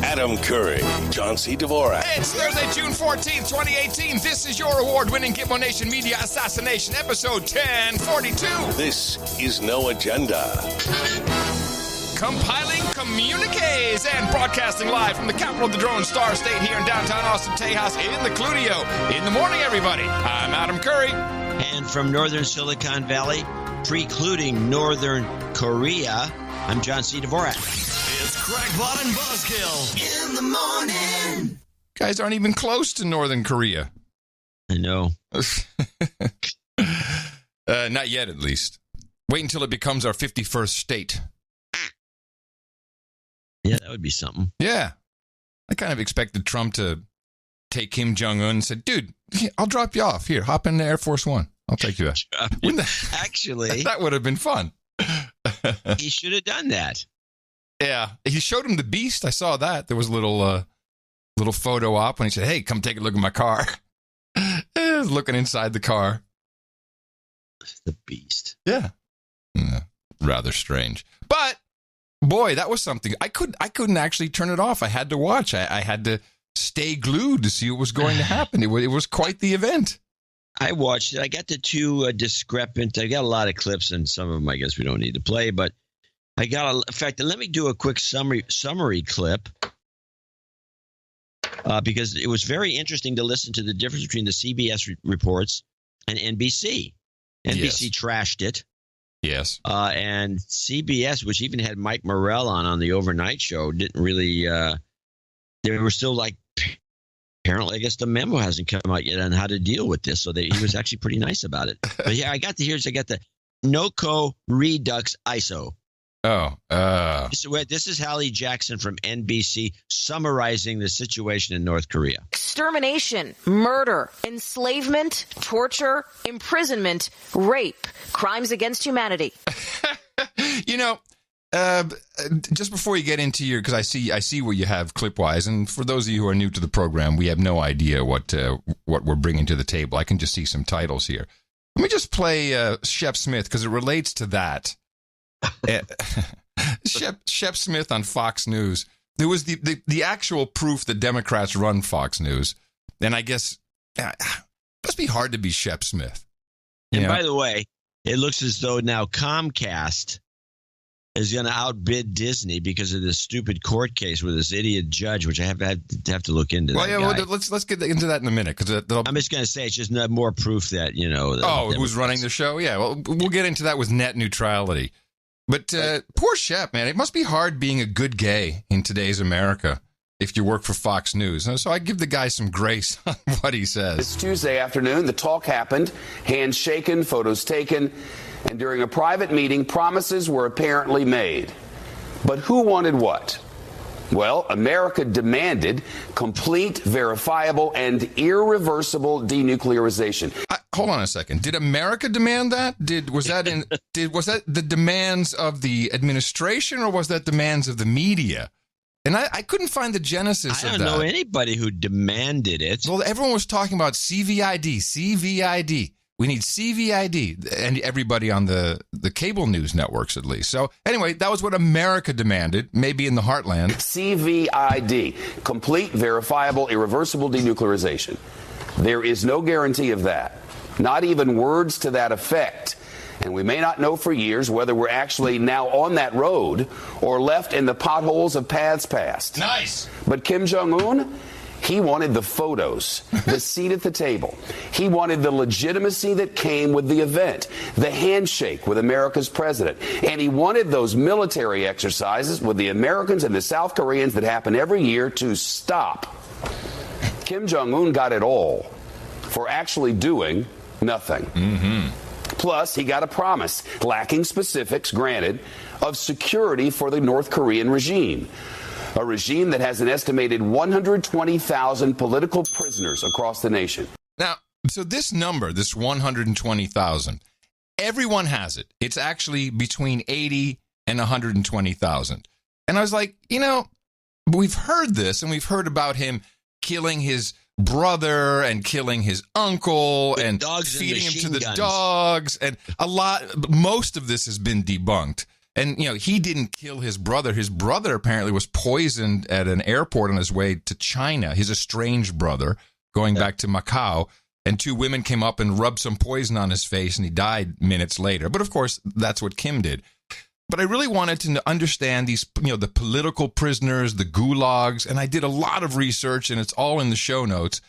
Adam Curry, John C. Dvorak. It's Thursday, June 14th, 2018. This is your award-winning Gitmo Nation Media Assassination, episode 1042. This is No Agenda. Compiling communiques and broadcasting live from the capital of the Drone Star State here in downtown Austin, Tejas, in the Cludio. In the morning, everybody. I'm Adam Curry. And from northern Silicon Valley, precluding northern Korea, I'm John C. Dvorak. It's Crackpot and Buzzkill in the morning. Guys aren't even close to northern Korea. I know. Not yet, at least. Wait until it becomes our 51st state. Yeah, that would be something. Yeah. I kind of expected Trump to take Kim Jong-un and said, dude, I'll drop you off. Here, hop in the Air Force One. I'll take you out. Actually, that would have been fun. He should have done that. Yeah. He showed him the beast. I saw that. There was a little photo op when he said, hey, come take a look at my car. He was looking inside the car. The beast. Yeah. Rather strange. But boy, that was something. I couldn't actually turn it off. I had to watch. I had to stay glued to see what was going to happen. It was quite the event. I watched it. I got the two discrepant. I got a lot of clips, and some of them I guess we don't need to play. But I got in fact, let me do a quick summary clip because it was very interesting to listen to the difference between the CBS reports and NBC. NBC trashed it. Yes. And CBS, which even had Mike Morrell on the overnight show, didn't really they were still like, apparently, I guess the memo hasn't come out yet on how to deal with this. So he was actually pretty nice about it. But yeah, I got the NOCO Redux ISO. Oh. This is Hallie Jackson from NBC summarizing the situation in North Korea. Extermination, murder, enslavement, torture, imprisonment, rape, crimes against humanity. Just before you get into your, because I see what you have clip-wise, and for those of you who are new to the program, we have no idea what we're bringing to the table. I can just see some titles here. Let me just play Shep Smith, because it relates to that. Shep Smith on Fox News. There was the actual proof that Democrats run Fox News, and I guess it must be hard to be Shep Smith. And by the way, it looks as though now Comcast is going to outbid Disney because of this stupid court case with this idiot judge, which I have to look into. Well, let's get into that in a minute. Because I'm just going to say it's just more proof that, who's running the show? Yeah, well, we'll get into that with net neutrality. But poor Shep, man, it must be hard being a good gay in today's America if you work for Fox News. So I give the guy some grace on what he says. This Tuesday afternoon, the talk happened, hands shaken, photos taken, and during a private meeting, promises were apparently made. But who wanted what? Well, America demanded complete, verifiable, and irreversible denuclearization. Hold on a second. Did America demand that? Was that the demands of the administration, or was that demands of the media? And I couldn't find the genesis of that. I don't know anybody who demanded it. Well, everyone was talking about CVID. We need CVID, and everybody on the cable news networks, at least. So anyway, that was what America demanded, maybe in the heartland. CVID, complete, verifiable, irreversible denuclearization. There is no guarantee of that, not even words to that effect. And we may not know for years whether we're actually now on that road or left in the potholes of paths past. Nice. But Kim Jong-un, he wanted the photos, the seat at the table. He wanted the legitimacy that came with the event, the handshake with America's president. And he wanted those military exercises with the Americans and the South Koreans that happen every year to stop. Kim Jong-un got it all for actually doing nothing. Mm-hmm. Plus, he got a promise, lacking specifics, granted, of security for the North Korean regime. A regime that has an estimated 120,000 political prisoners across the nation. Now, so this number, this 120,000, everyone has it. It's actually between 80 and 120,000. And I was like, we've heard this, and we've heard about him killing his brother and killing his uncle and feeding him to the dogs. And most of this has been debunked. And, he didn't kill his brother. His brother apparently was poisoned at an airport on his way to China, his estranged brother, going back to Macau. And 2 women came up and rubbed some poison on his face, and he died minutes later. But, of course, that's what Kim did. But I really wanted to understand these, the political prisoners, the gulags, and I did a lot of research, and it's all in the show notes.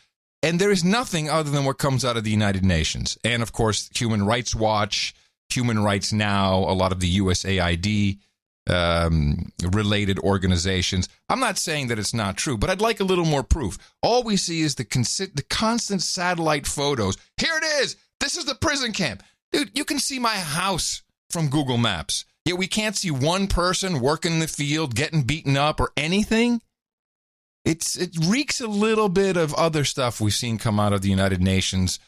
And there is nothing other than what comes out of the United Nations. And, of course, Human Rights Watch, Human Rights Now, a lot of the USAID related organizations. I'm not saying that it's not true, but I'd like a little more proof. All we see is the constant satellite photos. Here it is. This is the prison camp. Dude, you can see my house from Google Maps. Yet we can't see one person working in the field, getting beaten up or anything. It reeks a little bit of other stuff we've seen come out of the United Nations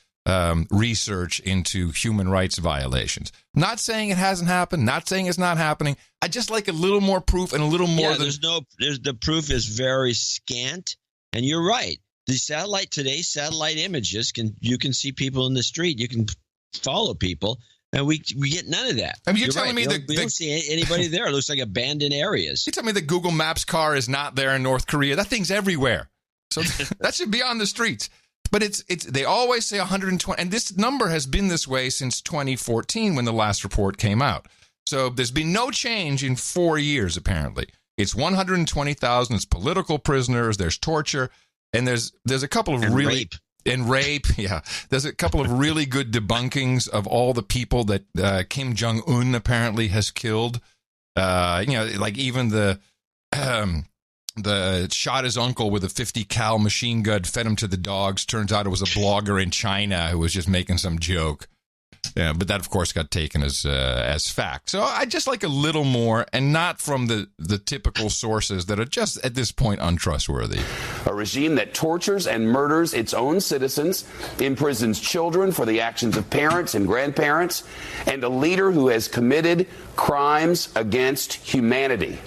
research into human rights violations. Not saying it hasn't happened, not saying it's not happening. I just like a little more proof and a little more. Yeah, the proof is very scant, and you're right. Today's satellite images you can see people in the street, you can follow people. And we get none of that. I mean, you're telling me that we don't see anybody there. It looks like abandoned areas. You tell me the Google Maps car is not there in North Korea. That thing's everywhere. So that should be on the streets. But it's they always say 120, and this number has been this way since 2014 when the last report came out. So there's been no change in 4 years apparently. It's 120,000. It's political prisoners. There's torture, and there's a couple of rape. And rape, yeah. There's a couple of really good debunkings of all the people that Kim Jong-un apparently has killed. Like even the shot his uncle with a 50 cal machine gun, fed him to the dogs. Turns out it was a blogger in China who was just making some joke. Yeah, but that, of course, got taken as fact. So I just like a little more, and not from the typical sources that are just, at this point, untrustworthy. A regime that tortures and murders its own citizens, imprisons children for the actions of parents and grandparents, and a leader who has committed crimes against humanity.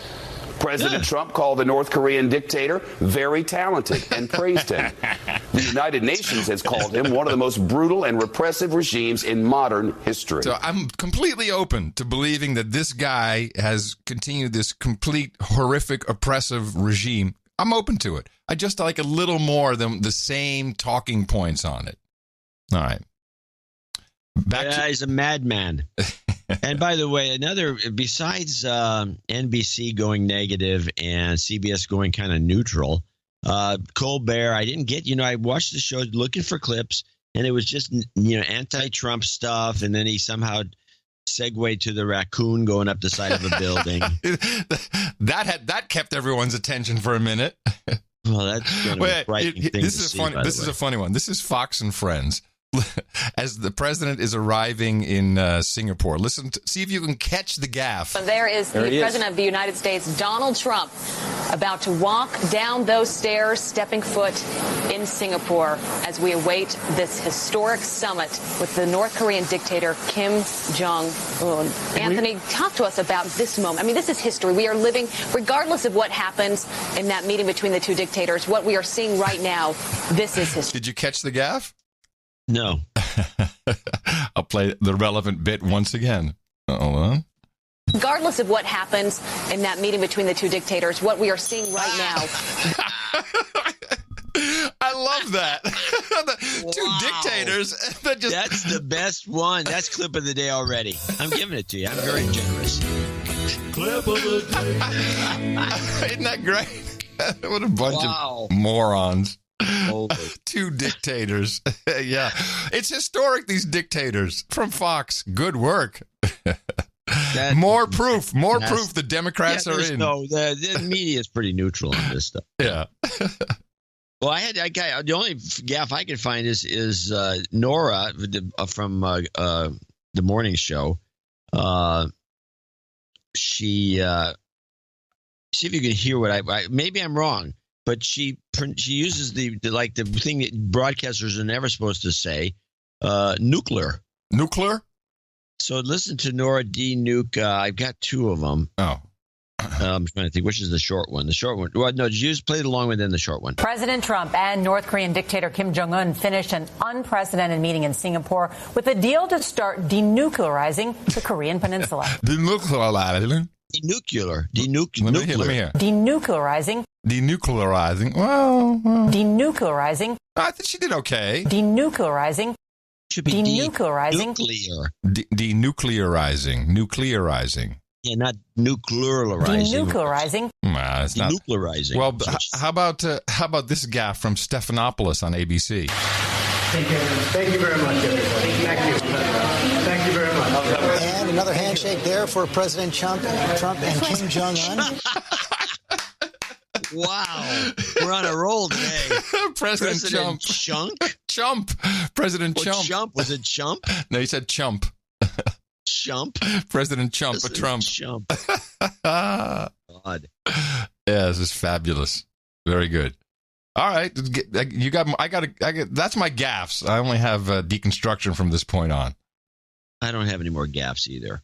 President Trump called the North Korean dictator very talented and praised him. The United Nations has called him one of the most brutal and repressive regimes in modern history. So I'm completely open to believing that this guy has continued this complete, horrific, oppressive regime. I'm open to it. I just like a little more than the same talking points on it. All right. He's a madman. And by the way, besides NBC going negative and CBS going kind of neutral, Colbert, I watched the show looking for clips, and it was just, anti-Trump stuff. And then he somehow segued to the raccoon going up the side of a building. that kept everyone's attention for a minute. Well, that's going to be a frightening thing to see. This is a funny one. This is Fox and Friends. As the president is arriving in Singapore. See if you can catch the gaffe. There is the President of the United States, Donald Trump, about to walk down those stairs, stepping foot in Singapore as we await this historic summit with the North Korean dictator, Kim Jong-un. Anthony, talk to us about this moment. I mean, this is history. We are living, regardless of what happens in that meeting between the two dictators, what we are seeing right now, this is history. Did you catch the gaffe? No. I'll play the relevant bit once again. Hold on. Regardless of what happens in that meeting between the two dictators, what we are seeing right now. I love that. Two dictators. That's the best one. That's clip of the day already. I'm giving it to you. I'm very generous. Clip of the day. Isn't that great? What a bunch of morons. Two dictators. Yeah. It's historic, these dictators from Fox. Good work. More proof the Democrats are in. No, the media is pretty neutral on this stuff. Yeah. Well, the only gaffe I could find is Nora from the morning show. She see if you can hear what I maybe I'm wrong. But she uses the thing that broadcasters are never supposed to say, nuclear. Nuclear? So listen to Nora D. Nuke. I've got two of them. Oh. I'm trying to think, which is the short one? The short one. Well, no, just play the long one, then the short one. President Trump and North Korean dictator Kim Jong-un finished an unprecedented meeting in Singapore with a deal to start denuclearizing the Korean peninsula. Denuclearizing. Denuclear. Let me hear. Denuclearizing. Denuclearizing. Well. Denuclearizing. I think she did okay. Denuclearizing. Should be Denuclearizing. Denuclearizing. Nuclearizing. Yeah, not nuclearizing. Denuclearizing. Nah, it's not. Denuclearizing. Well, how about this gaffe from Stephanopoulos on ABC? Thank you very much, everybody. Thank you. Thank you very much. And another handshake there for President Trump and Kim Jong-un. Wow. We're on a roll today. President Chump. Chump. President Chump. Chump? Was it Chump? No, he said Chump. Chump? President Chump, a Trump. Chump. God. Yeah, this is fabulous. Very good. All right, you got. I got. That's my gaffes. I only have deconstruction from this point on. I don't have any more gaffes either.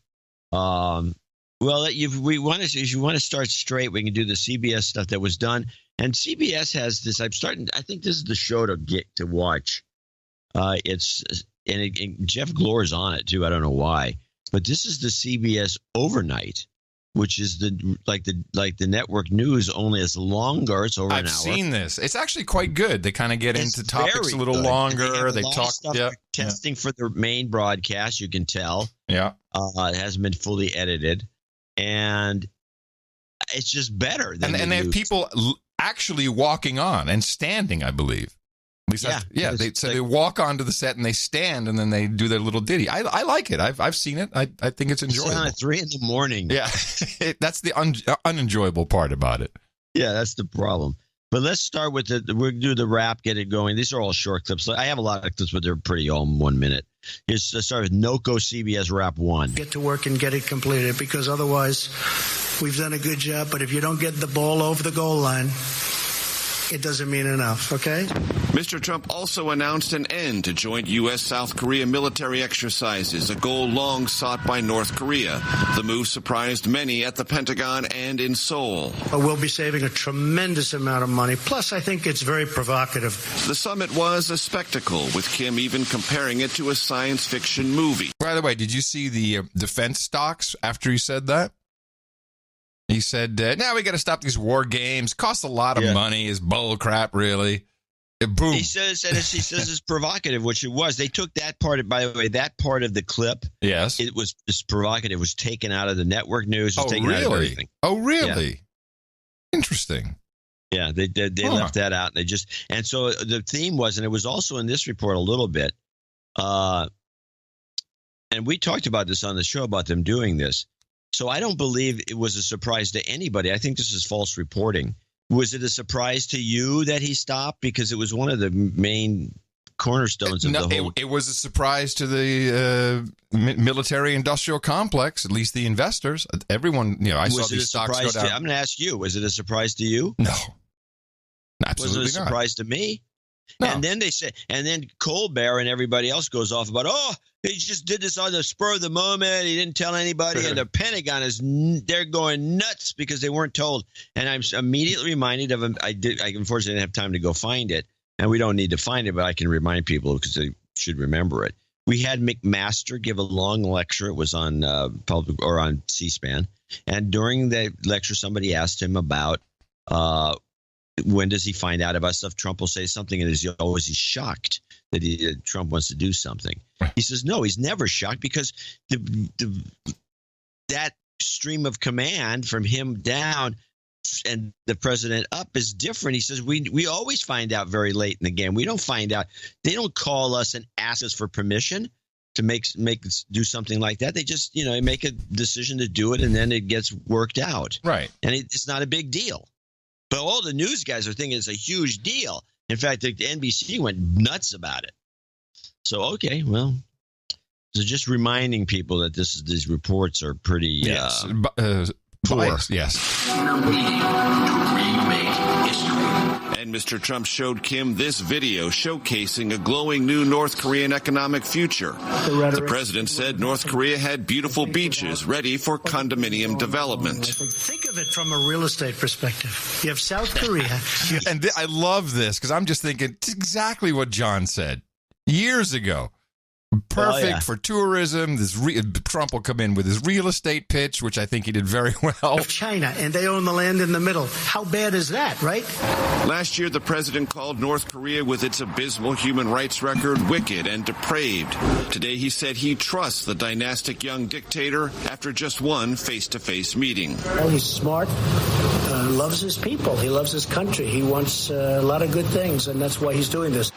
Well, if you want to start straight, we can do the CBS stuff that was done. And CBS has this. I think this is the show to watch. Jeff Glor's on it too. I don't know why, but this is the CBS Overnight, which is the network news, only it's longer. It's over an hour. I've seen this. It's actually quite good. They kind of get into topics a little longer. They talk stuff testing for their main broadcast. You can tell. Yeah, it hasn't been fully edited, and it's just better. Than and they have people actually walking on and standing, I believe. At least they walk onto the set and they stand and then they do their little ditty. I like it. I've seen it. I think it's enjoyable. It's on at 3 a.m. Yeah, that's the unenjoyable part about it. Yeah, that's the problem. But let's start with we'll do the wrap, get it going. These are all short clips. I have a lot of clips, but they're pretty all in 1 minute. Let's start with NOCO CBS Wrap 1. Get to work and get it completed, because otherwise we've done a good job. But if you don't get the ball over the goal line, it doesn't mean enough, okay? Mr. Trump also announced an end to joint U.S.-South Korea military exercises, a goal long sought by North Korea. The move surprised many at the Pentagon and in Seoul. We'll be saving a tremendous amount of money. Plus, I think it's very provocative. The summit was a spectacle, with Kim even comparing it to a science fiction movie. By the way, did you see the defense stocks after he said that? He said, now we got to stop these war games. Costs a lot of money. Is bull crap, really. Boom. He says it's provocative, which it was. They took that part of, by the way, that part of the clip. Yes. It's provocative. It was taken out of the network news. It was taken out of everything. Oh, really? Yeah. Interesting. Yeah, they left that out. And so the theme was, and it was also in this report a little bit, and we talked about this on the show about them doing this. So I don't believe it was a surprise to anybody. I think this is false reporting. Was it a surprise to you that he stopped? Because it was one of the main cornerstones of the whole. It was a surprise to the military-industrial complex, at least the investors. Everyone, I saw these stocks go down. I'm going to ask you, was it a surprise to you? No. Absolutely not. Was it a surprise to me? No. And then then Colbert and everybody else goes off about, he just did this on the spur of the moment. He didn't tell anybody. And the Pentagon they're going nuts because they weren't told. And I'm immediately reminded of him. I unfortunately didn't have time to go find it. And we don't need to find it, but I can remind people because they should remember it. We had McMaster give a long lecture. It was on public or on C-SPAN. And during the lecture, somebody asked him about when does he find out about stuff? Trump will say something, and he's always shocked that Trump wants to do something. He says, no, he's never shocked because that stream of command from him down and the president up is different. He says, we always find out very late in the game. We don't find out. They don't call us and ask us for permission to do something like that. They just, make a decision to do it, and then it gets worked out. Right. And it's not a big deal. But all the news guys are thinking it's a huge deal. In fact, the NBC went nuts about it. So, okay, well, so just reminding people that these reports are pretty poor. Yes. And Mr. Trump showed Kim this video showcasing a glowing new North Korean economic future. The president said North Korea had beautiful beaches ready for condominium development. Think of it from a real estate perspective. You have South Korea. And I love this because I'm just thinking it's exactly what John said years ago. Perfect for tourism. Trump will come in with his real estate pitch, which I think he did very well. China, and they own the land in the middle. How bad is that, right? Last year, the president called North Korea, with its abysmal human rights record, wicked and depraved. Today, he said he trusts the dynastic young dictator after just one face-to-face meeting. Well, he's smart, loves his people. He loves his country. He wants a lot of good things, and that's why he's doing this.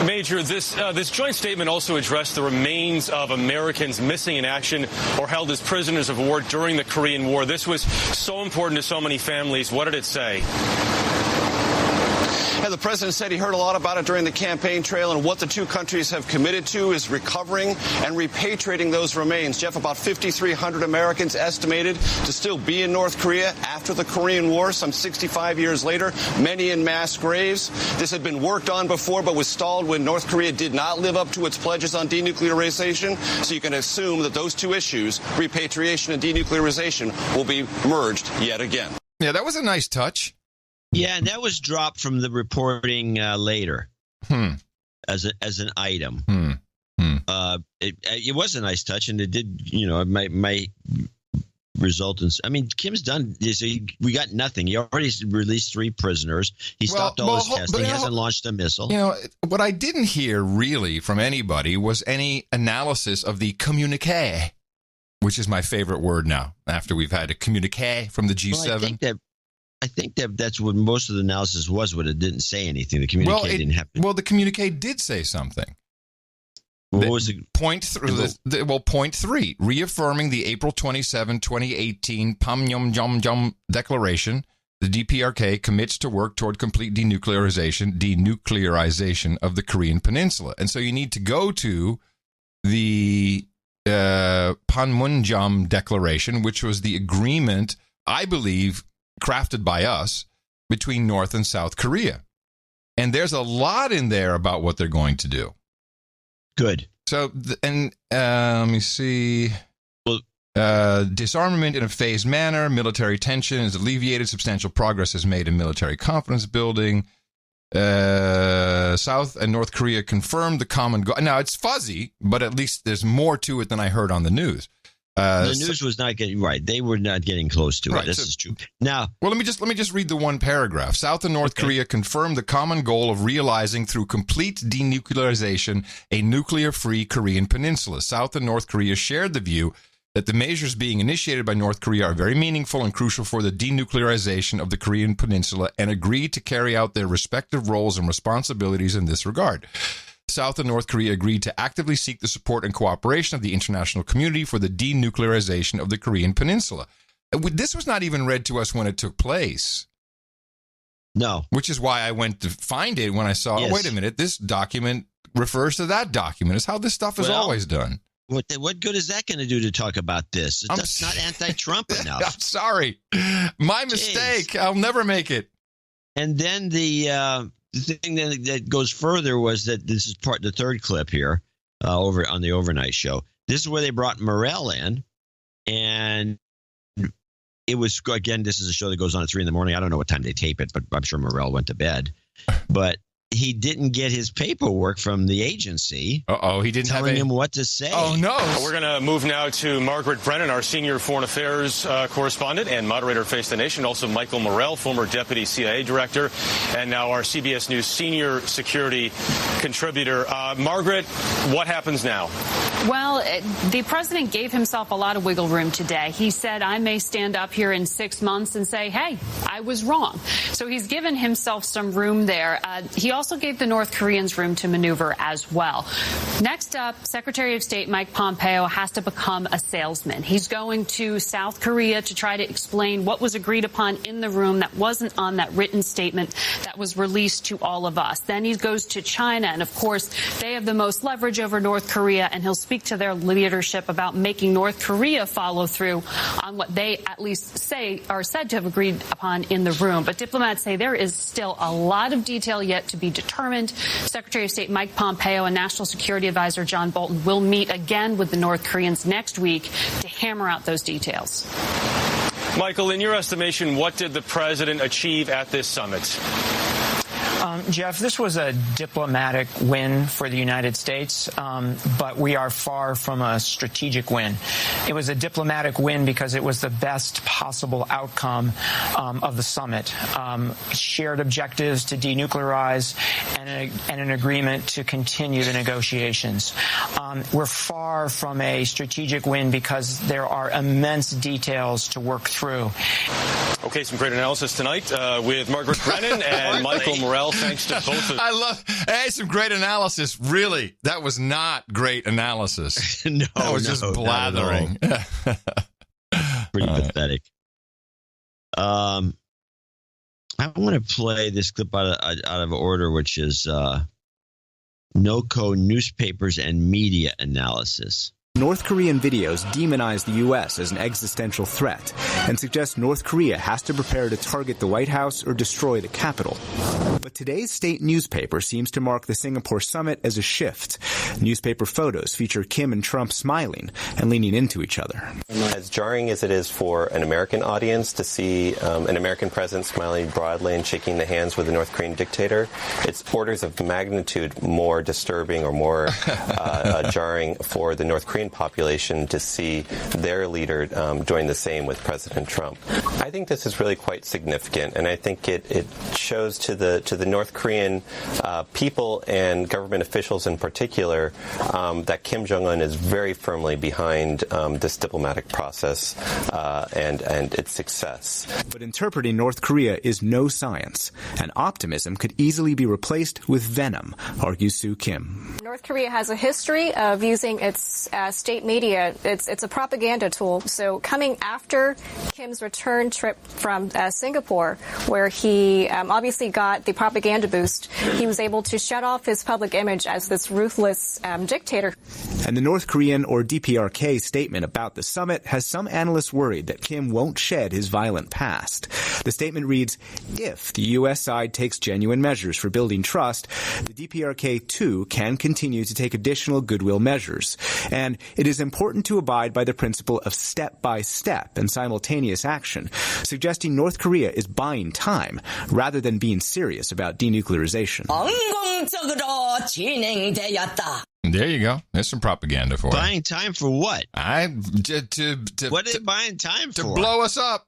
Major, this joint statement also addressed the remains of Americans missing in action or held as prisoners of war during the Korean War. This was so important to so many families. What did it say? Yeah, the president said he heard a lot about it during the campaign trail, and what the two countries have committed to is recovering and repatriating those remains. Jeff, about 5,300 Americans estimated to still be in North Korea after the Korean War, some 65 years later, many in mass graves. This had been worked on before, but was stalled when North Korea did not live up to its pledges on denuclearization. So you can assume that those two issues, repatriation and denuclearization, will be merged yet again. Yeah, that was a nice touch. Yeah, and that was dropped from the reporting later as an item. It was a nice touch, and it did, it might result in. I mean, Kim's done this. We got nothing. He already released 3 prisoners. He stopped all his testing. He hasn't launched a missile. What I didn't hear really from anybody was any analysis of the communiqué, which is my favorite word now. After we've had a communiqué from the G7. Well, I think that's what most of the analysis was, but it didn't say anything. The communiqué didn't have to. Well, the communiqué did say something. What was it? Point 3, reaffirming the April 27, 2018 Panmunjom Declaration, the DPRK commits to work toward complete denuclearization of the Korean Peninsula. And so you need to go to the Panmunjom Declaration, which was the agreement, I believe, crafted by us between North and South Korea. And there's a lot in there about what they're going to do. Good. So, let me see. Disarmament in a phased manner, military tension is alleviated, substantial progress is made in military confidence building. South and North Korea confirmed the common goal. Now, it's fuzzy, but at least there's more to it than I heard on the news. The news was not getting right. They were not getting close to it. This is true. Now, well, let me just read the one paragraph. South and North Korea confirmed the common goal of realizing through complete denuclearization a nuclear-free Korean peninsula. South and North Korea shared the view that the measures being initiated by North Korea are very meaningful and crucial for the denuclearization of the Korean peninsula, and agreed to carry out their respective roles and responsibilities in this regard. South and North Korea agreed to actively seek the support and cooperation of the international community for the denuclearization of the Korean peninsula. This was not even read to us when it took place. No. Which is why I went to find it when I saw, wait a minute, this document refers to that document. It's how this stuff is always done. What good is that going to do to talk about this? That's not anti-Trump enough. I'm sorry. My mistake. I'll never make it. And then the thing that goes further was that this is the third clip here over on the overnight show. This is where they brought Morell in, and it was, again, this is a show that goes on at 3 a.m. I don't know what time they tape it, but I'm sure Morell went to bed. But he didn't get his paperwork from the agency. He didn't telling him what to say. Oh, no. We're going to move now to Margaret Brennan, our senior foreign affairs correspondent and moderator of Face the Nation. Also, Michael Morell, former deputy CIA director, and now our CBS News senior security contributor. Margaret, what happens now? Well, the president gave himself a lot of wiggle room today. He said, I may stand up here in 6 months and say, hey, I was wrong. So he's given himself some room there. He also gave the North Koreans room to maneuver as well. Next up, Secretary of State Mike Pompeo has to become a salesman. He's going to South Korea to try to explain what was agreed upon in the room that wasn't on that written statement that was released to all of us. Then he goes to China, and of course, they have the most leverage over North Korea, and he'll speak speak to their leadership about making North Korea follow through on what they at least say are said to have agreed upon in the room. But diplomats say there is still a lot of detail yet to be determined. Secretary of State Mike Pompeo and National Security Advisor John Bolton will meet again with the North Koreans next week to hammer out those details. Michael, in your estimation, what did the president achieve at this summit? Jeff, this was a diplomatic win for the United States, but we are far from a strategic win. It was a diplomatic win because it was the best possible outcome of the summit. Shared objectives to denuclearize and an agreement to continue the negotiations. We're far from a strategic win because there are immense details to work through. Okay, some great analysis tonight with Margaret Brennan and Michael Morell. Thanks to both of them. Hey, some great analysis. Really, that was not great analysis. No, that was just blathering. Pretty pathetic. I want to play this clip out of order, which is NOCO newspapers and media analysis. North Korean videos demonize the U.S. as an existential threat and suggest North Korea has to prepare to target the White House or destroy the Capitol. But today's state newspaper seems to mark the Singapore summit as a shift. Newspaper photos feature Kim and Trump smiling and leaning into each other. As jarring as it is for an American audience to see an American president smiling broadly and shaking the hands with a North Korean dictator, it's orders of magnitude more disturbing or more jarring for the North Korean population to see their leader doing the same with President Trump. I think this is really quite significant, and I think it shows to the North Korean people and government officials in particular that Kim Jong-un is very firmly behind this diplomatic process and its success. But interpreting North Korea is no science, and optimism could easily be replaced with venom, argues Sue Kim. North Korea has a history of using its state media. It's a propaganda tool. So coming after Kim's return trip from Singapore, where he obviously got the propaganda boost, he was able to shut off his public image as this ruthless dictator. And the North Korean or DPRK statement about the summit has some analysts worried that Kim won't shed his violent past. The statement reads, if the U.S. side takes genuine measures for building trust, the DPRK too can continue to take additional goodwill measures. And it is important to abide by the principle of step-by-step and simultaneous action, suggesting North Korea is buying time rather than being serious about denuclearization. There you go. There's some propaganda for buying time for what? What are they buying time for? To blow us up.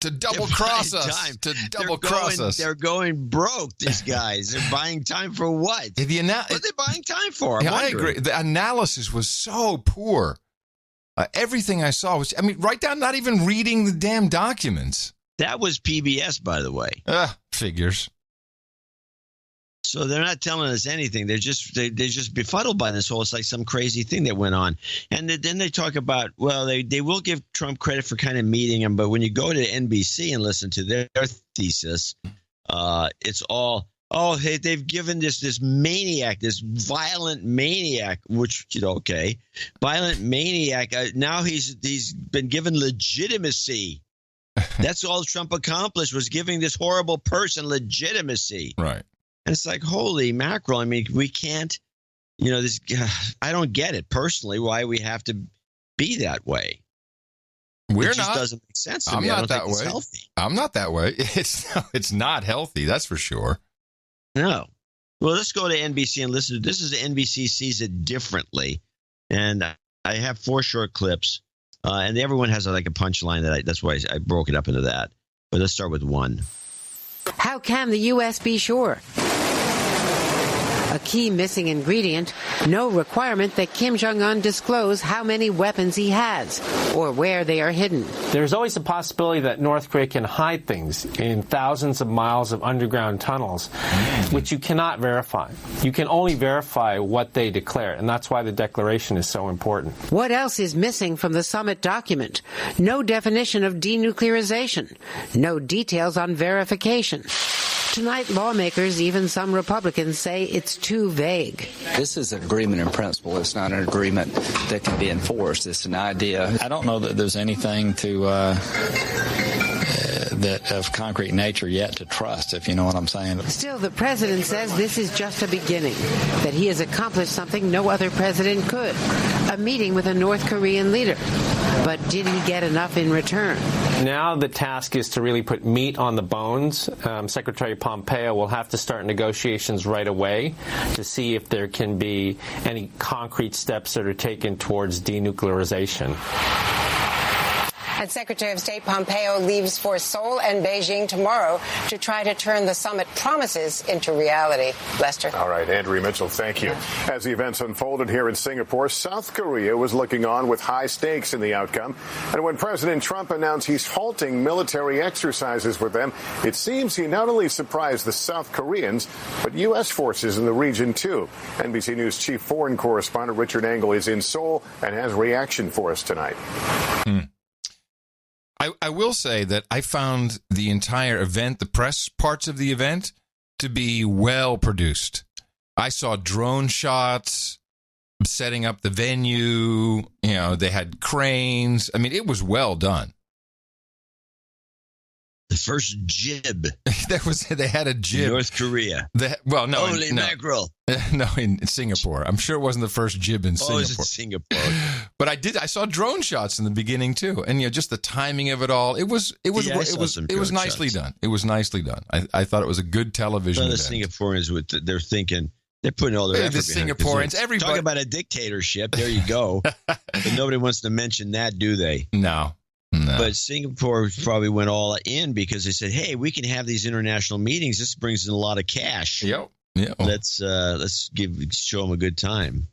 To double cross us. They're going broke, these guys. They're buying time for what? What are they buying time for? I agree. The analysis was so poor. Everything I saw was, right down, not even reading the damn documents. That was PBS, by the way. Figures. So they're not telling us anything. They're just befuddled by this whole. It's like some crazy thing that went on. And then they talk about, well, they will give Trump credit for kind of meeting him, but when you go to NBC and listen to their thesis, it's all, hey, they've given this maniac, this violent maniac, which violent maniac. Now he's been given legitimacy. That's all Trump accomplished, was giving this horrible person legitimacy. Right. And it's like, holy mackerel. We can't, this. I don't get it personally why we have to be that way. It just doesn't make sense to me. I'm not that way. It's healthy. I'm not that way. It's not healthy. That's for sure. No. Well, let's go to NBC and listen. This is NBC sees it differently, and I have 4 short clips, and everyone has a punchline that's why I broke it up into that. But let's start with one. How can the U.S. be sure? A key missing ingredient, no requirement that Kim Jong-un disclose how many weapons he has or where they are hidden. There's always a possibility that North Korea can hide things in thousands of miles of underground tunnels, which you cannot verify. You can only verify what they declare, and that's why the declaration is so important. What else is missing from the summit document? No definition of denuclearization, no details on verification. Tonight, lawmakers, even some Republicans, say it's too vague. This is an agreement in principle. It's not an agreement that can be enforced. It's an idea. I don't know that there's anything to that of concrete nature yet to trust, if you know what I'm saying. Still, the president says this is just a beginning, that he has accomplished something no other president could, a meeting with a North Korean leader. But did he get enough in return? Now the task is to really put meat on the bones. Secretary Pompeo will have to start negotiations right away to see if there can be any concrete steps that are taken towards denuclearization. And Secretary of State Pompeo leaves for Seoul and Beijing tomorrow to try to turn the summit promises into reality. Lester. All right, Andrea Mitchell, thank you. As the events unfolded here in Singapore, South Korea was looking on with high stakes in the outcome. And when President Trump announced he's halting military exercises with them, it seems he not only surprised the South Koreans, but U.S. forces in the region, too. NBC News chief foreign correspondent Richard Engel is in Seoul and has reaction for us tonight. I will say that I found the entire event, the press parts of the event, to be well produced. I saw drone shots setting up the venue. You know, they had cranes. I mean, it was well done. The first jib. They had a jib. North Korea. Holy mackerel. No, in Singapore. I'm sure it wasn't the first jib in Singapore. Oh, it's in Singapore. But I saw drone shots in the beginning too, and just the timing of it all. It was nicely done. It was nicely done. I thought it was a good television. The Singaporeans they're thinking. They're putting all their effort behind it. The Singaporeans, everybody. Talk about a dictatorship. There you go. But nobody wants to mention that, do they? No. But Singapore probably went all in because they said, "Hey, we can have these international meetings. This brings in a lot of cash. Yep. Let's show them a good time."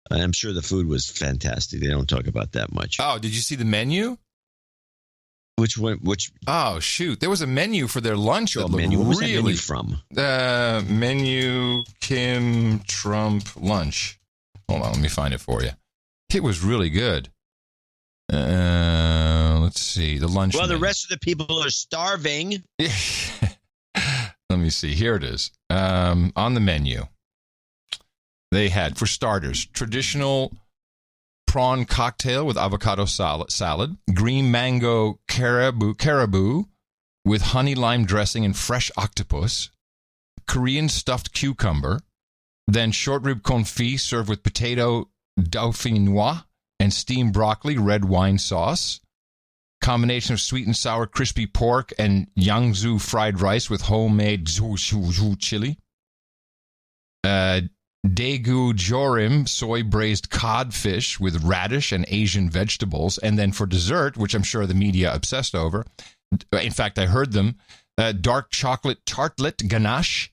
And I'm sure the food was fantastic. They don't talk about that much. Oh, did you see the menu? Which one? Oh, shoot! There was a menu for their lunch. What was that menu from? Menu Kim Trump lunch. Hold on, let me find it for you. It was really good. Let's see the lunch. Well, menu. The rest of the people are starving. Let me see. Here it is. On the menu, they had, for starters, traditional prawn cocktail with avocado salad, green mango caribou with honey lime dressing and fresh octopus, Korean stuffed cucumber, then short rib confit served with potato dauphinoise and steamed broccoli, red wine sauce. Combination of sweet and sour crispy pork and Yangzhou fried rice with homemade chili. Daegu jorim, soy braised codfish with radish and Asian vegetables. And then for dessert, which I'm sure the media obsessed over, in fact, I heard them, dark chocolate tartlet ganache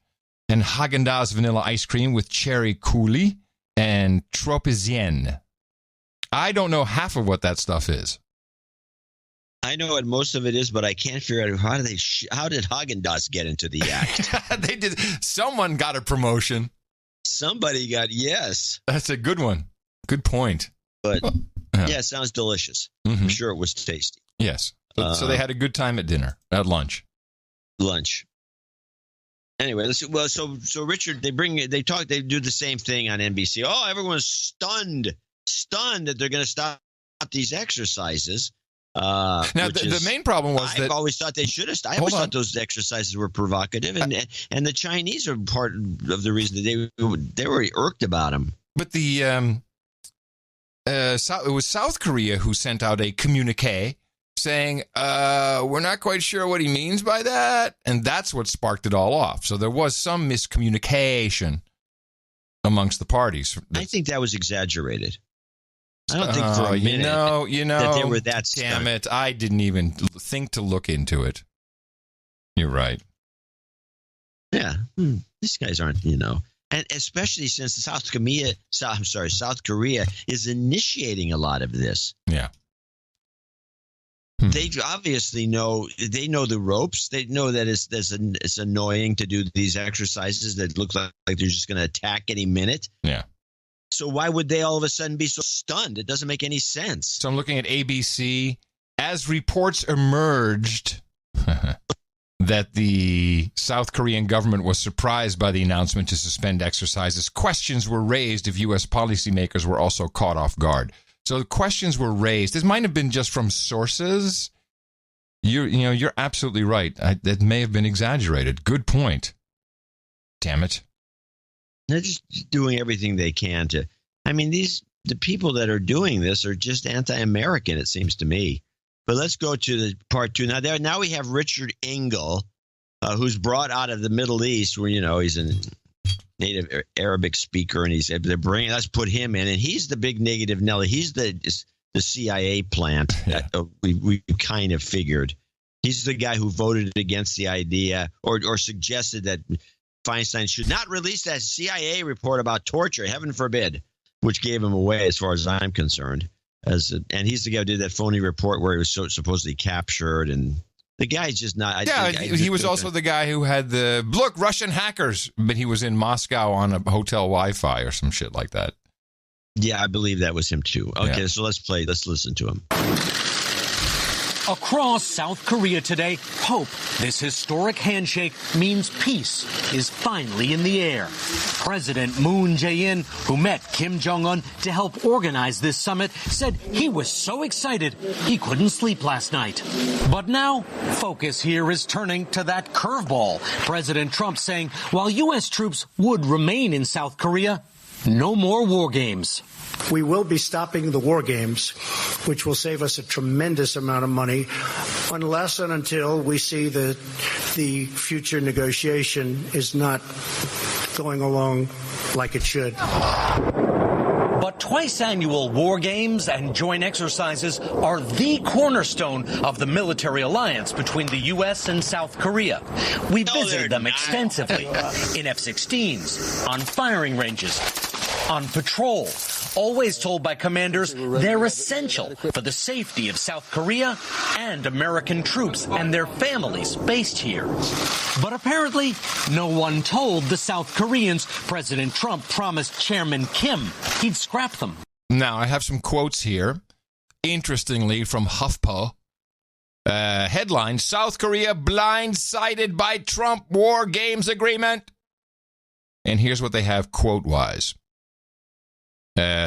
and Haagen-Dazs vanilla ice cream with cherry coulis and tropezien. I don't know half of what that stuff is. I know what most of it is, but I can't figure out how did Haagen-Dazs get into the act? They did. Someone got a promotion. Somebody got, yes. That's a good one. Good point. But yeah, it sounds delicious. Mm-hmm. I'm sure it was tasty. Yes. So they had a good time at lunch. Anyway, so Richard, they do the same thing on NBC. Oh, everyone's stunned that they're going to stop these exercises. Now, the main problem was I've always thought they should have. I always thought those exercises were provocative, and the Chinese are part of the reason that they were irked about them. But it was South Korea who sent out a communique saying, we're not quite sure what he means by that, and that's what sparked it all off. So there was some miscommunication amongst the parties. I think that was exaggerated. I don't think for a minute that they were that stunned. Damn it. I didn't even think to look into it. You're right. Yeah. These guys aren't, and especially since South Korea is initiating a lot of this. Yeah. They obviously know the ropes. They know that it's annoying to do these exercises that look like they're just going to attack any minute. Yeah. So why would they all of a sudden be so stunned? It doesn't make any sense. So I'm looking at ABC. As reports emerged, that the South Korean government was surprised by the announcement to suspend exercises. Questions were raised if U.S. policymakers were also caught off guard. So the questions were raised. This might have been just from sources. You're absolutely right. That may have been exaggerated. Good point. Damn it. They're just doing everything they can to. I mean, the people that are doing this are just anti-American, it seems to me. But let's go to the part two. Now we have Richard Engel, who's brought out of the Middle East, where he's a native Arabic speaker, and let's put him in, and he's the big negative Nelly. He's the CIA plant that we kind of figured. He's the guy who voted against the idea or suggested that Feinstein should not release that CIA report about torture, heaven forbid, which gave him away as far as I'm concerned. And he's the guy who did that phony report where he was supposedly captured, and the guy's just not. He was also the guy who had look, Russian hackers, but he was in Moscow on a hotel Wi-Fi or some shit like that. Yeah, I believe that was him too. Okay, so let's listen to him. Across South Korea today, hope this historic handshake means peace is finally in the air. President Moon Jae-in, who met Kim Jong-un to help organize this summit, said he was so excited he couldn't sleep last night. But now, focus here is turning to that curveball. President Trump saying while U.S. troops would remain in South Korea, no more war games. We will be stopping the war games, which will save us a tremendous amount of money, unless and until we see that the future negotiation is not going along like it should. But twice-annual war games and joint exercises are the cornerstone of the military alliance between the U.S. and South Korea. We visited them extensively in F-16s, on firing ranges, on patrol. Always told by commanders they're essential for the safety of South Korea and American troops and their families based here. But apparently, no one told the South Koreans President Trump promised Chairman Kim he'd scrap them. Now, I have some quotes here. Interestingly, from HuffPo. Headline, South Korea blindsided by Trump war games agreement. And here's what they have quote-wise.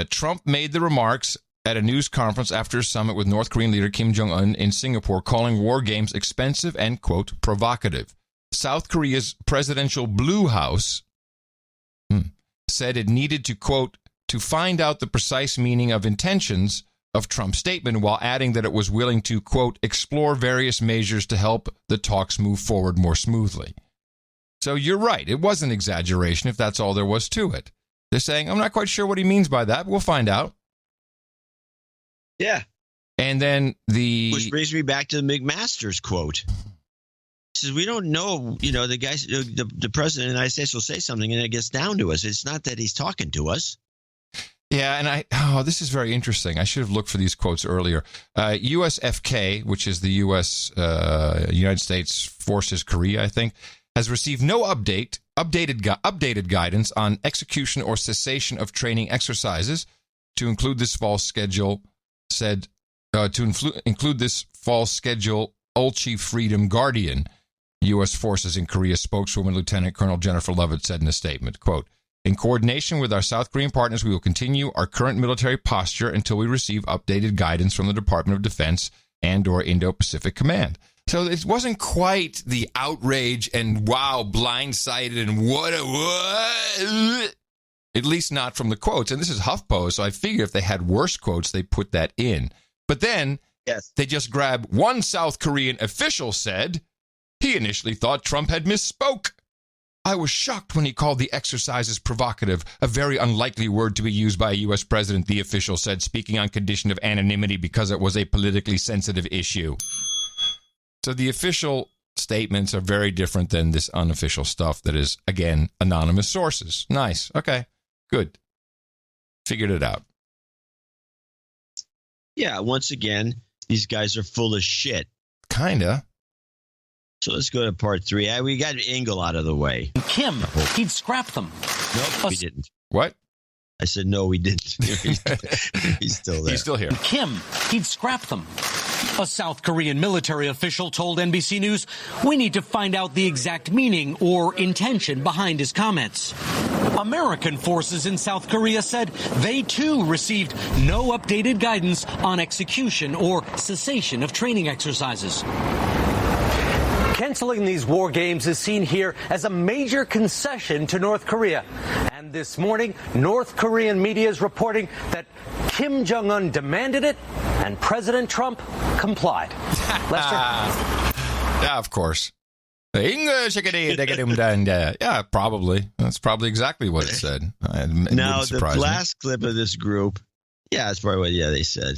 Trump made the remarks at a news conference after a summit with North Korean leader Kim Jong-un in Singapore, calling war games expensive and, quote, provocative. South Korea's presidential Blue House said it needed to, quote, to find out the precise meaning of intentions of Trump's statement, while adding that it was willing to, quote, explore various measures to help the talks move forward more smoothly. So you're right. It was an exaggeration if that's all there was to it. They're saying, I'm not quite sure what he means by that. We'll find out. Yeah. And then Which brings me back to the McMaster's quote. He says, we don't know, the guy, the president of the United States will say something and it gets down to us. It's not that he's talking to us. Yeah, and this is very interesting. I should have looked for these quotes earlier. USFK, which is the U.S. United States Forces Korea, I think, has received no updated guidance on execution or cessation of training exercises to include this fall schedule. Include this fall schedule. Old Chief Freedom Guardian, U.S. Forces in Korea spokeswoman Lieutenant Colonel Jennifer Lovett said in a statement, quote, in coordination with our South Korean partners, we will continue our current military posture until we receive updated guidance from the Department of Defense and/or Indo-Pacific Command. So it wasn't quite the outrage and wow, blindsided and what, at least not from the quotes. And this is HuffPo, so I figure if they had worse quotes, they put that in. But then they just grab one South Korean official said he initially thought Trump had misspoke. I was shocked when he called the exercises provocative, a very unlikely word to be used by a U.S. president, the official said, speaking on condition of anonymity because it was a politically sensitive issue. So the official statements are very different than this unofficial stuff that is, again, anonymous sources. Nice. Okay. Good. Figured it out. Yeah, once again, these guys are full of shit. Kinda. So let's go to part 3. We got Engel out of the way. Kim, he'd scrap them. Nope, we didn't. What? I said, no, we didn't. He's still there. He's still here. Kim, he'd scrap them. A South Korean military official told NBC News, "We need to find out the exact meaning or intention behind his comments." American forces in South Korea said they too received no updated guidance on execution or cessation of training exercises. Canceling these war games is seen here as a major concession to North Korea. And this morning, North Korean media is reporting that Kim Jong-un demanded it and President Trump complied. Lester? Yeah, of course. English, yeah, probably. That's probably exactly what it said. Now, the last clip of this group, that's probably what they said.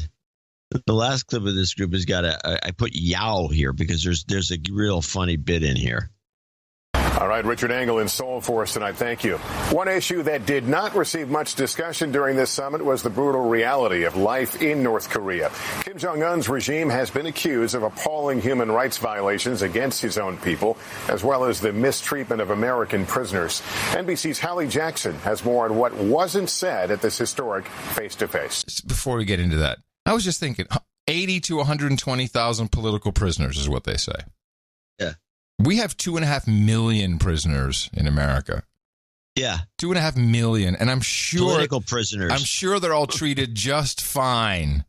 The last clip of this group has got I put Yao here because there's a real funny bit in here. All right, Richard Engel in Seoul for us tonight. Thank you. One issue that did not receive much discussion during this summit was the brutal reality of life in North Korea. Kim Jong-un's regime has been accused of appalling human rights violations against his own people, as well as the mistreatment of American prisoners. NBC's Hallie Jackson has more on what wasn't said at this historic face-to-face. Before we get into that, I was just thinking 80 to 120,000 political prisoners is what they say. Yeah. We have 2.5 million prisoners in America. Yeah. 2.5 million. And I'm sure political prisoners. I'm sure they're all treated just fine.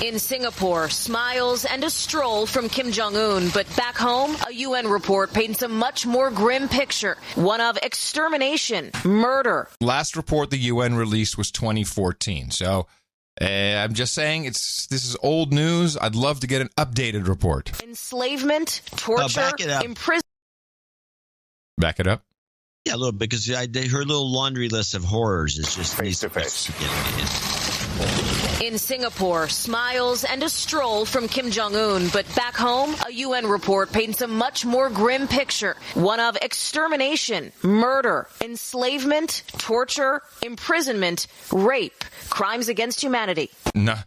In Singapore, smiles and a stroll from Kim Jong-un. But back home, a UN report paints a much more grim picture, one of extermination, murder. Last report the UN released was 2014. So I'm just saying this is old news. I'd love to get an updated report. Enslavement, torture, imprisonment. Back it up. Yeah, a little bit, because her little laundry list of horrors is just face to face. In Singapore, smiles and a stroll from Kim Jong-un. But back home, a UN report paints a much more grim picture, one of extermination, murder, enslavement, torture, imprisonment, rape, crimes against humanity.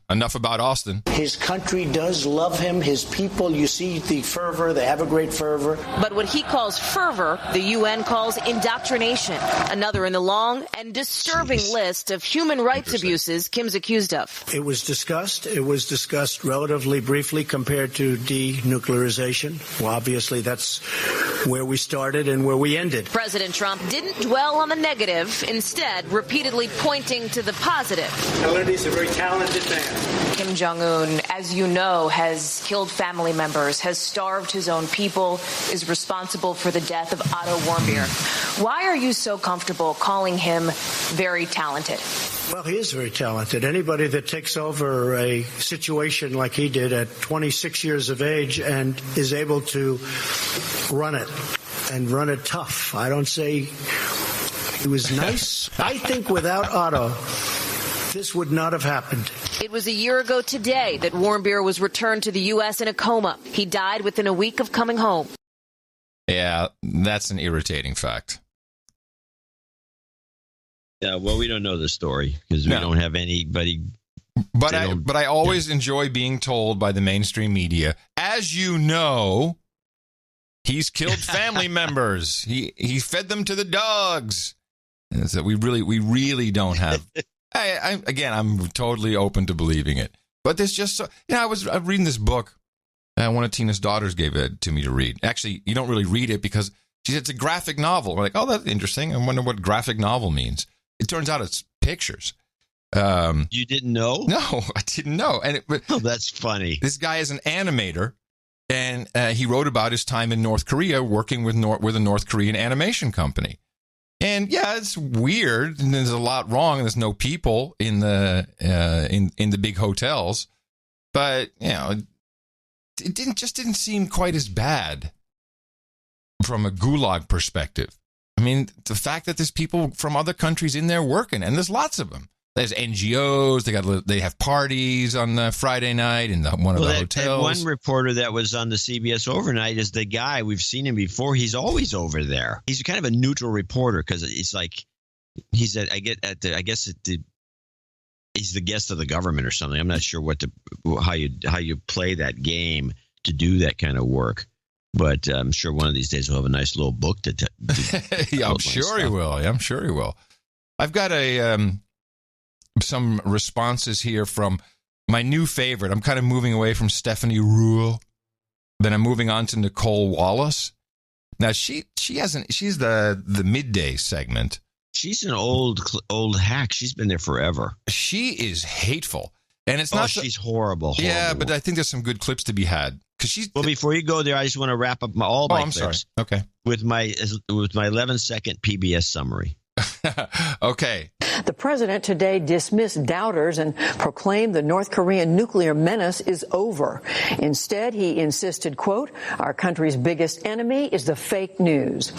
Enough about Austin. His country does love him. His people, you see the fervor. They have a great fervor. But what he calls fervor, the UN calls indoctrination, another in the long and disturbing list of human rights abuses Kim's accused of. It was discussed. It was discussed relatively briefly compared to denuclearization. Well, obviously, that's where we started and where we ended. President Trump didn't dwell on the negative, instead repeatedly pointing to the positive. He's a very talented man. Kim Jong-un, as you know, has killed family members, has starved his own people, is responsible for the death of Otto Warmbier. Why are you so comfortable calling him very talented? Well, he is very talented. Anybody that takes over a situation like he did at 26 years of age and is able to run it and run it tough. I don't say he was nice. I think without Otto, this would not have happened. It was a year ago today that Warmbier was returned to the U.S. in a coma. He died within a week of coming home. Yeah, that's an irritating fact. Yeah, well, we don't know the story because we don't have anybody. But I always enjoy being told by the mainstream media, as you know, he's killed family members. He fed them to the dogs. And so we really don't have. I'm totally open to believing it. But there's just so. I was reading this book. One of Tina's daughters gave it to me to read. Actually, you don't really read it because she said it's a graphic novel. We're like, oh, that's interesting. I wonder what graphic novel means. It turns out it's pictures. You didn't know? No, I didn't know. And that's funny. This guy is an animator, and he wrote about his time in North Korea working with a North Korean animation company. And yeah, it's weird, and there's a lot wrong. There's no people in the in the big hotels, but it didn't seem quite as bad from a gulag perspective. I mean, the fact that there's people from other countries in there working, and there's lots of them. There's NGOs. They have parties on the Friday night in one of the hotels. That one reporter that was on the CBS overnight is the guy. We've seen him before. He's always over there. He's kind of a neutral reporter because it's like he's he's the guest of the government or something. I'm not sure how you play that game to do that kind of work. But I'm sure one of these days we'll have a nice little book to yeah, I'm sure he will. Yeah, I'm sure he will. I've got some responses here from my new favorite. I'm kind of moving away from Stephanie Ruhle. Then I'm moving on to Nicole Wallace. Now she's the midday segment. She's an old hack. She's been there forever. She is hateful, and it's not. She's horrible. Yeah, but I think there's some good clips to be had because she's. Well, before you go there, I just want to wrap up my clips. Sorry. Okay. With my 11-second PBS summary. Okay. The president today dismissed doubters and proclaimed the North Korean nuclear menace is over. Instead, he insisted, quote, our country's biggest enemy is the fake news.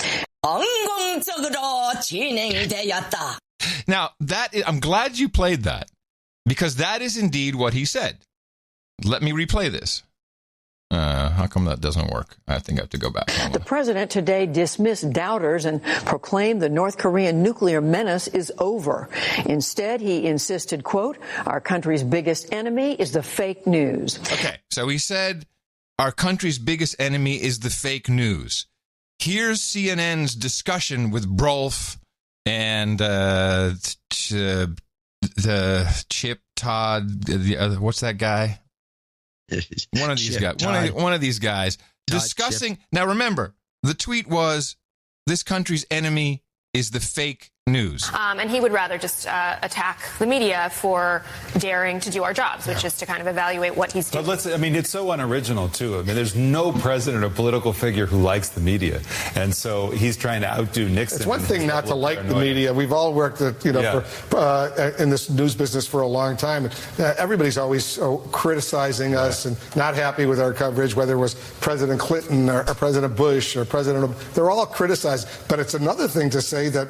Now, I'm glad you played that because that is indeed what he said. Let me replay this. How come that doesn't work? I think I have to go back. The president today dismissed doubters and proclaimed the North Korean nuclear menace is over. Instead, he insisted, quote, our country's biggest enemy is the fake news. Okay, so he said our country's biggest enemy is the fake news. Here's CNN's discussion with Brolf and the Chip Todd. What's that guy? One of these guys. One of these guys discussing. Now, remember, the tweet was, "This country's enemy is the fake news." And he would rather just attack the media for daring to do our jobs, which is to kind of evaluate what he's doing. But it's so unoriginal, too. I mean, there's no president or political figure who likes the media. And so he's trying to outdo Nixon. It's one thing not to like the media. We've all worked in this news business for a long time. Everybody's always criticizing us and not happy with our coverage, whether it was President Clinton or President Bush or they're all criticized. But it's another thing to say that,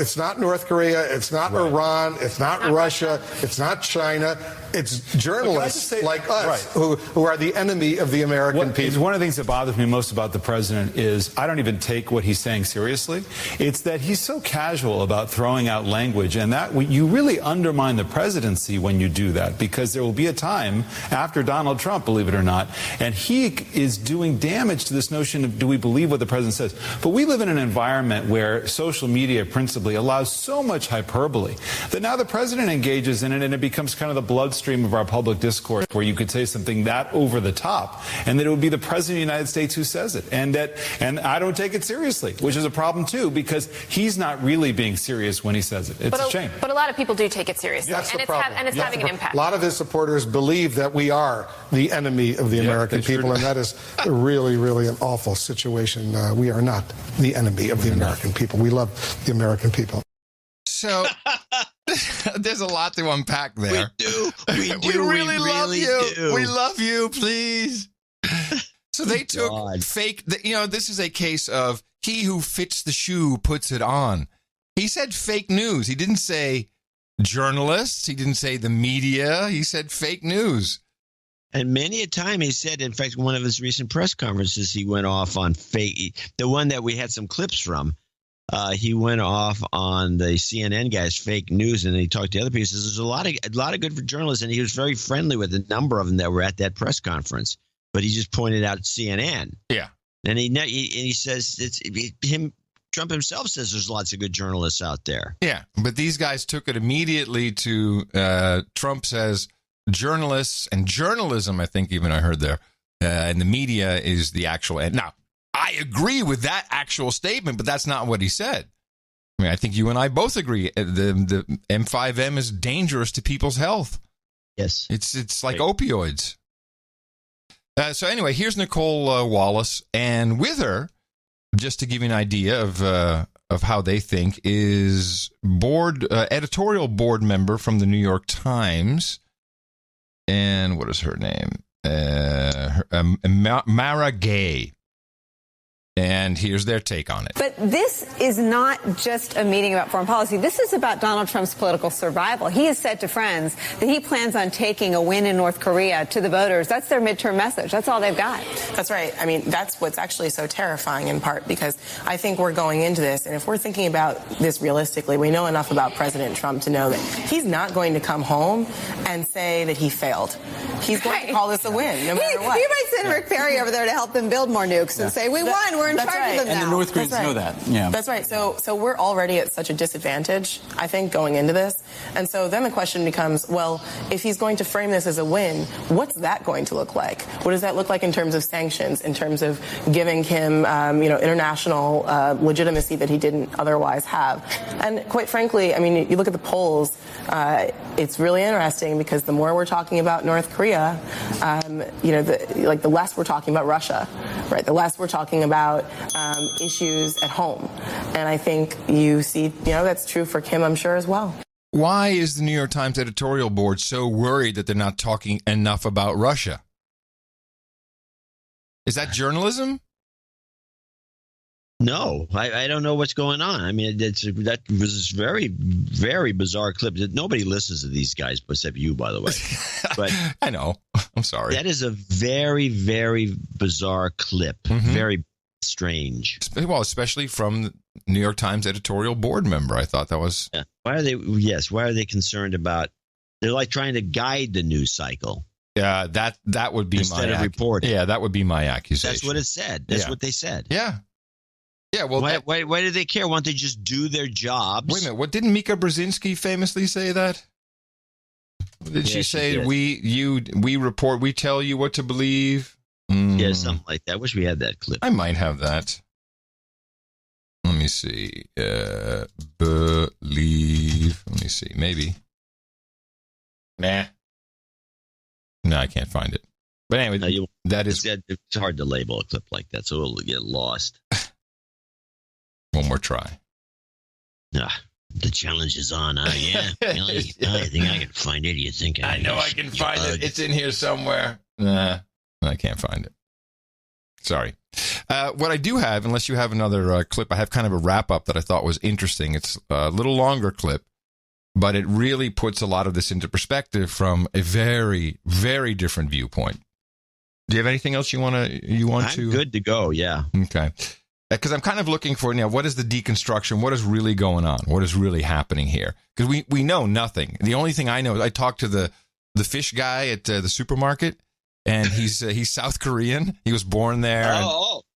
it's not North Korea, it's not Iran, it's not Russia, it's not China. It's journalists like us who are the enemy of the American people. One of the things that bothers me most about the president is I don't even take what he's saying seriously. It's that he's so casual about throwing out language, and that you really undermine the presidency when you do that, because there will be a time after Donald Trump, believe it or not, and he is doing damage to this notion of do we believe what the president says. But we live in an environment where social media principally allows so much hyperbole that now the president engages in it, and it becomes kind of the bloodstream of our public discourse, where you could say something that over the top, and that it would be the president of the United States who says it, and I don't take it seriously, which is a problem too, because he's not really being serious when he says it. It's a shame. But a lot of people do take it seriously, That's and the problem. And it's having an impact. A lot of his supporters believe that we are the enemy of the American people, and that is really, really an awful situation. We are not the enemy of the American people. We love the American people. So there's a lot to unpack there. We really love you. Do. We love you, please. So they took fake, this is a case of he who fits the shoe puts it on. He said fake news. He didn't say journalists. He didn't say the media. He said fake news. And many a time he said, in fact, one of his recent press conferences, he went off on fake, the one that we had some clips from. He went off on the CNN guy's fake news, and he talked to other people. He says there's a lot of good journalists, and he was very friendly with a number of them that were at that press conference. But he just pointed out CNN. Yeah, and he says Trump himself says there's lots of good journalists out there. Yeah, but these guys took it immediately to Trump says journalists and journalism. I think even I heard there, and the media is the actual end. Now, I agree with that actual statement, but that's not what he said. I mean, I think you and I both agree the M5M is dangerous to people's health. Yes. It's like opioids. So anyway, here's Nicole Wallace, and with her, just to give you an idea of how they think, is editorial board member from the New York Times. And what is her name? Mara Gay. And here's their take on it. But this is not just a meeting about foreign policy. This is about Donald Trump's political survival. He has said to friends that he plans on taking a win in North Korea to the voters. That's their midterm message. That's all they've got. That's right. I mean, that's what's actually so terrifying in part, because I think we're going into this, and if we're thinking about this realistically, we know enough about President Trump to know that he's not going to come home and say that he failed. he's going to call this a win, no matter what. He might send Rick Perry over there to help them build more nukes and say, we won, we're in charge of them now. And the North Koreans know that. Yeah. That's right. So we're already at such a disadvantage, I think, going into this. And so then the question becomes, well, if he's going to frame this as a win, what's that going to look like? What does that look like in terms of sanctions, in terms of giving him, international legitimacy that he didn't otherwise have? And quite frankly, I mean, you look at the polls, it's really interesting because the more we're talking about North Korea, the less we're talking about Russia, right? The less we're talking about issues at home. And I think you see, that's true for Kim, I'm sure, as well. Why is the New York Times editorial board so worried that they're not talking enough about Russia? Is that journalism? No, I don't know what's going on. I mean, that was a very, very bizarre clip. Nobody listens to these guys except you, by the way. But I know. I'm sorry. That is a very, very bizarre clip. Mm-hmm. Very strange. Well, especially from the New York Times editorial board member. I thought that was... Yeah. Why are they concerned about... They're like trying to guide the news cycle. Yeah, that would be instead of reporting. Yeah, that would be my accusation. That's what it said. That's what they said. Yeah. Yeah, well, why do they care? Why don't they just do their jobs? Wait a minute. What didn't Mika Brzezinski famously say that? Did she say we report, we tell you what to believe? Yeah, something like that. I wish we had that clip. I might have that. Let me see. Believe. Let me see. Maybe. Nah. No, I can't find it. But anyway, it's hard to label a clip like that, so it'll get lost. One more try. The challenge is on. Yeah. Really? I think I can find it. You think I know I can find it. It's in here somewhere. Nah, I can't find it. Sorry. What I do have, unless you have another clip, I have kind of a wrap-up that I thought was interesting. It's a little longer clip, but it really puts a lot of this into perspective from a very, very different viewpoint. Do you have anything else you want to? I'm good to go, yeah. Okay. Because I'm kind of looking for, what is the deconstruction? What is really going on? What is really happening here? Because we know nothing. The only thing I know is I talked to the fish guy at the supermarket, and he's South Korean. He was born there.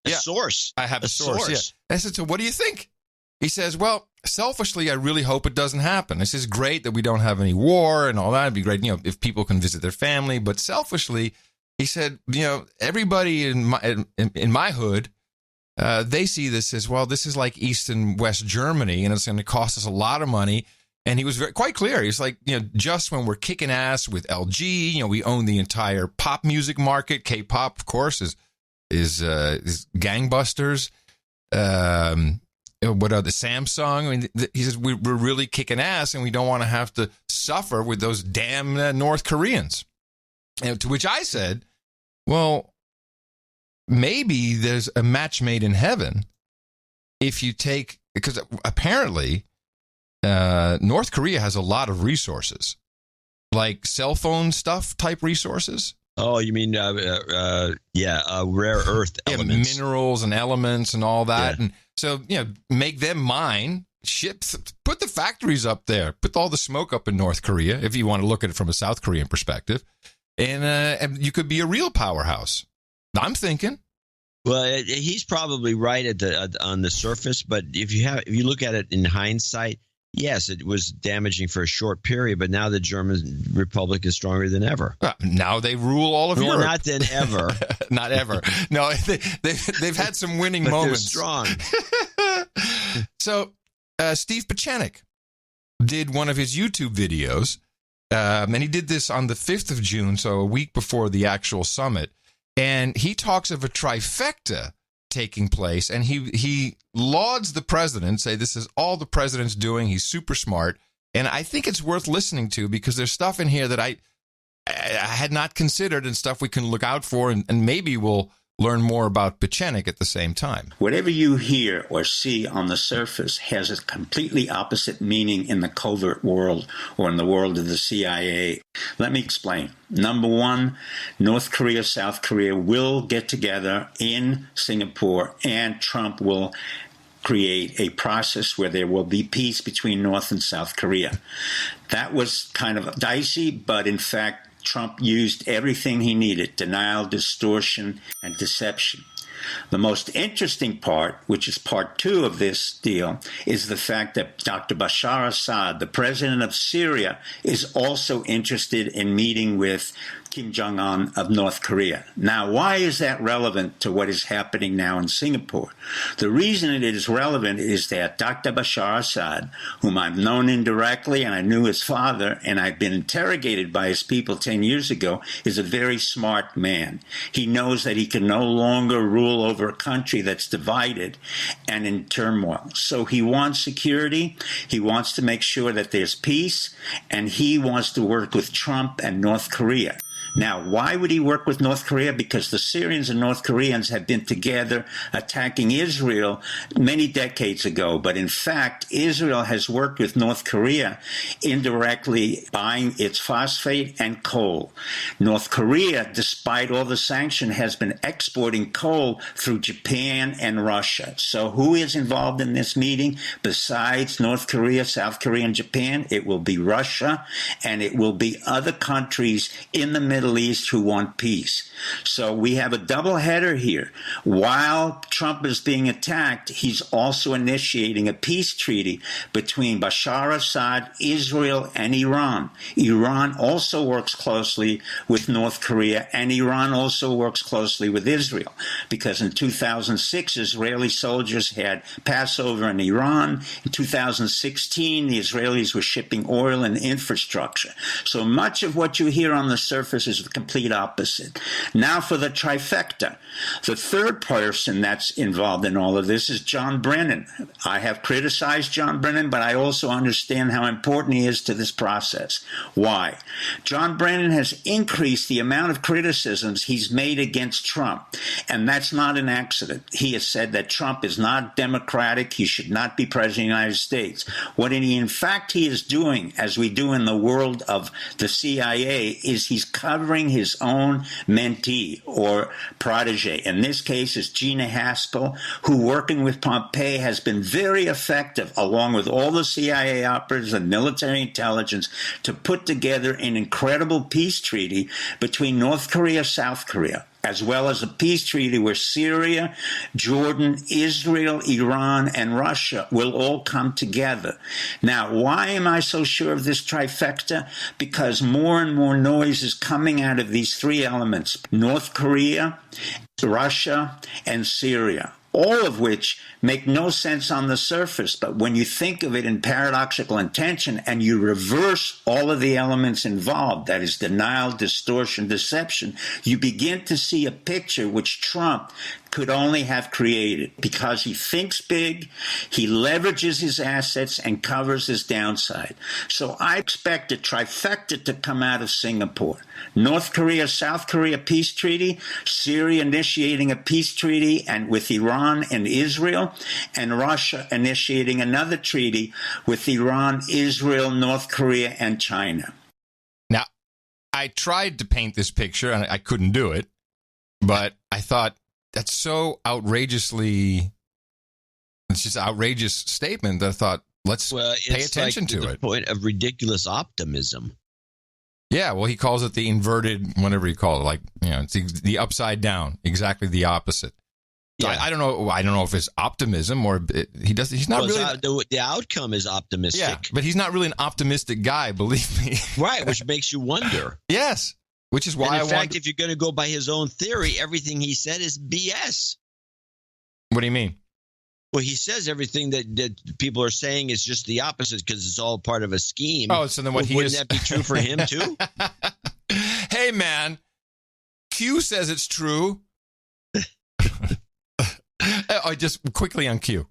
Source. I have a source. Yeah. I said, so what do you think? He says, well, selfishly, I really hope it doesn't happen. This is great that we don't have any war and all that. It'd be great, if people can visit their family. But selfishly, he said, everybody in my hood, they see this as, well, this is like East and West Germany, and it's going to cost us a lot of money. And he was quite clear. He's like, just when we're kicking ass with LG, we own the entire pop music market. K-pop, of course, is gangbusters. What are the Samsung? I mean, he says we're really kicking ass, and we don't want to have to suffer with those damn North Koreans. And to which I said, well, maybe there's a match made in heaven if you take, because apparently North Korea has a lot of resources, like cell phone stuff type resources. Oh, you mean rare earth elements, minerals and elements and all that. Yeah. And so, make them mine, put the factories up there, put all the smoke up in North Korea, if you want to look at it from a South Korean perspective, and you could be a real powerhouse. I'm thinking. Well, he's probably right on the surface, but if you look at it in hindsight, yes, it was damaging for a short period, but now the German Republic is stronger than ever. Now they rule all of Europe. Not than ever. Not ever. No, they've had some winning moments. They're strong. So Steve Pieczenik did one of his YouTube videos, and he did this on the 5th of June, so a week before the actual summit. And he talks of a trifecta taking place, and he lauds the president, say this is all the president's doing. He's super smart, and I think it's worth listening to because there's stuff in here that I had not considered and stuff we can look out for, and maybe we'll learn more about Pieczenik at the same time. Whatever you hear or see on the surface has a completely opposite meaning in the covert world or in the world of the CIA. Let me explain. Number one, North Korea, South Korea will get together in Singapore, and Trump will create a process where there will be peace between North and South Korea. That was kind of dicey, but in fact, Trump used everything he needed: denial, distortion, and deception. The most interesting part, which is part 2 of this deal, is the fact that Dr. Bashar Assad, the president of Syria, is also interested in meeting with Kim Jong-un of North Korea. Now, why is that relevant to what is happening now in Singapore? The reason it is relevant is that Dr. Bashar Assad, whom I've known indirectly, and I knew his father, and I've been interrogated by his people 10 years ago, is a very smart man. He knows that he can no longer rule over a country that's divided and in turmoil. So he wants security, he wants to make sure that there's peace, and he wants to work with Trump and North Korea. Now, why would he work with North Korea? Because the Syrians and North Koreans have been together attacking Israel many decades ago. But in fact, Israel has worked with North Korea indirectly, buying its phosphate and coal. North Korea, despite all the sanction, has been exporting coal through Japan and Russia. So who is involved in this meeting besides North Korea, South Korea, and Japan? It will be Russia, and it will be other countries in the Middle East who want peace. So we have a double header here. While Trump is being attacked, he's also initiating a peace treaty between Bashar Assad, Israel, and Iran. Iran also works closely with North Korea, and Iran also works closely with Israel, because in 2006, Israeli soldiers had Passover in Iran. In 2016, the Israelis were shipping oil and infrastructure. So much of what you hear on the surface is the complete opposite. Now for the trifecta. The third person that's involved in all of this is John Brennan. I have criticized John Brennan, but I also understand how important he is to this process. Why? John Brennan has increased the amount of criticisms he's made against Trump, and that's not an accident. He has said that Trump is not democratic, he should not be president of the United States. What in fact he is doing, as we do in the world of the CIA, is he's covering his own mentee or protege. In this case, is Gina Haspel, who, working with Pompeo, has been very effective, along with all the CIA operatives and military intelligence, to put together an incredible peace treaty between North Korea, South Korea, as well as a peace treaty where Syria, Jordan, Israel, Iran, and Russia will all come together. Now, why am I so sure of this trifecta? Because more and more noise is coming out of these three elements: North Korea, Russia, and Syria, all of which make no sense on the surface. But when you think of it in paradoxical intention and you reverse all of the elements involved, that is denial, distortion, deception, you begin to see a picture which Trump could only have created, because he thinks big, he leverages his assets and covers his downside. So I expect a trifecta to come out of Singapore: North Korea, South Korea peace treaty, Syria initiating a peace treaty and with Iran and Israel, and Russia initiating another treaty with Iran, Israel, North Korea, and China. Now, I tried to paint this picture and I couldn't do it, but I thought, that's so outrageously, it's just an outrageous statement that I thought, let's pay attention to it. Point of ridiculous optimism. Yeah, well, he calls it the inverted, whatever you call it, like, you know, it's the upside down, exactly the opposite. So yeah. I don't know if it's optimism or he's not really. The outcome is optimistic. Yeah, but he's not really an optimistic guy, believe me. Right, which makes you wonder. Yes. Which is why in fact, if you're going to go by his own theory, everything he said is BS. What do you mean? Well, he says everything that people are saying is just the opposite because it's all part of a scheme. Oh, so then wouldn't that be true for him too? Hey, man, Q says it's true. Just quickly on Q.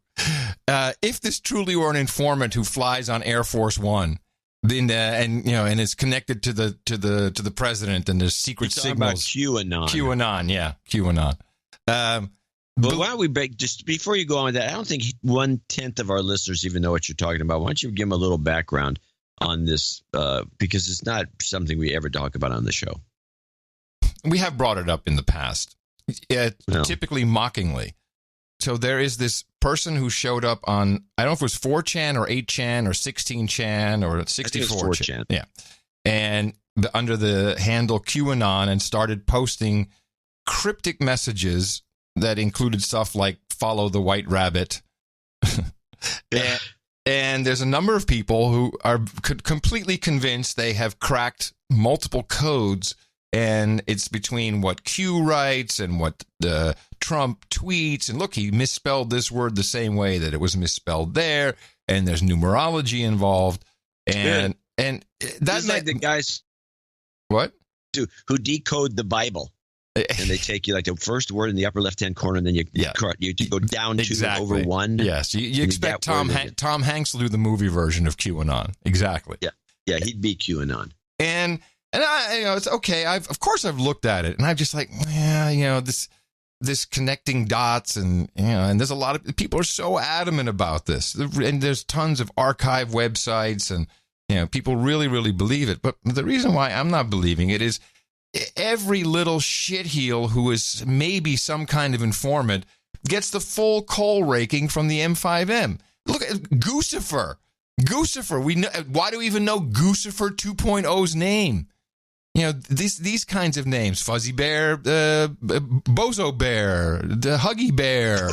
If this truly were an informant who flies on Air Force One, and is connected to the president, and there's secret signals. QAnon. QAnon, yeah, QAnon. But why don't we break, just before you go on with that, I don't think 1/10 of our listeners even know what you're talking about. Why don't you give them a little background on this, because it's not something we ever talk about on the show. We have brought it up in the past, typically mockingly. So there is this person who showed up on, I don't know if it was 4chan or 8chan or 16chan or 64chan. Yeah. And under the handle QAnon and started posting cryptic messages that included stuff like "follow the white rabbit." And there's a number of people who are completely convinced they have cracked multiple codes, and it's between what Q writes and what Trump tweets. And look, he misspelled this word the same way that it was misspelled there, and there's numerology involved. And that's like the guys who decode the Bible. And they take you like the first word in the upper left-hand corner, and then you go down to over one. Yes, you expect Tom Hanks will do the movie version of QAnon. Exactly. Yeah, he'd be QAnon. And I, it's okay. Of course I've looked at it, and I'm just like, this connecting dots, and and there's a lot of people are so adamant about this, and there's tons of archive websites, and people really, really believe it. But the reason why I'm not believing it is, every little shitheel who is maybe some kind of informant gets the full coal raking from the M5M. Look at Goosifer. We know, why do we even know Goosifer 2.0's name? These kinds of names: Fuzzy Bear, Bozo Bear, the Huggy Bear.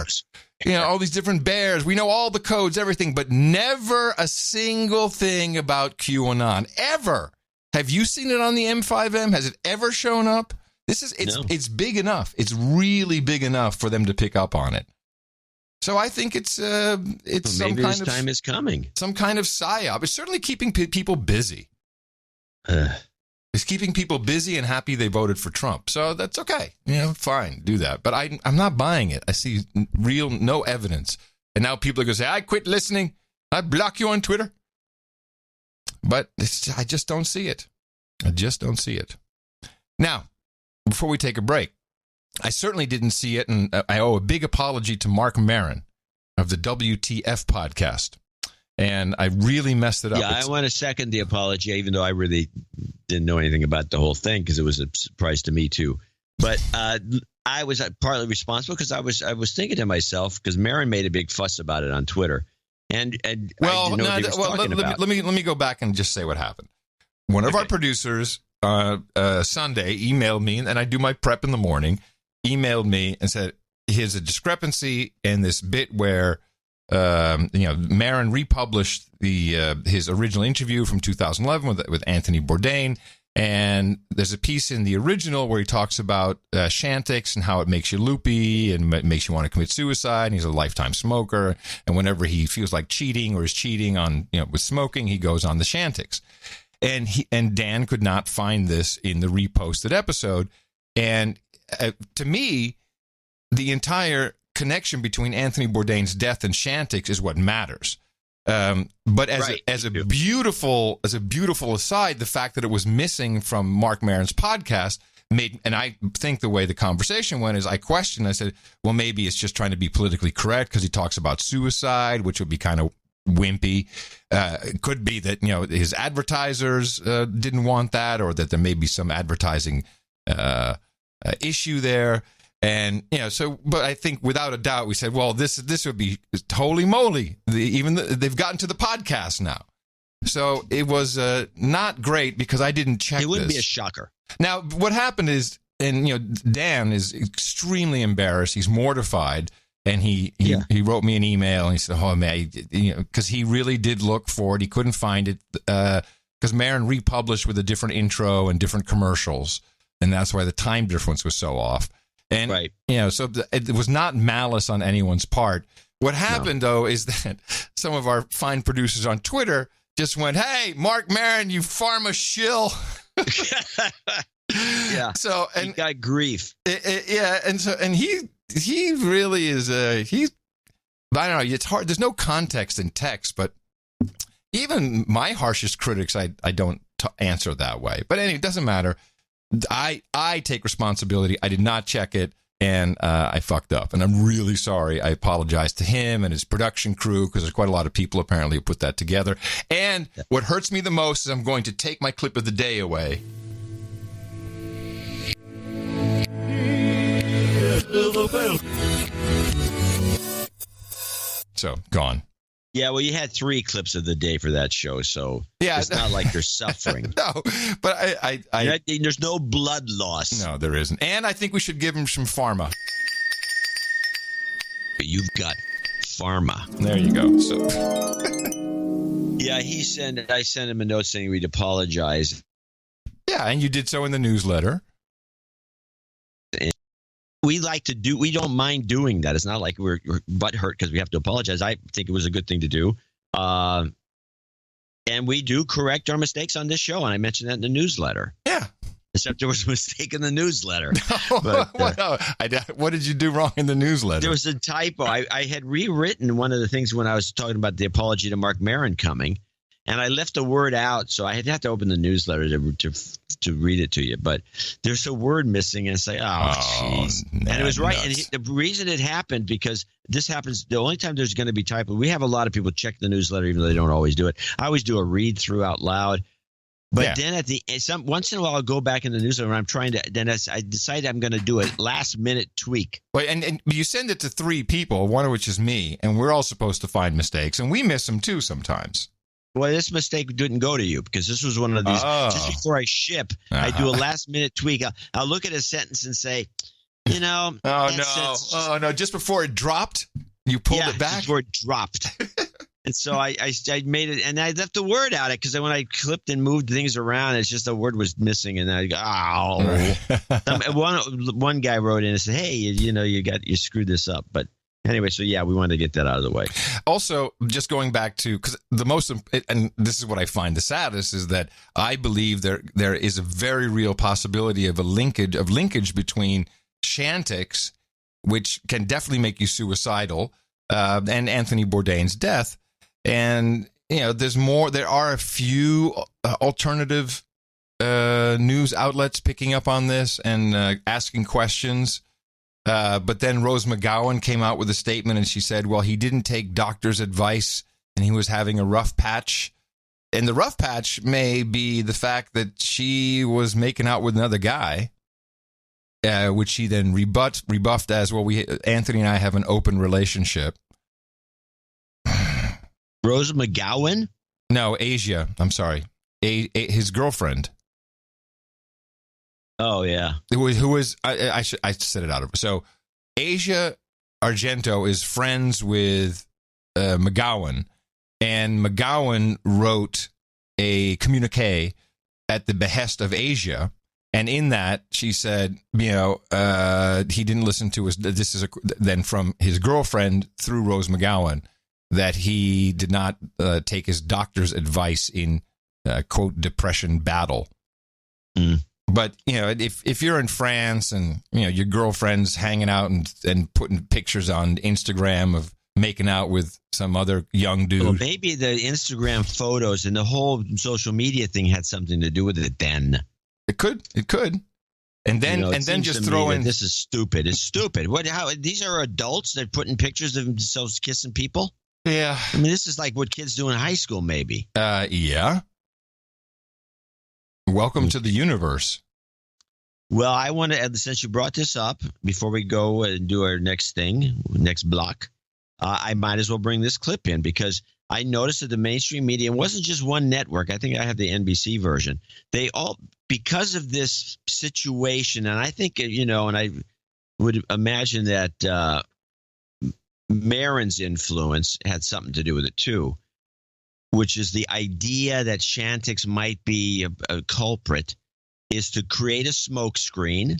All these different bears. We know all the codes, everything, but never a single thing about QAnon ever. Have you seen it on the M5M? Has it ever shown up? It's big enough. It's really big enough for them to pick up on it. So I think it's some maybe kind this time is coming. Some kind of psyop. It's certainly keeping people busy. It's keeping people busy and happy they voted for Trump. So that's okay. Fine, do that. But I'm not buying it. I see no evidence. And now people are going to say, I quit listening. I block you on Twitter. But I just don't see it. Now, before we take a break, I certainly didn't see it, and I owe a big apology to Mark Maron of the WTF podcast. And I really messed it up. Yeah, I want to second the apology, even though I really didn't know anything about the whole thing, because it was a surprise to me, too. But I was partly responsible because I was thinking to myself, because Maron made a big fuss about it on Twitter. And let me go back and just say what happened. One of our producers Sunday emailed me, and I do my prep in the morning. Emailed me and said, "Here's a discrepancy in this bit where Maron republished his original interview from 2011 with Anthony Bourdain, and there's a piece in the original where he talks about Chantix and how it makes you loopy and makes you want to commit suicide. And he's a lifetime smoker, and whenever he feels like cheating or is cheating on with smoking, he goes on the Chantix." And Dan could not find this in the reposted episode, and to me, the entire connection between Anthony Bourdain's death and Chantix is what matters. But as a beautiful aside, the fact that it was missing from Mark Maron's podcast and I think the way the conversation went is I said, well, maybe it's just trying to be politically correct because he talks about suicide, which would be kind of wimpy. It could be that, his advertisers didn't want that, or that there may be some advertising issue there. And, but I think without a doubt, we said, well, this would be holy moly. They've gotten to the podcast now. So it was not great because I didn't check this. It wouldn't be a shocker. Now, what happened is, and Dan is extremely embarrassed. He's mortified. And he wrote me an email and he said, oh, man, because he really did look for it. He couldn't find it because Maron republished with a different intro and different commercials. And that's why the time difference was so off. And, so it was not malice on anyone's part. What happened, though, is that some of our fine producers on Twitter just went, hey, Mark Maron, you pharma shill. Yeah. So, and he got grief. And he really is, I don't know, it's hard. There's no context in text, but even my harshest critics, I don't answer that way. But anyway, it doesn't matter. I take responsibility. I did not check it, and I fucked up. And I'm really sorry. I apologize to him and his production crew, because there's quite a lot of people apparently who put that together. And what hurts me the most is I'm going to take my clip of the day away. So, gone. Yeah, well, you had 3 clips of the day for that show, so it's not like you're suffering. No, but there's no blood loss. No, there isn't. And I think we should give him some pharma. You've got pharma. There you go. So. Yeah, I sent him a note saying we'd apologize. Yeah, and you did so in the newsletter. We don't mind doing that. It's not like we're butthurt because we have to apologize. I think it was a good thing to do. And we do correct our mistakes on this show. And I mentioned that in the newsletter. Yeah. Except there was a mistake in the newsletter. What did you do wrong in the newsletter? There was a typo. I had rewritten one of the things when I was talking about the apology to Mark Maron coming. And I left a word out, so I had to open the newsletter to read it to you. But there's a word missing, and say, jeez. And it was right. And the reason it happened, because this happens, the only time there's going to be typo, we have a lot of people check the newsletter, even though they don't always do it. I always do a read through out loud. But then once in a while, I'll go back in the newsletter, and I decide I'm going to do a last-minute tweak. Well, and you send it to 3 people, one of which is me, and we're all supposed to find mistakes, and we miss them too sometimes. Well, this mistake didn't go to you because this was one of these. Just before I ship, I do a last-minute tweak. I'll look at a sentence and say, Oh, no. Just before it dropped, you pulled it back? Just before it dropped. And so I made it, and I left the word out because when I clipped and moved things around, it's just a word was missing, and I go, one guy wrote in and said, hey, you screwed this up, but. Anyway, so we wanted to get that out of the way. Also, just going back to, because and this is what I find the saddest, is that I believe there is a very real possibility of linkage between Chantix, which can definitely make you suicidal, and Anthony Bourdain's death. And there's more. There are a few alternative news outlets picking up on this and asking questions. But then Rose McGowan came out with a statement, and she said, well, he didn't take doctor's advice and he was having a rough patch. And the rough patch may be the fact that she was making out with another guy, which she then rebuffed as, well, Anthony and I have an open relationship. Rose McGowan? No, Asia. I'm sorry. His girlfriend. Oh, yeah. Who was I said it out of. So Asia Argento is friends with McGowan, and McGowan wrote a communique at the behest of Asia, and in that she said, he didn't listen to us. This is then from his girlfriend through Rose McGowan that he did not take his doctor's advice in quote depression battle. Mm. But, if you're in France and, your girlfriend's hanging out and putting pictures on Instagram of making out with some other young dude. Well, maybe the Instagram photos and the whole social media thing had something to do with it then. It could. And then just throw in. This is stupid. It's stupid. These are adults that are putting pictures of themselves kissing people? Yeah. I mean, this is like what kids do in high school, maybe. Yeah. Welcome to the universe. Well, I want to, since you brought this up, before we go and do our next block, I might as well bring this clip in because I noticed that the mainstream media, it wasn't just one network. I think I have the NBC version. They all, because of this situation, and I think, and I would imagine that Maron's influence had something to do with it too, which is the idea that Chantix might be a culprit, is to create a smokescreen.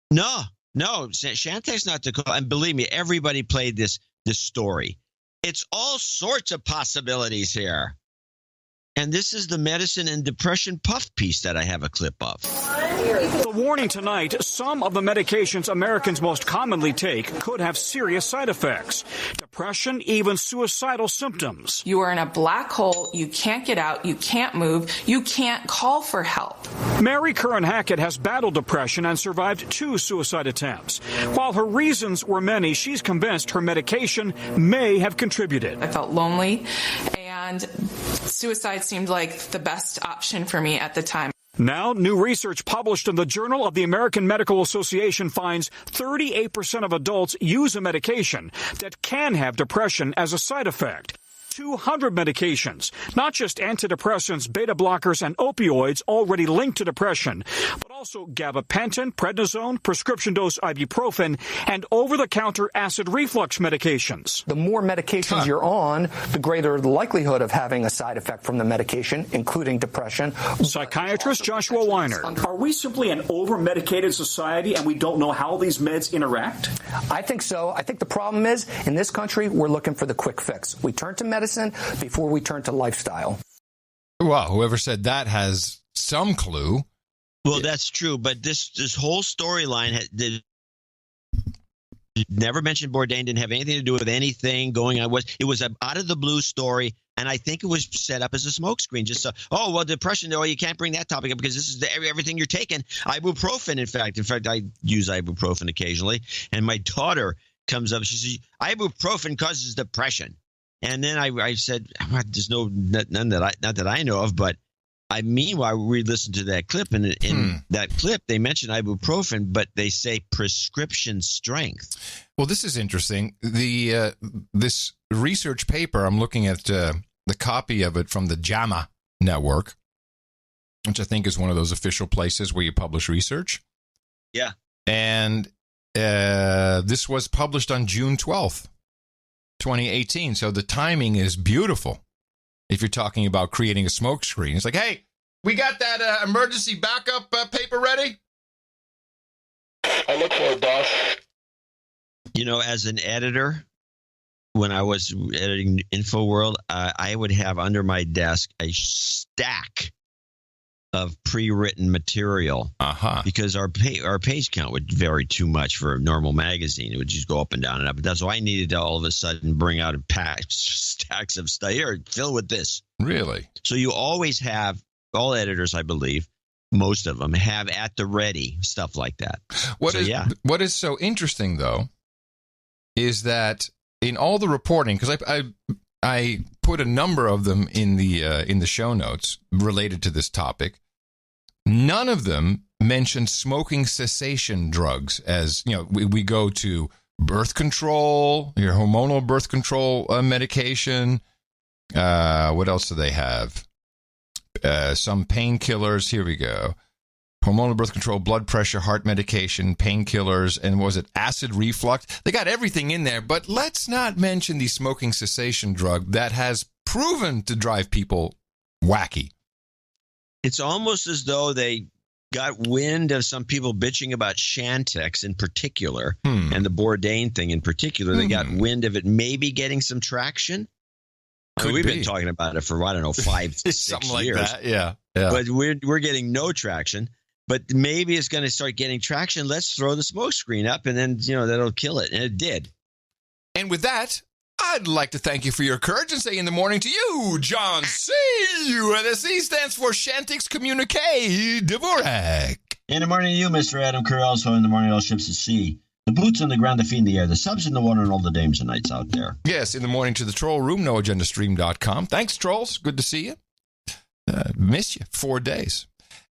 No, Chantix not the culprit. And believe me, everybody played this story. It's all sorts of possibilities here. And this is the medicine and depression puff piece that I have a clip of. The warning tonight, some of the medications Americans most commonly take could have serious side effects. Depression, even suicidal symptoms. You are in a black hole. You can't get out. You can't move. You can't call for help. Mary Curran Hackett has battled depression and survived 2 suicide attempts. While her reasons were many, she's convinced her medication may have contributed. I felt lonely, and suicide seemed like the best option for me at the time. Now, new research published in the Journal of the American Medical Association finds 38% of adults use a medication that can have depression as a side effect. 200 medications, not just antidepressants, beta blockers, and opioids already linked to depression, but also gabapentin, prednisone, prescription dose ibuprofen, and over-the-counter acid reflux medications. The more medications you're on, the greater the likelihood of having a side effect from the medication, including depression. Psychiatrist Joshua Weiner. Are we simply an over-medicated society and we don't know how these meds interact? I think so. I think the problem is, in this country, we're looking for the quick fix. We turn to medicine before we turn to lifestyle. Well, whoever said that has some clue. Well, that's true, but this whole storyline never mentioned Bourdain, didn't have anything to do with anything going on. It was an out of the blue story, and I think it was set up as a smokescreen. Just depression. Oh, you can't bring that topic up because this is everything you're taking. Ibuprofen, in fact, I use ibuprofen occasionally, and my daughter comes up. She says ibuprofen causes depression. And then I said, "There's none that I know of." But meanwhile, we listened to that clip, and in that clip, they mention ibuprofen, but they say prescription strength. Well, this is interesting. This research paper, I'm looking at the copy of it from the JAMA network, which I think is one of those official places where you publish research. Yeah, and this was published on June 12th. 2018. So the timing is beautiful. If you're talking about creating a smokescreen, it's like, hey, we got that emergency backup paper ready. I look for it, boss. As an editor, when I was editing InfoWorld, I would have under my desk a stack of pre-written material because our page count would vary too much for a normal magazine. It would just go up and down and up. But that's why I needed to all of a sudden bring out stacks of stuff. Here, fill with this. Really? So you always have, all editors, I believe, most of them have at the ready stuff like that. What is so interesting, though, is that in all the reporting, because I put a number of them in the show notes related to this topic. None of them mention smoking cessation drugs. As we go to birth control, your hormonal birth control medication. What else do they have? Some painkillers. Here we go. Hormonal birth control, blood pressure, heart medication, painkillers, and was it acid reflux? They got everything in there, but let's not mention the smoking cessation drug that has proven to drive people wacky. It's almost as though they got wind of some people bitching about Chantix in particular, and the Bourdain thing in particular. They got wind of it maybe getting some traction. We've been talking about it for, 5, 6 years. Like that. Yeah. But we're getting no traction. But maybe it's going to start getting traction. Let's throw the smoke screen up, and then, that'll kill it. And it did. And with that, I'd like to thank you for your courage and say in the morning to you, John C. And the C stands for Chantix Communique Dvorak. In the morning to you, Mr. Adam Kerr, also in the morning all ships at sea. The boots on the ground, the feet in the air, the subs in the water, and all the dames and knights out there. Yes, in the morning to the troll room, noagendastream.com. Thanks, trolls. Good to see you. Miss you. 4 days.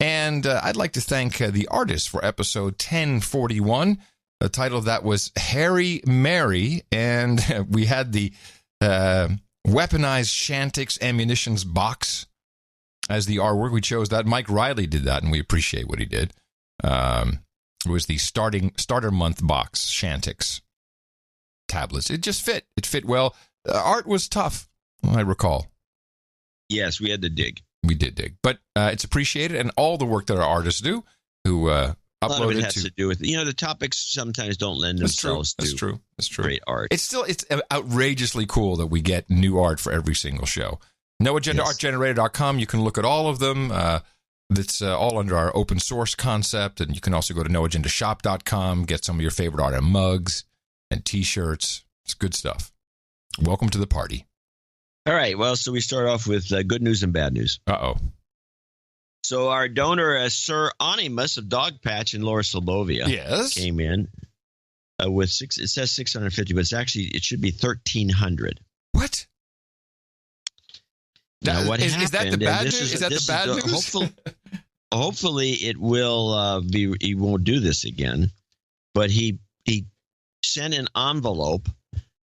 And I'd like to thank the artist for episode 1041. The title of that was Harry Mary, and we had the weaponized Chantix ammunitions box as the artwork. We chose that. Mike Riley did that, and we appreciate what he did. It was the starter month box Chantix tablets. It just fit. It fit well. Art was tough, I recall. Yes, we had to dig. We did dig, but it's appreciated, and all the work that our artists do, who upload a lot of it has to do with the topics sometimes don't lend themselves to great art. It's outrageously cool that we get new art for every single show. NoAgendaArtGenerator.com. You can look at all of them. That's all under our open source concept, and you can also go to NoAgendaShop.com, get some of your favorite art and mugs and T-shirts. It's good stuff. Welcome to the party. All right. Well, so we start off with good news and bad news. Uh-oh. So our donor, Sir Onimus of Dog Patch in Lower Slobovia, came in with it says 650, but it should be 1,300. What? Now, what happened? Is that the bad news? Is that the bad news? Hopefully, hopefully it will be. He won't do this again. But he sent an envelope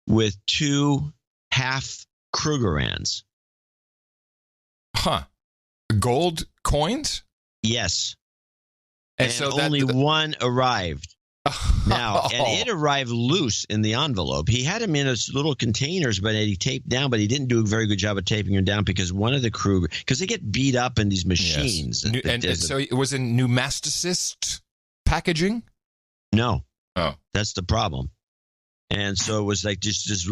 with 2 half Krugerrands. Huh? Gold coins? Yes. And so only one arrived. Now, and it arrived loose in the envelope. He had them in his little containers, but he taped down, but he didn't do a very good job of taping them down because one of the Kruger, because they get beat up in these machines. Yes. And so it was in pneumaticist packaging? No. Oh. That's the problem. And so it was like just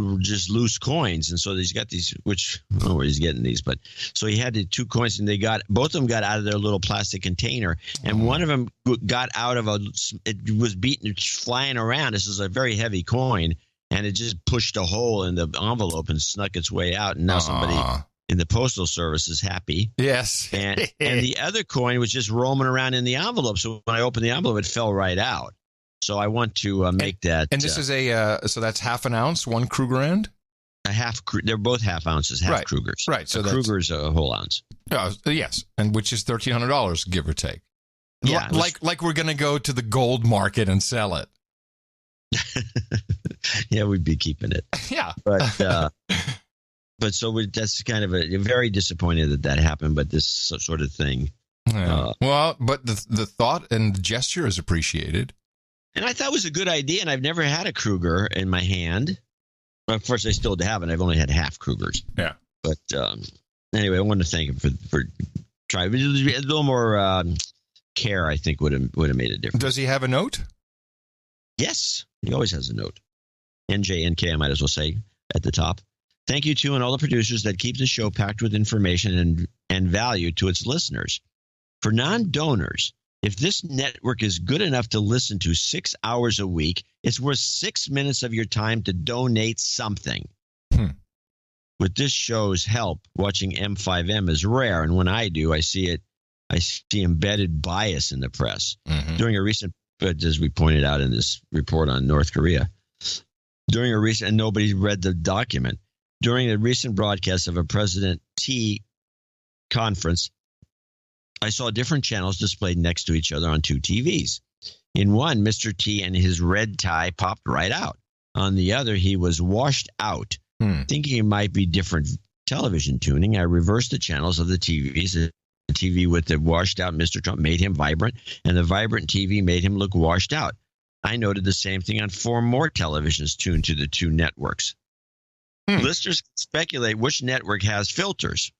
loose coins. And so he's got these, which I don't know where he's getting these, but so he had the 2 coins, and both of them got out of their little plastic container, and one of them got out of it was beaten, flying around. This is a very heavy coin, and it just pushed a hole in the envelope and snuck its way out. And now somebody in the postal service is happy. Yes. And the other coin was just roaming around in the envelope. So when I opened the envelope, it fell right out. So I want to make that. And this is so that's half an ounce, 1 Krugerrand? They're both half ounces, half right. Krugers. Right. So Kruger's a whole ounce. Yes. And which is $1,300, give or take. Yeah. Like we're going to go to the gold market and sell it. Yeah, we'd be keeping it. Yeah. But so that's kind of a very disappointed that happened, but this sort of thing. Yeah. But the thought and the gesture is appreciated. And I thought it was a good idea, and I've never had a Kruger in my hand. Well, of course, I still haven't. I've only had half Krugers. Yeah. But anyway, I wanted to thank him for trying. A little more care, I think, would have made a difference. Does he have a note? Yes. He always has a note. NJNK, I might as well say, at the top. Thank you to and all the producers that keep the show packed with information and value to its listeners. For non-donors, if this network is good enough to listen to 6 hours a week, it's worth 6 minutes of your time to donate something. With this show's help, watching M5M is rare, and when I do, I see embedded bias in the press. Mm-hmm. During a recent, as we pointed out in this report on North Korea, and nobody read the document, during a recent broadcast of a President T conference, I saw different channels displayed next to each other on 2 TVs. In one, Mr. T and his red tie popped right out. On the other, he was washed out. Thinking it might be different television tuning, I reversed the channels of the TVs. The TV with the washed out Mr. Trump made him vibrant, and the vibrant TV made him look washed out. I noted the same thing on 4 more televisions tuned to the 2 networks. Listeners can speculate which network has filters.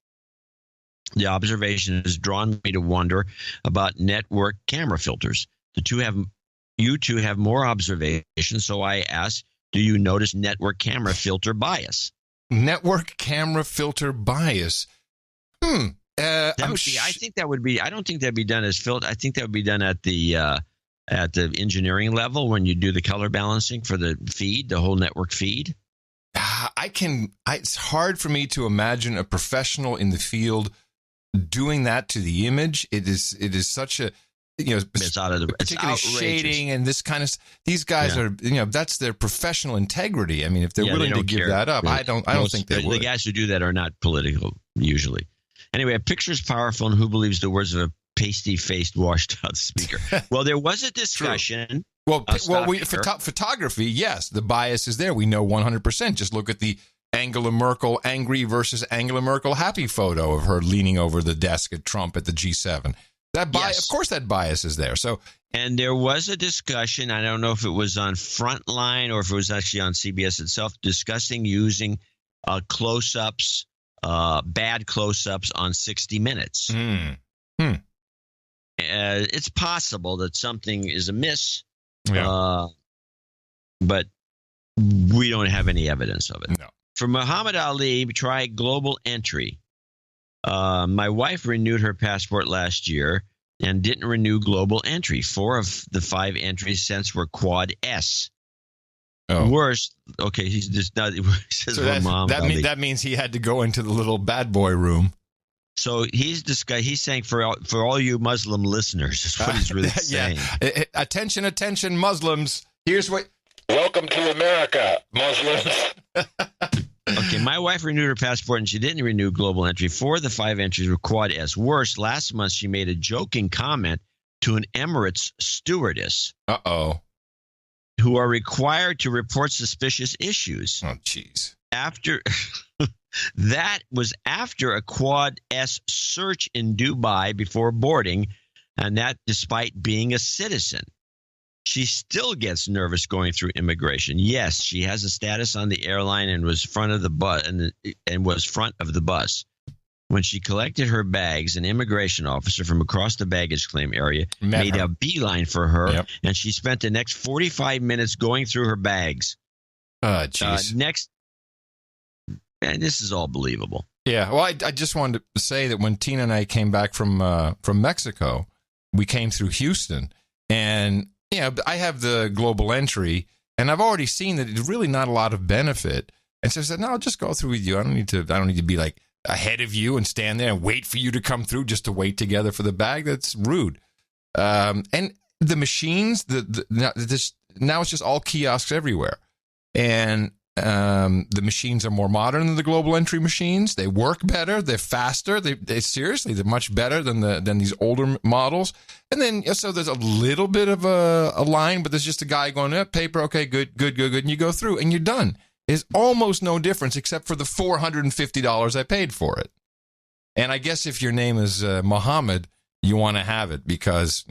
The observation has drawn me to wonder about network camera filters. You two have more observations, so I asked, do you notice network camera filter bias? Network camera filter bias. I think that would be. I don't think that'd be done as filter. I think that would be done at the engineering level when you do the color balancing for the feed, the whole network feed. It's hard for me to imagine a professional in the field doing that to the image. It is such a, particularly shading and this kind of, these guys are, that's their professional integrity. I mean, if they're willing to give that up, I don't think they would. The guys who do that are not political usually. Anyway, a picture's powerful, and who believes the words of a pasty-faced, washed-out speaker? Well, there was a discussion. Photography, yes, the bias is there. We know 100%. Just look at the Angela Merkel angry versus Angela Merkel happy photo of her leaning over the desk at Trump at the G7. That bias, of course, that bias is there. So, and there was a discussion. I don't know if it was on Frontline or if it was actually on CBS itself, discussing using close-ups, bad close-ups on 60 Minutes. It's possible that something is amiss, but we don't have any evidence of it. No. For Muhammad Ali, try global entry. My wife renewed her passport last year and didn't renew global entry. 4 of the 5 entries since were Quad S. Oh. Worse, okay, he's just not. He says, so that means he had to go into the little bad boy room. So he's saying for all you Muslim listeners, is what he's really saying. Attention, Muslims. Here's what. Welcome to America, Muslims. Okay, My wife renewed her passport and she didn't renew global entry. 4 of the 5 entries were Quad S. Worse, last month she made a joking comment to an Emirates stewardess. Uh-oh. Who are required to report suspicious issues. Oh, jeez. That was after a Quad S search in Dubai before boarding, and that despite being a citizen. She still gets nervous going through immigration. Yes, she has a status on the airline and was front of the bus and was front of the bus. When she collected her bags, an immigration officer from across the baggage claim area made a beeline for her, and she spent the next 45 minutes going through her bags. Jeez. And this is all believable. Yeah, well, I just wanted to say that when Tina and I came back from Mexico, we came through Houston, and I have the global entry, and I've already seen that it's really not a lot of benefit. And so I said, no, I'll just go through with you. I don't need to be like ahead of you and stand there and wait for you to come through just to wait together for the bag. That's rude. And the machines, now it's just all kiosks everywhere. And the machines are more modern than the global entry machines. They work better. They're faster. They're much better than these older models. And then, so there's a little bit of a line, but there's just a guy going, paper, okay, good. And you go through and you're done. There's almost no difference except for the $450 I paid for it. And I guess if your name is Muhammad, you want to have it because,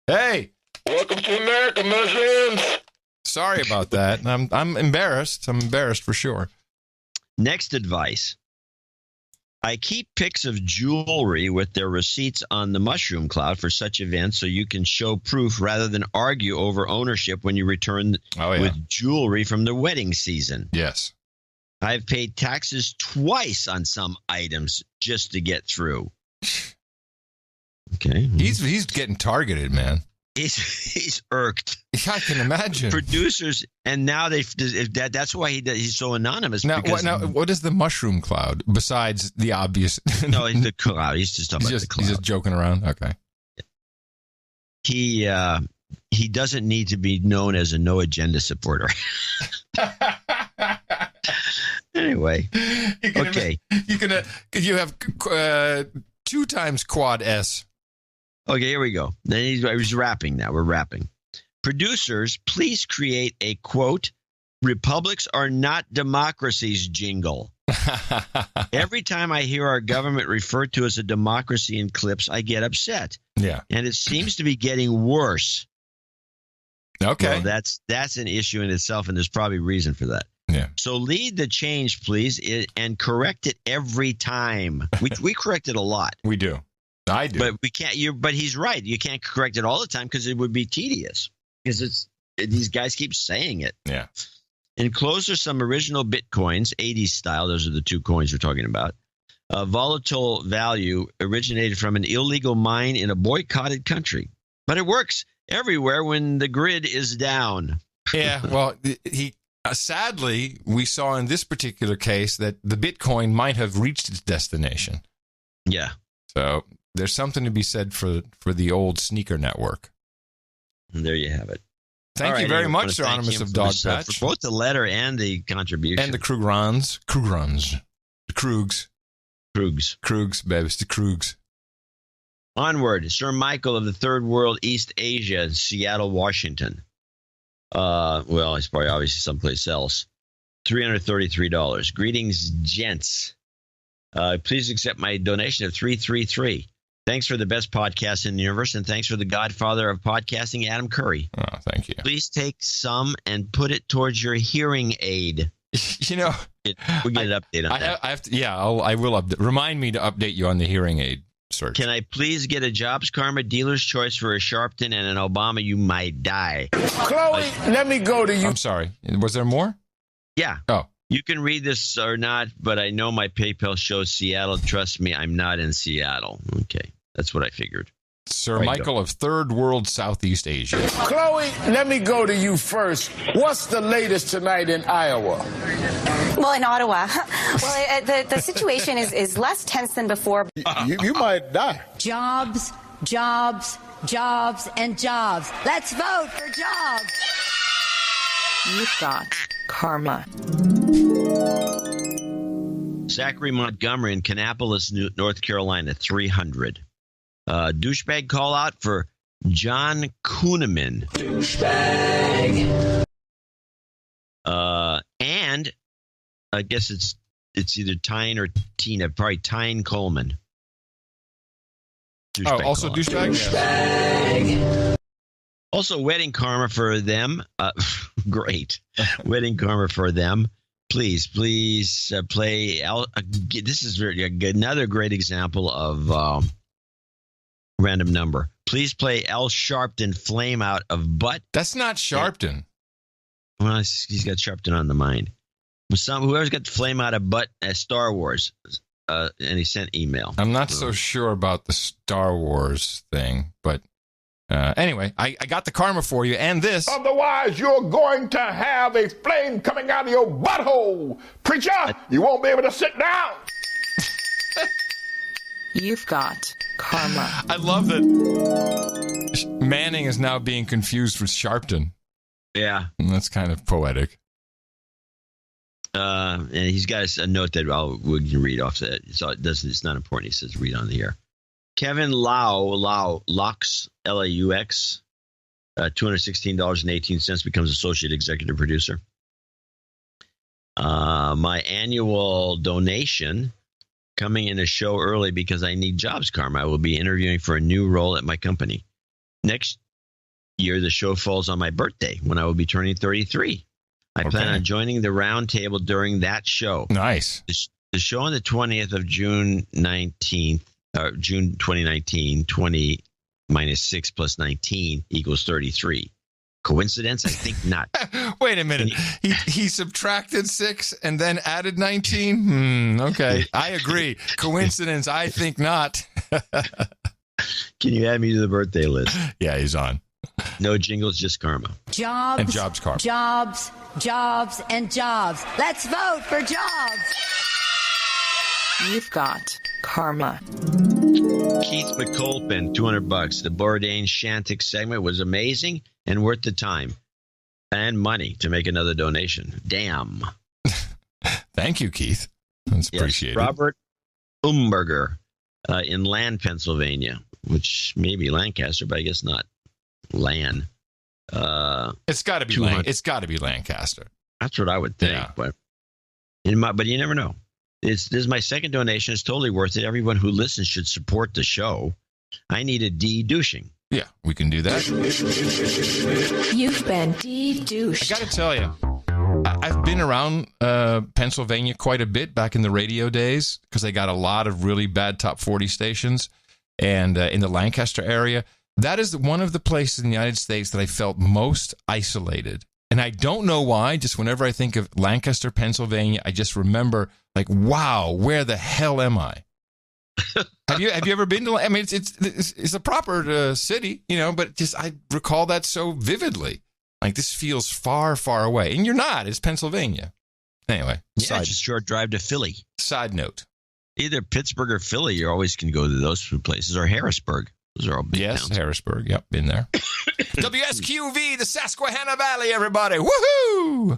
hey. Welcome to America, Muslims. Sorry about that. I'm embarrassed. I'm embarrassed for sure. Next advice. I keep pics of jewelry with their receipts on the mushroom cloud for such events so you can show proof rather than argue over ownership when you return with jewelry from the wedding season. Yes. I've paid taxes twice on some items just to get through. Okay. He's getting targeted, man. He's irked. I can imagine. Producers, and now that's why he's so anonymous. Now, what is the mushroom cloud besides the obvious? No, the cloud. He's just talking about the cloud. He's just joking around. Okay. He doesn't need to be known as a no agenda supporter. Anyway, you have 2 times Quad S. Okay, here we go. Then he's rapping now. We're rapping. Producers, please create a, quote, republics are not democracies jingle. Every time I hear our government referred to as a democracy in clips, I get upset. Yeah. And it seems to be getting worse. Okay. Well, that's an issue in itself, and there's probably reason for that. Yeah. So lead the change, please, and correct it every time. We correct it a lot. We do. I do. But we can't. But he's right. You can't correct it all the time because it would be tedious. Because these guys keep saying it. Yeah. Enclosed are some original Bitcoins, 80s style. Those are the 2 coins we're talking about. Volatile value originated from an illegal mine in a boycotted country. But it works everywhere when the grid is down. Yeah. Well, sadly, we saw in this particular case that the Bitcoin might have reached its destination. Yeah. So there's something to be said for the old sneaker network. And there you have it. Thank you very much, Sir Anonymous of Dogpatch. For both the letter and the contribution. And the Krugerrands. The Krugs, baby. It's the Krugs. Onward. Sir Michael of the Third World, East Asia, Seattle, Washington. Well, it's probably obviously someplace else. $333. Greetings, gents. Please accept my donation of $333. Thanks for the best podcast in the universe, and thanks for the godfather of podcasting, Adam Curry. Oh, thank you. Please take some and put it towards your hearing aid. You know, we get an update on that. I have to, I will update. Remind me to update you on the hearing aid search. Can I please get a Jobs Karma dealer's choice for a Sharpton and an Obama? You might die. Chloe, let me go to you. I'm sorry. Was there more? Yeah. Oh. You can read this or not, but I know my PayPal shows Seattle. Trust me, I'm not in Seattle. Okay, that's what I figured. Sir Michael of Third World, Southeast Asia. Chloe, let me go to you first. What's the latest tonight in Iowa? Well, in Ottawa, the situation is less tense than before. You might die. Jobs, jobs, jobs, and jobs. Let's vote for jobs. You've got karma. Zachary Montgomery in Kannapolis, North Carolina, 300. Douchebag call out for John Kuhneman. Douchebag. And I guess it's either Tyne or Tina, probably Tyne Coleman. Douchebag also douchebag? Douchebag. Also, wedding karma for them. Great. Wedding karma for them. Please play. This is another great example of random number. Please play Al Sharpton, Flame Out of Butt. That's not Sharpton. Well, he's got Sharpton on the mind. Whoever's got the Flame Out of Butt at Star Wars, and he sent email. I'm not so sure about the Star Wars thing, but anyway, I got the karma for you and this. Otherwise, you're going to have a flame coming out of your butthole. Preacher, you won't be able to sit down. You've got karma. I love that Manning is now being confused with Sharpton. Yeah. And that's kind of poetic. And he's got a note that we can read off that. So it's not important. He says read on the air. Kevin Laux, Laux, $216.18 becomes associate executive producer. My annual donation coming in a show early because I need jobs karma. I will be interviewing for a new role at my company. Next year, the show falls on my birthday when I will be turning 33. I plan on joining the round table during that show. Nice. The show on the 20th of June 2019, 20 minus 6 plus 19 equals 33. Coincidence? I think not. Wait a minute. He subtracted 6 and then added 19? Okay. I agree. Coincidence? I think not. Can you add me to the birthday list? Yeah, he's on. No jingles, just karma. Jobs. And jobs karma. Jobs, jobs, and jobs. Let's vote for jobs. You've got karma. Keith McColpin, $200. The Bourdain Shantic segment was amazing and worth the time and money to make another donation. Damn. Thank you, Keith. That's appreciated. Robert Umberger in Land, Pennsylvania, which may be Lancaster, but I guess not. Land. It's got to be It's got to be Lancaster. That's what I would think, yeah. but you never know. This is my second donation. It's totally worth it. Everyone who listens should support the show. I need a de-douching. Yeah, we can do that. You've been de-douched. I got to tell you, I've been around Pennsylvania quite a bit back in the radio days because they got a lot of really bad top 40 stations, and in the Lancaster area. That is one of the places in the United States that I felt most isolated. And I don't know why. Just whenever I think of Lancaster, Pennsylvania, I just remember, like, wow, where the hell am I? Have you ever been to? I mean, it's a proper city, but just I recall that so vividly. Like, this feels far, far away, and you're not. It's Pennsylvania. Anyway, it's just a short drive to Philly. Side note: either Pittsburgh or Philly. You always can go to those two places, or Harrisburg. Those are all big towns. Harrisburg. Yep, been there. WSQV, the Susquehanna Valley, everybody. Woohoo!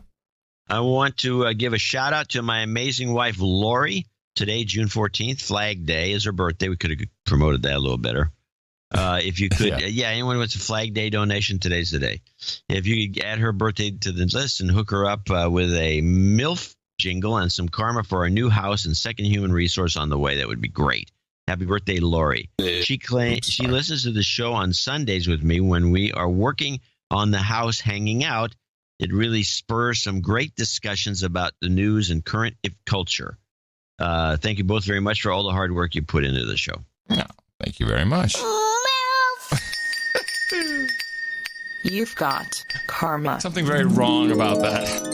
I want to give a shout out to my amazing wife, Lori. Today, June 14th, Flag Day is her birthday. We could have promoted that a little better. If you could, anyone wants a Flag Day donation, today's the day. If you could add her birthday to the list and hook her up with a MILF jingle and some karma for our new house and second human resource on the way, that would be great. Happy birthday, Lori. She listens to the show on Sundays with me when we are working on the house, hanging out. It really spurs some great discussions about the news and current culture. Thank you both very much for all the hard work you put into the show. No, thank you very much. You've got karma. Something very wrong about that.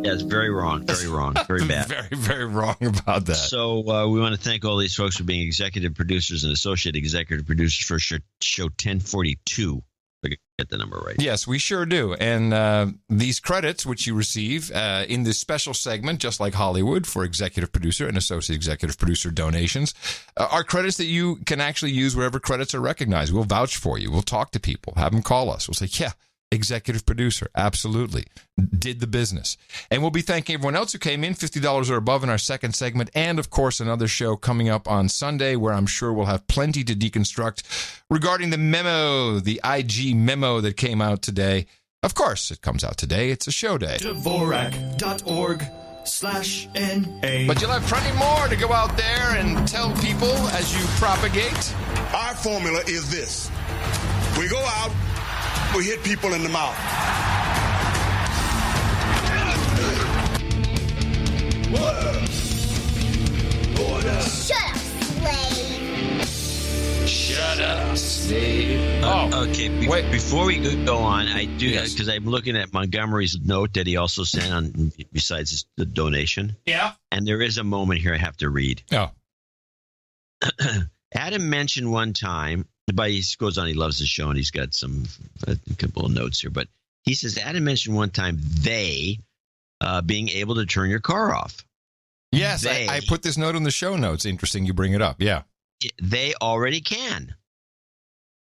Yeah, it's very wrong. Very wrong. Very bad. Very, very wrong about that. So we want to thank all these folks for being executive producers and associate executive producers for show 1042. If I get the number right. Yes, we sure do. And these credits, which you receive in this special segment, just like Hollywood, for executive producer and associate executive producer donations, are credits that you can actually use wherever credits are recognized. We'll vouch for you. We'll talk to people. Have them call us. We'll say, yeah, executive producer. Absolutely. Did the business. And we'll be thanking everyone else who came in, $50 or above in our second segment. And, of course, another show coming up on Sunday where I'm sure we'll have plenty to deconstruct regarding the memo, the IG memo that came out today. Of course, it comes out today. It's a show day. Dvorak.org/NA. But you'll have plenty more to go out there and tell people as you propagate. Our formula is this. We go out, we hit people in the mouth. Shut up, slave. Shut up, slave. Okay, before we go on, I do, because I'm looking at Montgomery's note that he also sent on, besides the donation. Yeah. And there is a moment here I have to read. Oh. Adam mentioned one time, but he goes on, he loves the show, and he's got some a couple of notes here, but he says, Adam mentioned one time they being able to turn your car off. Yes, I put this note on the show notes. Interesting you bring it up. Yeah. They already can.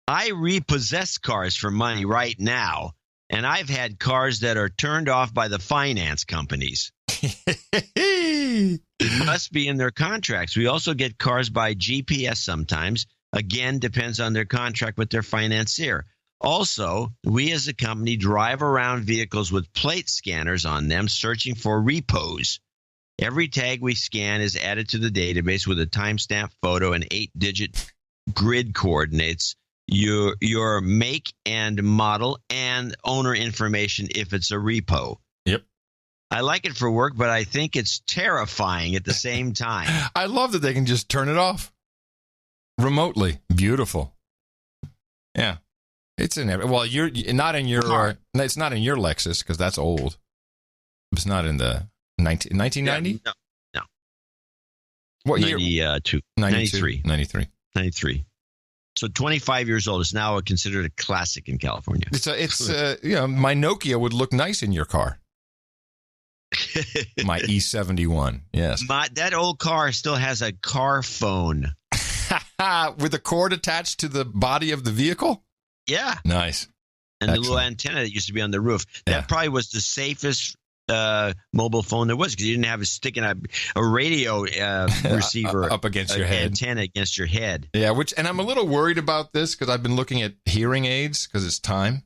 I repossess cars for money right now, and I've had cars that are turned off by the finance companies. It must be in their contracts. We also get cars by GPS sometimes. Again, depends on their contract with their financier. Also, we as a company drive around vehicles with plate scanners on them searching for repos. Every tag we scan is added to the database with a timestamp photo and 8-digit grid coordinates, your make and model, and owner information if it's a repo. Yep. I like it for work, but I think it's terrifying at the same time. I love that they can just turn it off remotely. Beautiful. Yeah. It's in every, well, you're not in your it's not in your Lexus because that's old. It's not in the 1990? Yeah, no. What year? 93. 93. So 25 years old. It's now considered a classic in California. It's my Nokia would look nice in your car. My E71. Yes. That old car still has a car phone. With a cord attached to the body of the vehicle? Yeah. Nice. And the little antenna that used to be on the roof. That probably was the safest mobile phone there was because you didn't have sticking a radio receiver up against your head, antenna against your head. Yeah, and I'm a little worried about this because I've been looking at hearing aids because it's time,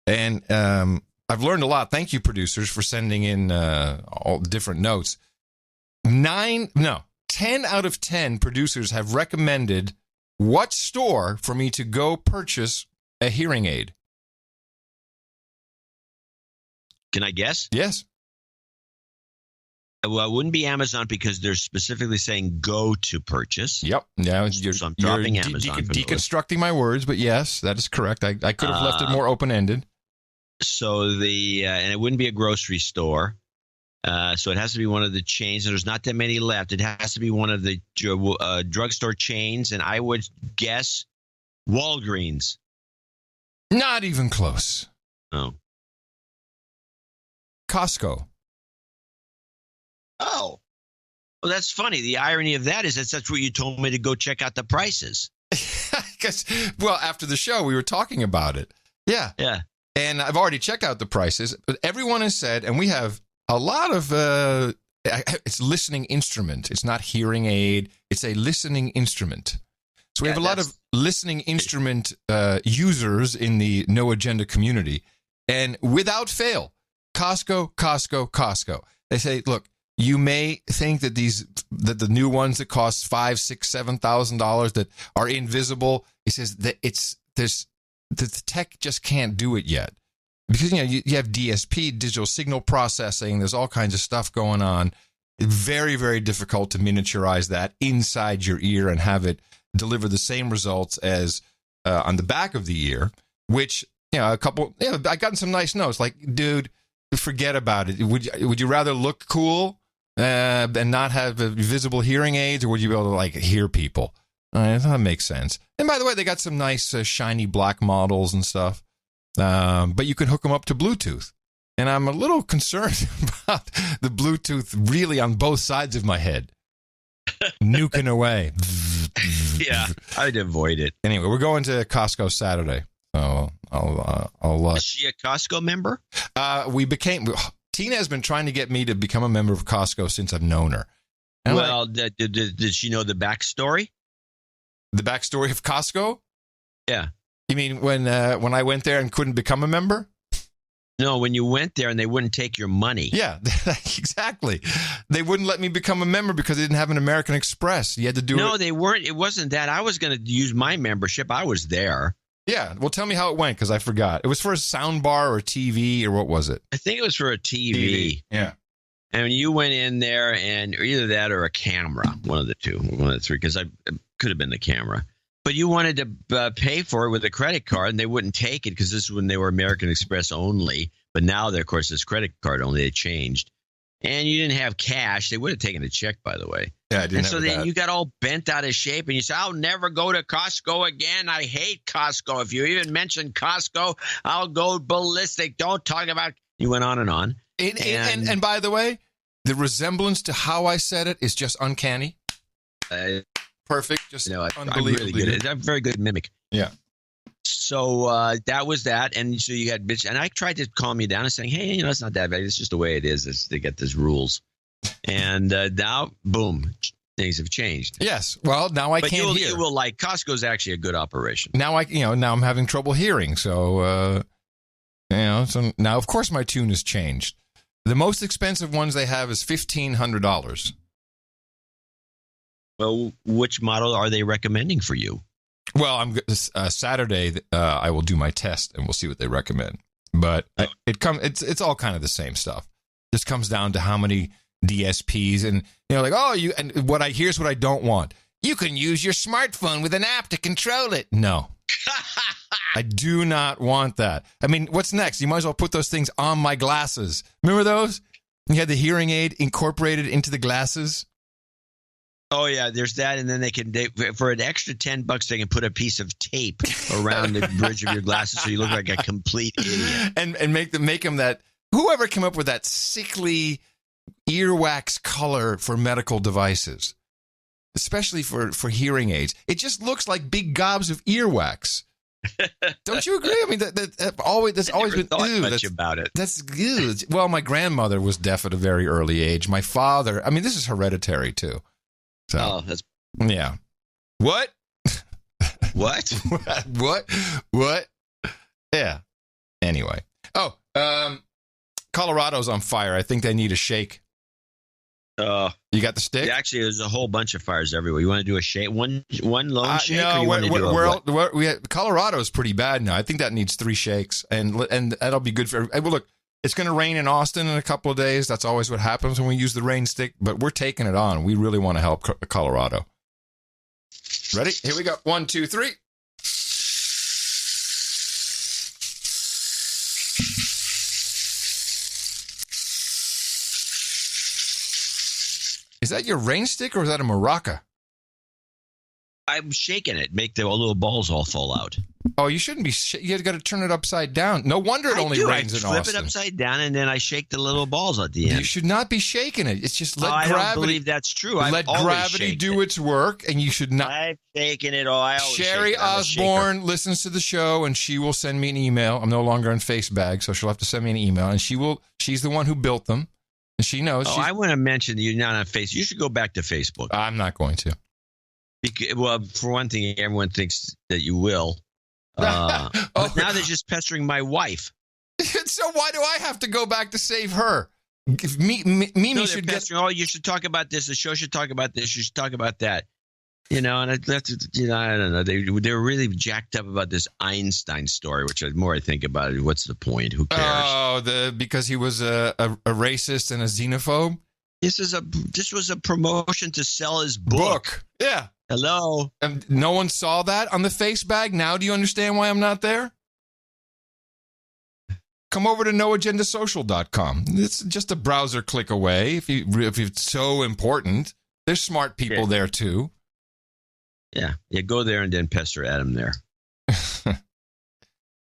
and I've learned a lot. Thank you, producers, for sending in all different notes. 10 out of 10 producers have recommended what store for me to go purchase a hearing aid. Can I guess? Yes. Well, it wouldn't be Amazon because they're specifically saying go to purchase. Yep. Yeah, so I'm dropping Amazon. Deconstructing my words, but yes, that is correct. I could have left it more open-ended. So and it wouldn't be a grocery store. So it has to be one of the chains, and there's not that many left. It has to be one of the drugstore chains, and I would guess Walgreens. Not even close. Oh. Costco. Oh. Well, that's funny. The irony of that is that's what you told me to go check out the prices. Because, well, after the show, we were talking about it. Yeah. Yeah. And I've already checked out the prices, but everyone has said, and we have a lot of, it's listening instrument. It's not hearing aid. It's a listening instrument. So we have a lot of listening instrument users in the No Agenda community. And without fail, Costco. They say, look, you may think that that the new ones that cost $5,000, $6,000, $7,000 that are invisible. He says that the tech just can't do it yet because you have DSP, digital signal processing. There's all kinds of stuff going on. It's very, very difficult to miniaturize that inside your ear and have it deliver the same results as on the back of the ear. Which I gotten some nice notes like, dude, forget about it. Would you rather look cool and not have visible hearing aids, or would you be able to hear people? That makes sense. And by the way, they got some nice shiny black models and stuff, but you can hook them up to Bluetooth. And I'm a little concerned about the Bluetooth really on both sides of my head, nuking away. Yeah, I'd avoid it. Anyway, we're going to Costco Saturday. So I'll Is she a Costco member? Tina has been trying to get me to become a member of Costco since I've known her. And well, did she know the backstory? The backstory of Costco? Yeah. You mean when I went there and couldn't become a member? No, when you went there and they wouldn't take your money. Yeah, exactly. They wouldn't let me become a member because they didn't have an American Express. You had to do it. No, they weren't. It wasn't that. I was going to use my membership. I was there. Yeah. Well, tell me how it went because I forgot. It was for a sound bar or TV or what was it? I think it was for a TV. Yeah. And you went in there and either that or a camera, one of the two, one of the three, because I could have been the camera. But you wanted to pay for it with a credit card, and they wouldn't take it because this is when they were American Express only. But now, of course, it's credit card only. They changed. And you didn't have cash. They would have taken a check, by the way. Yeah, I didn't And so have then that. you got all bent out of shape, and you said, I'll never go to Costco again. I hate Costco. If you even mention Costco, I'll go ballistic. Don't talk about – you went on and on. And by the way, the resemblance to how I said it is just uncanny. Perfect. Just unbelievably I'm really good. I'm a very good mimic. Yeah. So that was that. And so you got bitch. And I tried to calm you down and saying, hey, it's not that bad. It's just the way it is. They get these rules. And now, boom, things have changed. Yes. Well, now I can't hear. You will like Costco's actually a good operation. Now now I'm having trouble hearing. So, so now, of course, my tune has changed. The most expensive ones they have is $1,500. Well, which model are they recommending for you? Well, Saturday. I will do my test and we'll see what they recommend. But it's all kind of the same stuff. This comes down to how many DSPs and here's what I don't want. You can use your smartphone with an app to control it. No. I do not want that. I mean, what's next? You might as well put those things on my glasses. Remember those? You had the hearing aid incorporated into the glasses. Oh yeah, there's that, and then for an extra $10, they can put a piece of tape around the bridge of your glasses, so you look like a complete idiot. And make them that. Whoever came up with that sickly earwax color for medical devices, especially for hearing aids, it just looks like big gobs of earwax. Don't you agree? I mean, that's always been much about it. That's good. Well, my grandmother was deaf at a very early age. My father. I mean, this is hereditary too. So, that's yeah. What? What? What? Yeah. Anyway. Oh, Colorado's on fire. I think they need a shake. You got the stick? Actually, there's a whole bunch of fires everywhere. You want to do a shake? One lone shake? No, Colorado's pretty bad now. I think that needs 3 shakes, and that'll be good for. Well, look, it's going to rain in Austin in a couple of days. That's always what happens when we use the rain stick. But we're taking it on. We really want to help Colorado. Ready? Here we go. 1, 2, 3. Is that your rain stick or is that a maraca? I'm shaking it. Make the little balls all fall out. Oh, you shouldn't be. You got to turn it upside down. No wonder it only rains in Austin. I flip it upside down and then I shake the little balls at the end. You should not be shaking it. It's just let gravity. I don't believe that's true. Let gravity do its work, and you should not. I've shaken it all. Sherry Osborne listens to the show, and she will send me an email. I'm no longer on Facebag, so she'll have to send me an email, and she's the one who built them, and she knows. Oh, I want to mention that you're not on Facebook. You should go back to Facebook. I'm not going to. Well, for one thing, everyone thinks that you will. But now they're just pestering my wife. So why do I have to go back to save her? Mimi should get. Oh, you should talk about this. The show should talk about this. You should talk about that. And I don't know. They're really jacked up about this Einstein story, which the more I think about it, what's the point? Who cares? Oh, because he was a racist and a xenophobe. This was a promotion to sell his book. Yeah. Hello. No one saw that on the face bag. Now do you understand why I'm not there? Come over to noagendasocial.com. It's just a browser click away. If it's so important, there's smart people there too. Yeah. Go there and then pester Adam there.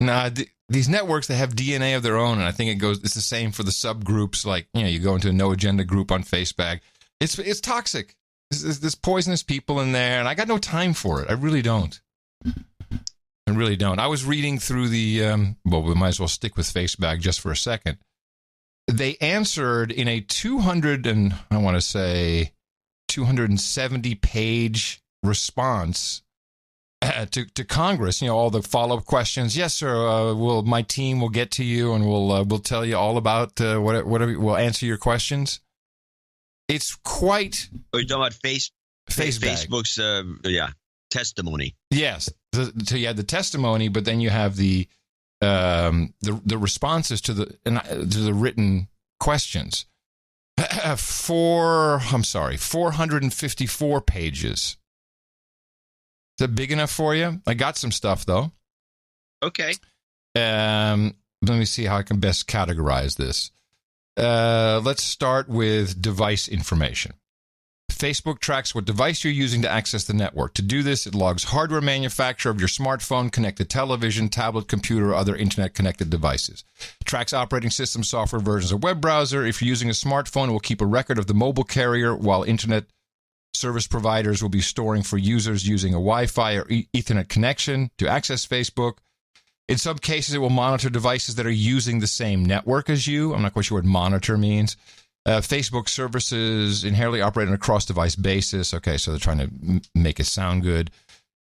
Nah, these networks, they have DNA of their own, and I think it's the same for the subgroups. Like, you go into a no agenda group on Facebook. It's toxic. There's poisonous people in there, and I got no time for it. I really don't. I really don't. I was reading through the, well, we might as well stick with FaceBag just for a second. They answered in a 270-page response to Congress, all the follow-up questions. Yes, sir, my team will get to you and we'll tell you all about whatever, we'll answer your questions. It's quite... Are you talking about Facebook's testimony? Yes. So you have the testimony, but then you have the responses to the written questions. 454 pages. Is that big enough for you? I got some stuff though. Okay. Let me see how I can best categorize this. Let's start with device information. Facebook tracks what device you're using to access the network. To do this, it logs hardware manufacturer of your smartphone, connected television, tablet, computer, or other internet-connected devices. It tracks operating system, software versions of web browser. If you're using a smartphone, it will keep a record of the mobile carrier, while internet service providers will be storing for users using a Wi-Fi or Ethernet connection to access Facebook. In some cases, it will monitor devices that are using the same network as you. I'm not quite sure what monitor means. Facebook services inherently operate on a cross-device basis. Okay, so they're trying to make it sound good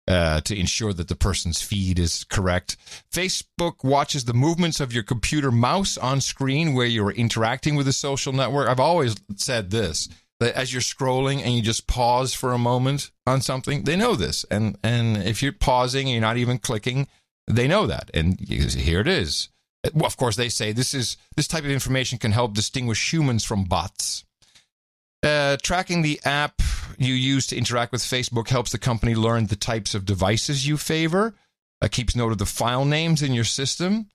to ensure that the person's feed is correct. Facebook watches the movements of your computer mouse on screen where you're interacting with a social network. I've always said this, that as you're scrolling and you just pause for a moment on something, they know this. And if you're pausing and you're not even clicking, they know that. And here it is. Well, of course, they say this type of information can help distinguish humans from bots. Tracking the app you use to interact with Facebook helps the company learn the types of devices you favor. Keeps note of the file names in your system.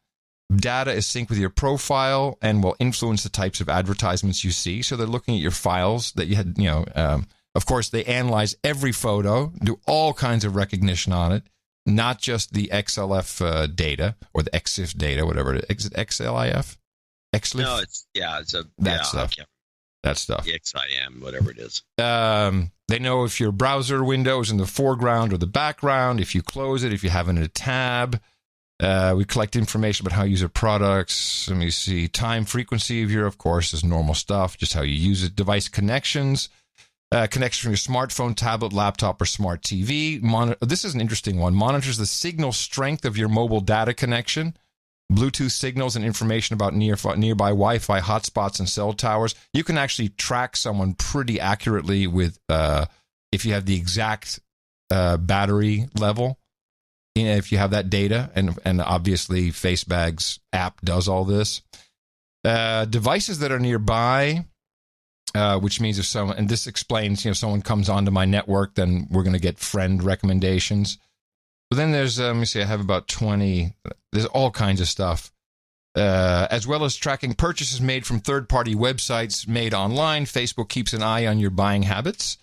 Data is synced with your profile and will influence the types of advertisements you see. So they're looking at your files that you had, of course, they analyze every photo, do all kinds of recognition on it. Not just the XLF data or the XIF data, whatever it is. Is it XLIF? XLIF? No, it's that stuff. That stuff. XIM, whatever it is. They know if your browser window is in the foreground or the background, if you close it, if you have it in a tab. We collect information about how you use your products. Let me see. Time, frequency of of course, is normal stuff, just how you use it. Device connections. Connection from your smartphone, tablet, laptop, or smart TV. This is an interesting one. Monitors the signal strength of your mobile data connection. Bluetooth signals and information about nearby Wi-Fi hotspots and cell towers. You can actually track someone pretty accurately with if you have the exact battery level. If you have that data, and obviously FaceBag's app does all this. Devices that are nearby. Which means if someone, and this explains, someone comes onto my network, then we're going to get friend recommendations. But then there's, let me see, I have about 20, there's all kinds of stuff. As well as tracking purchases made from third-party websites made online, Facebook keeps an eye on your buying habits.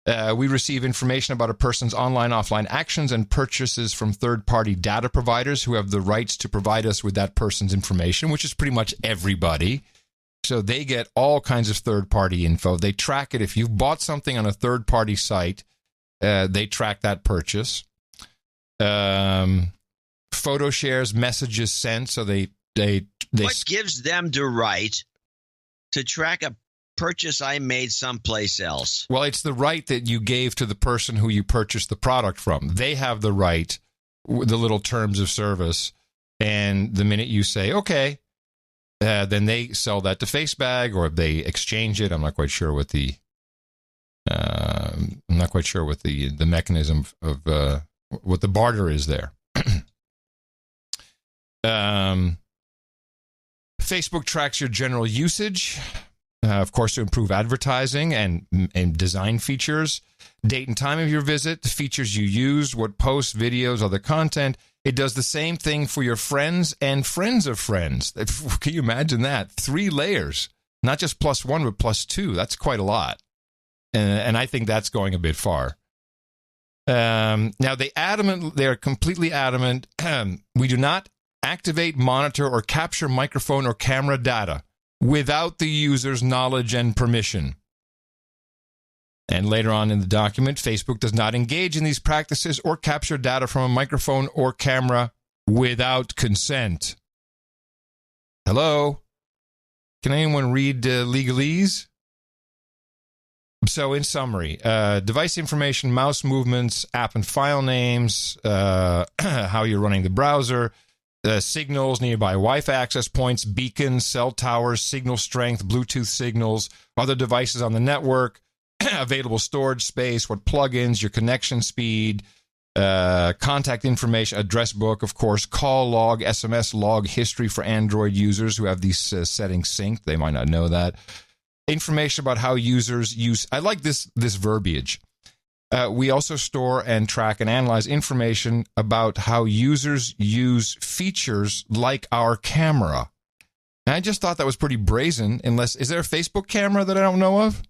We receive information about a person's online, offline actions and purchases from third-party data providers who have the rights to provide us with that person's information, which is pretty much everybody. So they get all kinds of third-party info. They track it. If you've bought something on a third-party site, they track that purchase. Photo shares, messages sent. So they What gives them the right to track a purchase I made someplace else? Well, it's the right that you gave to the person who you purchased the product from. They have the right, the little terms of service. And the minute you say, okay, then they sell that to FaceBag, or if they exchange it. I'm not quite sure what the mechanism of what the barter is there. Facebook tracks your general usage, of course, to improve advertising and design features, date and time of your visit, the features you used, what posts, videos, other content. It does the same thing for your friends and friends of friends. Can you imagine that? 3 layers, not just +1, but +2. That's quite a lot. And I think that's going a bit far. Now, they are completely adamant. We do not activate, monitor, or capture microphone or camera data without the user's knowledge and permission. And later on in the document, Facebook does not engage in these practices or capture data from a microphone or camera without consent. Hello? Can anyone read legalese? So in summary, device information, mouse movements, app and file names, how you're running the browser, signals, nearby Wi-Fi access points, beacons, cell towers, signal strength, Bluetooth signals, other devices on the network, available storage space, what plugins, your connection speed, contact information, address book, of course, call log, SMS log history for Android users who have these settings synced. They might not know that. Information about how users use. I like this verbiage. We also store and track and analyze information about how users use features like our camera. And I just thought that was pretty brazen. Is there a Facebook camera that I don't know of?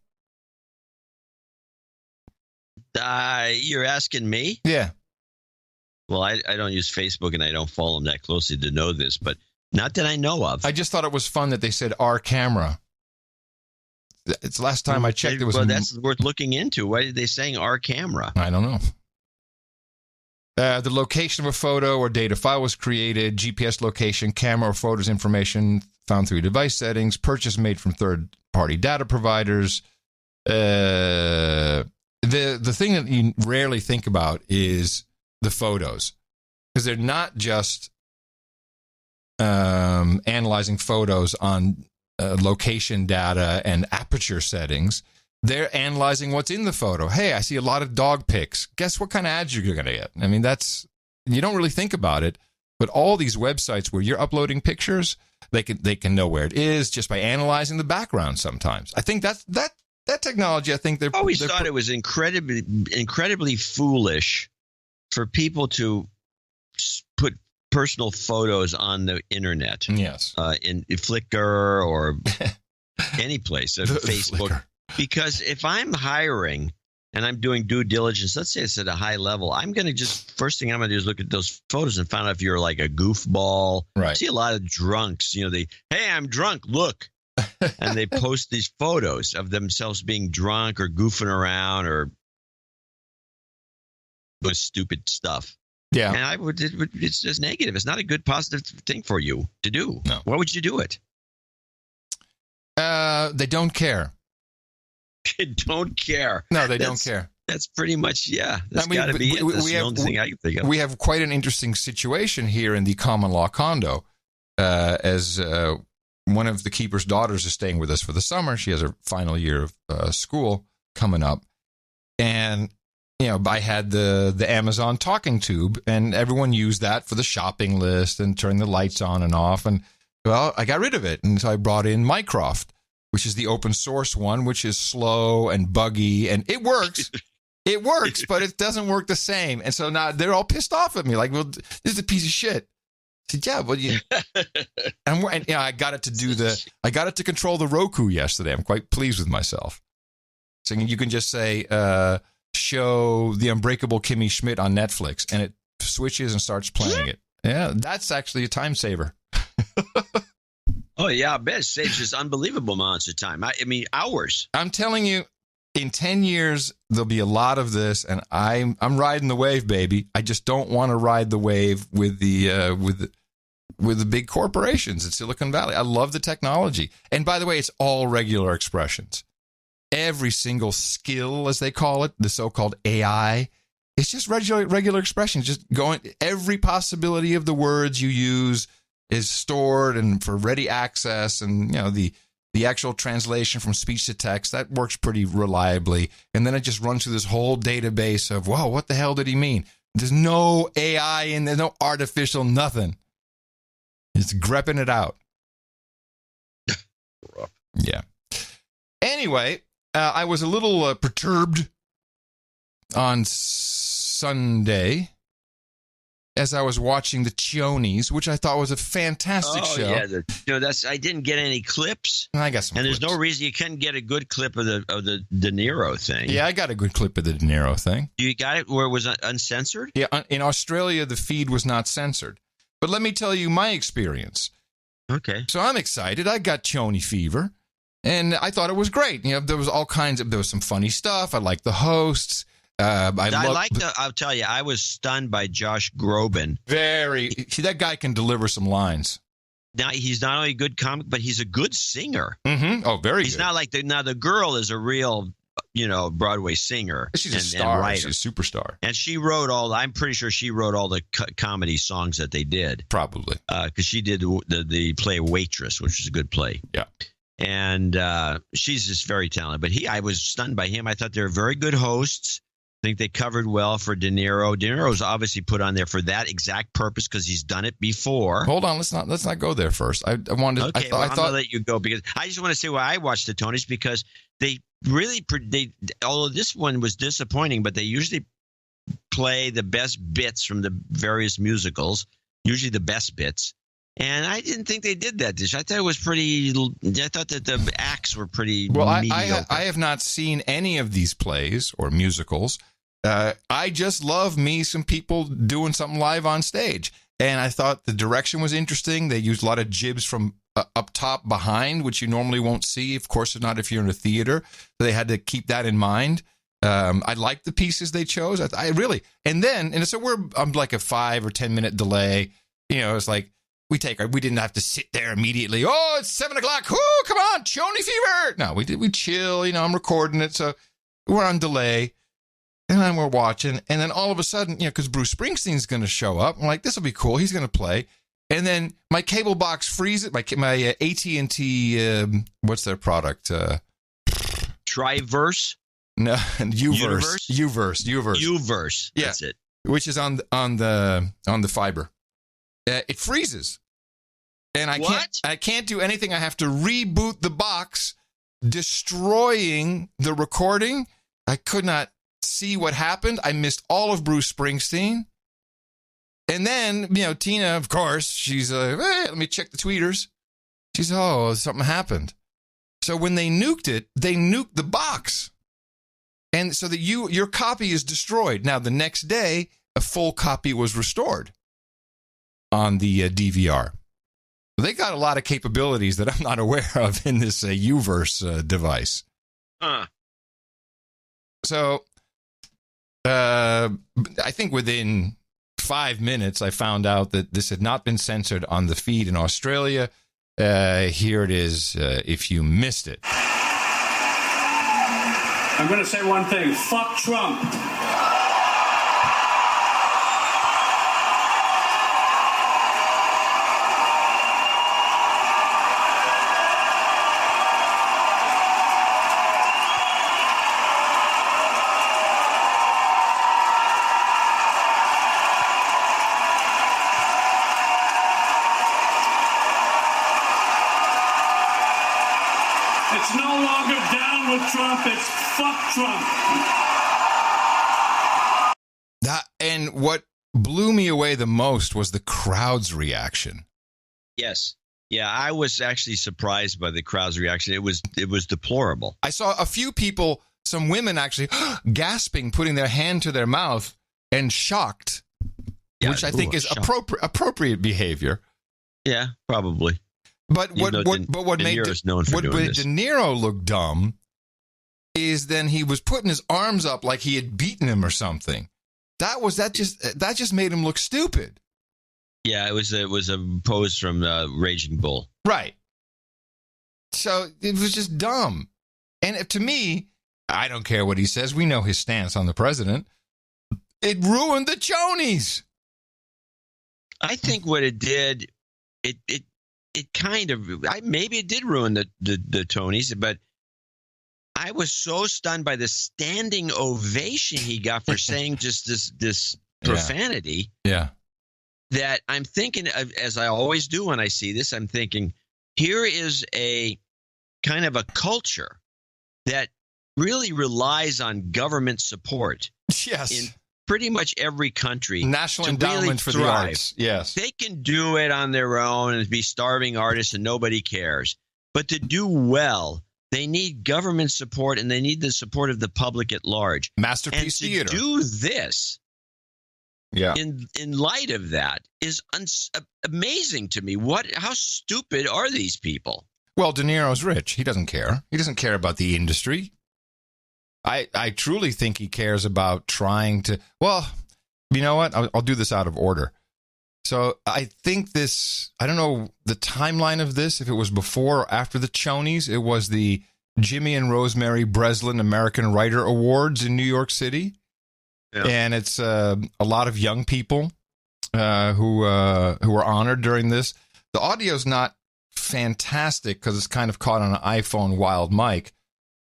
You're asking me? Yeah. Well, I don't use Facebook and I don't follow them that closely to know this, but not that I know of. I just thought it was fun that they said our camera. It's the last time I checked. It was. Well, that's worth looking into. Why are they saying our camera? I don't know. The location of a photo or data file was created. GPS location, camera or photos information found through device settings. Purchase made from third-party data providers. The thing that you rarely think about is the photos, because they're not just analyzing photos on location data and aperture settings. They're analyzing what's in the photo. Hey, I see a lot of dog pics. Guess what kind of ads you're going to get? I mean, you don't really think about it, but all these websites where you're uploading pictures, they can know where it is just by analyzing the background sometimes. I think that technology, I think they're always thought it was incredibly foolish for people to put personal photos on the internet. Yes. In Flickr or any place, Facebook. Flickr. Because if I'm hiring and I'm doing due diligence, let's say it's at a high level, I'm going to first thing I'm going to do is look at those photos and find out if you're like a goofball. Right. I see a lot of drunks, hey, I'm drunk, look. And they post these photos of themselves being drunk or goofing around or doing stupid stuff. Yeah. And it's just negative. It's not a good positive thing for you to do. No. Why would you do it? They don't care. They don't care. No, they don't care. That's pretty much, that's got to be it. That's the only thing I can think of. We have quite an interesting situation here in the common law condo. As one of the keeper's daughters is staying with us for the summer. She has her final year of school coming up. And I had the Amazon talking tube, and everyone used that for the shopping list and turning the lights on and off. And, well, I got rid of it. And so I brought in Mycroft, which is the open source one, which is slow and buggy. And it works. It works, but it doesn't work the same. And so now they're all pissed off at me. Like, well, this is a piece of shit. I said, yeah, well, I got it to I got it to control the Roku yesterday. I'm quite pleased with myself. So you can just say, show The Unbreakable Kimmy Schmidt on Netflix, and it switches and starts playing it. Yeah, that's actually a time saver. Oh, yeah, I bet it saves just unbelievable amounts of time. I mean, hours. I'm telling you, in 10 years, there'll be a lot of this, and I'm riding the wave, baby. I just don't want to ride the wave with the big corporations in Silicon Valley. I love the technology. And by the way, it's all regular expressions. Every single skill, as they call it, the so-called AI, it's just regular expressions. Just going, every possibility of the words you use is stored and for ready access, and the actual translation from speech to text, that works pretty reliably. And then it just runs through this whole database of, whoa, what the hell did he mean? There's no AI in there, no artificial nothing. It's grepping it out. Yeah. Anyway, I was a little perturbed on Sunday as I was watching the Chonies, which I thought was a fantastic show. Yeah, I didn't get any clips. I got some. And clips. There's no reason you couldn't get a good clip of the De Niro thing. Yeah, I got a good clip of the De Niro thing. You got it where it was uncensored? Yeah, in Australia the feed was not censored. But let me tell you my experience. Okay. So I'm excited. I got Choney fever. And I thought it was great. There was there was some funny stuff. I liked the hosts. I'll tell you, I was stunned by Josh Groban. That guy can deliver some lines. Now, he's not only a good comic, but he's a good singer. Mm-hmm. Oh, very good. He's not like the girl is a real, Broadway singer. She's a star. She's a superstar. And I'm pretty sure she wrote all the comedy songs that they did. Probably. Because she did the play Waitress, which is a good play. Yeah. And she's just very talented. But I was stunned by him. I thought they were very good hosts. I think they covered well for De Niro. De Niro's obviously put on there for that exact purpose because he's done it before. Hold on, let's not go there first. I wanted. Okay, I'm gonna let you go because I just want to say why I watched the Tonys because they really although this one was disappointing, but they usually play the best bits from the various musicals, usually the best bits. And I didn't think they did that dish. I thought it was pretty. I thought that the acts were pretty. Well, I have not seen any of these plays or musicals. I just love me some people doing something live on stage, and I thought the direction was interesting. They used a lot of jibs from up top behind, which you normally won't see. Of course, not if you're in a theater. So they had to keep that in mind. I liked the pieces they chose. I really, and so I'm like a 5 or 10 minute delay. It's like. We didn't have to sit there immediately. Oh, it's 7 o'clock. Oh, come on, Choney fever. No, we chill. I'm recording it. So we're on delay. And then we're watching. And then all of a sudden, because Bruce Springsteen's going to show up. I'm like, this will be cool. He's going to play. And then my cable box freezes. My AT&T, what's their product? Triverse? No, Uverse. Uverse. Yeah, that's it. Which is on the fiber. It freezes, and I can't do anything. I have to reboot the box, destroying the recording. I could not see what happened. I missed all of Bruce Springsteen. And then, Tina, of course, she's hey, let me check the tweeters. She's, something happened. So when they nuked it, they nuked the box. And so that your copy is destroyed. Now, the next day, a full copy was restored on the DVR. They got a lot of capabilities that I'm not aware of in this Uverse device. So I think within 5 minutes, I found out that this had not been censored on the feed in Australia. Here it is if you missed it. I'm going to say one thing. Fuck Trump. It's no longer down with Trump, it's fuck Trump. And what blew me away the most was the crowd's reaction. Yes. Yeah, I was actually surprised by the crowd's reaction. It was deplorable. I saw a few people, some women actually gasping, putting their hand to their mouth and shocked, which I think is appropriate behavior. Yeah, probably. But what made De Niro look dumb is then he was putting his arms up like he had beaten him or something. That just made him look stupid. Yeah, it was a pose from Raging Bull. Right. So it was just dumb. And to me, I don't care what he says. We know his stance on the president. It ruined the chonies. I think what it did, it kind of, maybe it did ruin the Tonys, but I was so stunned by the standing ovation he got for saying just this profanity. Yeah. That I'm thinking, as I always do when I see this, I'm thinking, here is a kind of a culture that really relies on government support. Yes. In pretty much every country. National Endowment for the Arts. Yes. They can do it on their own and be starving artists and nobody cares. But to do well, they need government support and they need the support of the public at large. Masterpiece theater. To do this, in light of that, is amazing to me. How stupid are these people? Well, De Niro's rich. He doesn't care. He doesn't care about the industry. I truly think he cares about trying to, well, you know what? I'll do this out of order. So I think this, I don't know the timeline of this, if it was before or after the Chonies. It was the Jimmy and Rosemary Breslin American Writer Awards in New York City. Yeah. And it's a lot of young people who were honored during this. The audio's not fantastic because it's kind of caught on an iPhone wild mic,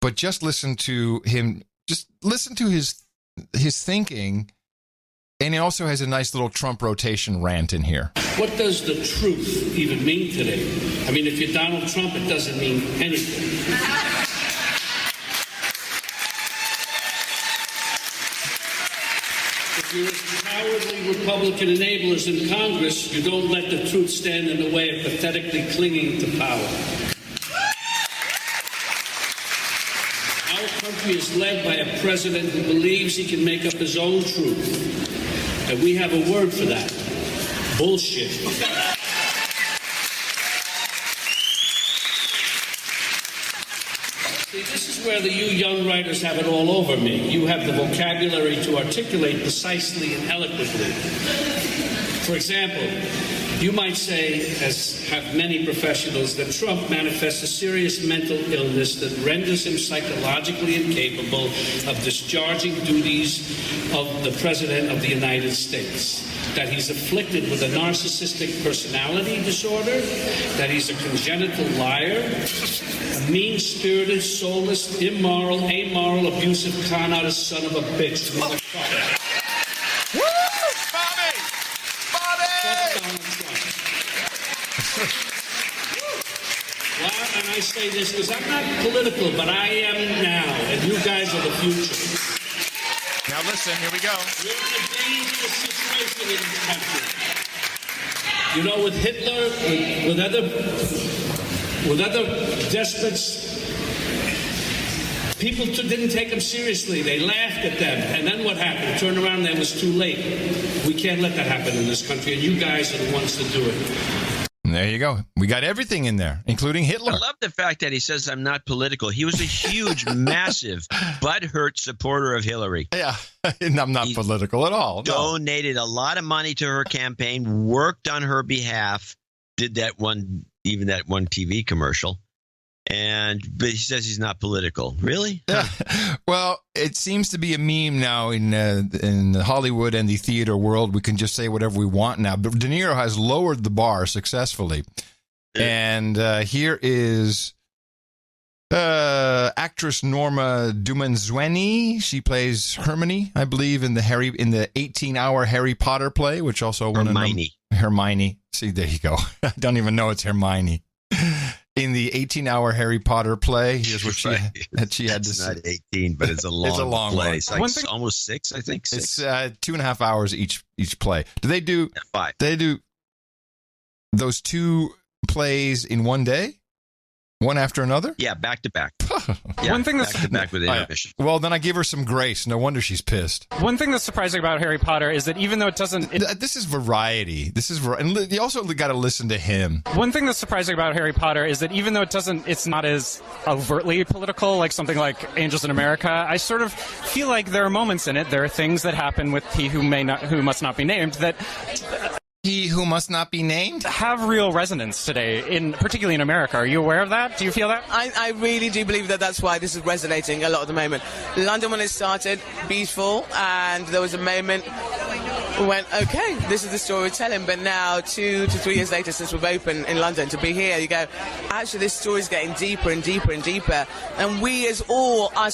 but just listen to him, just listen to his thinking. And he also has a nice little Trump rotation rant in here. What does the truth even mean today? I mean, if you're Donald Trump, it doesn't mean anything. If you're as cowardly Republican enablers in Congress, you don't let the truth stand in the way of pathetically clinging to power. Our country is led by a president who believes he can make up his own truth. And we have a word for that. Bullshit. See, this is where you young writers have it all over me. You have the vocabulary to articulate precisely and eloquently. For example, you might say, as have many professionals, that Trump manifests a serious mental illness that renders him psychologically incapable of discharging duties of the President of the United States. That he's afflicted with a narcissistic personality disorder, that he's a congenital liar, a mean-spirited, soulless, immoral, amoral, abusive, con-artist son of a bitch. Motherfucker. Woo! Bobby! Well, and I say this because I'm not political, but I am now, and you guys are the future. Now listen, here we go. We're in a dangerous situation in this country. You know, with Hitler, with other despots, people didn't take them seriously. They laughed at them. And then what happened? Turned around and it was too late. We can't let that happen in this country, and you guys are the ones to do it. There you go. We got everything in there, including Hitler. I love the fact that he says I'm not political. He was a huge, massive, butthurt supporter of Hillary. Yeah, and I'm not political at all. No. Donated a lot of money to her campaign, worked on her behalf, did that one TV commercial. But he says he's not political. Really? Yeah. Well, it seems to be a meme now in Hollywood and the theater world. We can just say whatever we want now. But De Niro has lowered the bar successfully. And here is actress Norma Dumanzueni. She plays Hermione, I believe, in the 18-hour Harry Potter play, which also won Hermione. See, there you go. I don't even know it's Hermione. In the 18-hour Harry Potter play, here's what she had to say. It's not 18, but it's a long play. One. It's like almost 6, I think. 6. It's 2.5 hours each play. Do they do 5? They do those 2 plays in one day? One after another? Yeah, back to back. Yeah, one thing that's back to back with intermission. Well, then I give her some grace. No wonder she's pissed. One thing that's surprising about Harry Potter is that even though it doesn't, this is variety. And you also got to listen to him. One thing that's surprising about Harry Potter is that even though it's not as overtly political, like something like Angels in America. I sort of feel like there are moments in it. There are things that happen with he who must not be named that. He who must not be named? Have real resonance today, particularly in America. Are you aware of that? Do you feel that? I really do believe that that's why this is resonating a lot at the moment. London, when it started, beautiful, and there was a moment we went, okay, this is the story we're telling, but now 2 to 3 years later since we've opened in London, to be here, you go, actually this story is getting deeper and deeper and deeper, and we as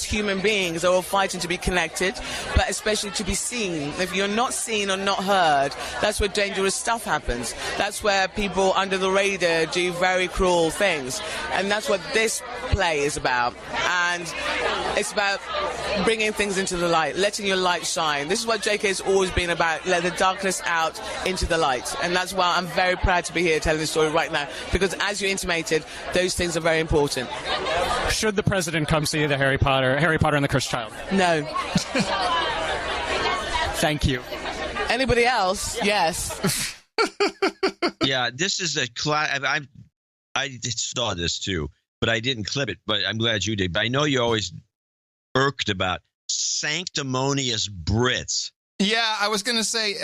human beings are all fighting to be connected, but especially to be seen. If you're not seen or not heard, that's where dangerous stuff happens. That's where people under the radar do very cruel things, and that's what this play is about. And it's about bringing things into the light, letting your light shine. This is what JK has always been about, let the darkness out into the light, and that's why I'm very proud to be here telling this story right now, because as you intimated, those things are very important. Should the president come see the Harry Potter and the Cursed Child? No. Thank you. Anybody else? Yes. Yeah, this is a I saw this too, but I didn't clip it. But I'm glad you did. But I know you always irked about sanctimonious Brits. Yeah, I was going to say,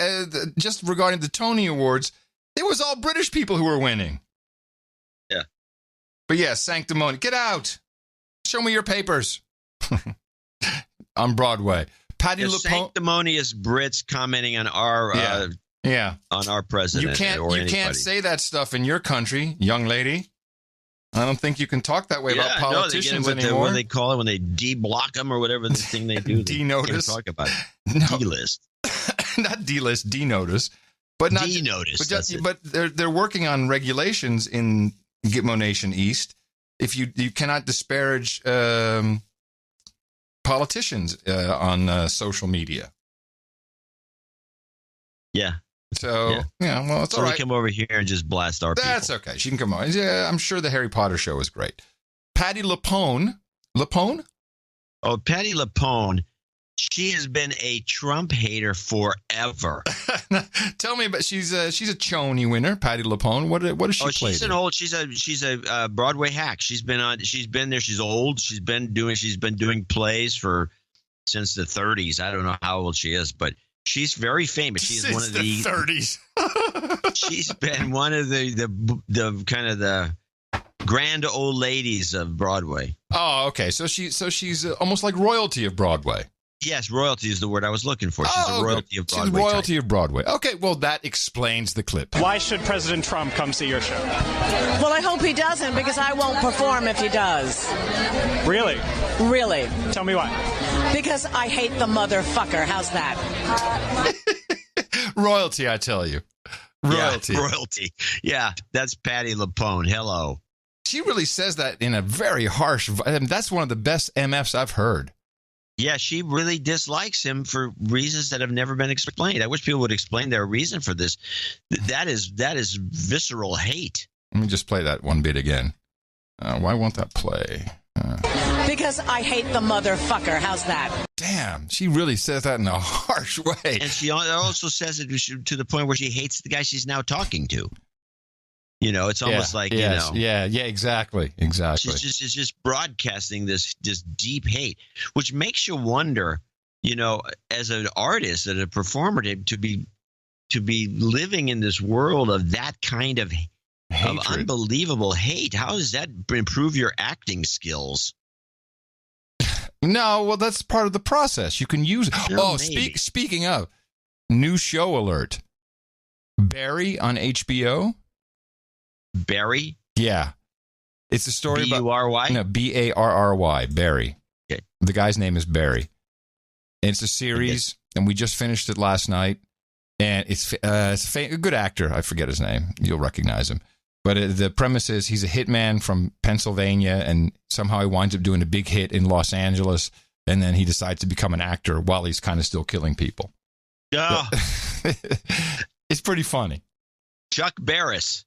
just regarding the Tony Awards, it was all British people who were winning. Yeah. But yeah, sanctimony. Get out. Show me your papers. On Broadway. Patty LuPone. Sanctimonious Brits commenting on our on our president. You can't say that stuff in your country, young lady. I don't think you can talk that way about politicians anymore. What they call it when they de-block them or whatever the thing they do. De-notice. Talk about D-list. Not D-list, de-notice. But not D-notice. But they're working on regulations in Gitmo Nation East. If you cannot disparage politicians on social media. Yeah. So, well, it's all right. Come over here and just blast our people. That's okay. She can come on. Yeah, I'm sure the Harry Potter show is great. Patty LuPone. LuPone? Oh, Patty LuPone. She has been a Trump hater forever. Tell me about she's a Choney winner, Patty LuPone. What does she play? She's a Broadway hack. She's been there. She's old. She's been doing plays since the 30s. I don't know how old she is, but she's very famous. She's one of the 30s. She's been one of the kind of the grand old ladies of Broadway. Oh, okay. So she's almost like royalty of Broadway. Yes, royalty is the word I was looking for. She's a royalty of Broadway. She's royalty of Broadway. Okay, well, that explains the clip. Why should President Trump come see your show? Well, I hope he doesn't, because I won't perform if he does. Really? Really. Tell me why. Because I hate the motherfucker. How's that? Royalty, I tell you. Royalty. Yeah, royalty. Yeah, that's Patty LuPone. Hello. She really says that in a very harsh... that's one of the best MFs I've heard. Yeah, she really dislikes him for reasons that have never been explained. I wish people would explain their reason for this. That is visceral hate. Let me just play that one bit again. Why won't that play? Because I hate the motherfucker. How's that? Damn, she really says that in a harsh way. And she also says it to the point where she hates the guy she's now talking to. You know, it's almost like, Yeah, exactly. It's just broadcasting this deep hate, which makes you wonder, as an artist and a performer to be living in this world of that kind of unbelievable hate. How does that improve your acting skills? No, well, that's part of the process. You can use it. Speaking of, new show alert. Barry on HBO. Barry? Yeah. It's a story about... B-U-R-Y? No, B-A-R-R-Y, Barry. Okay. The guy's name is Barry. And it's a series, and we just finished it last night. And it's a good actor. I forget his name. You'll recognize him. But the premise is he's a hitman from Pennsylvania, and somehow he winds up doing a big hit in Los Angeles, and then he decides to become an actor while he's kind of still killing people. Oh. It's pretty funny. Chuck Barris.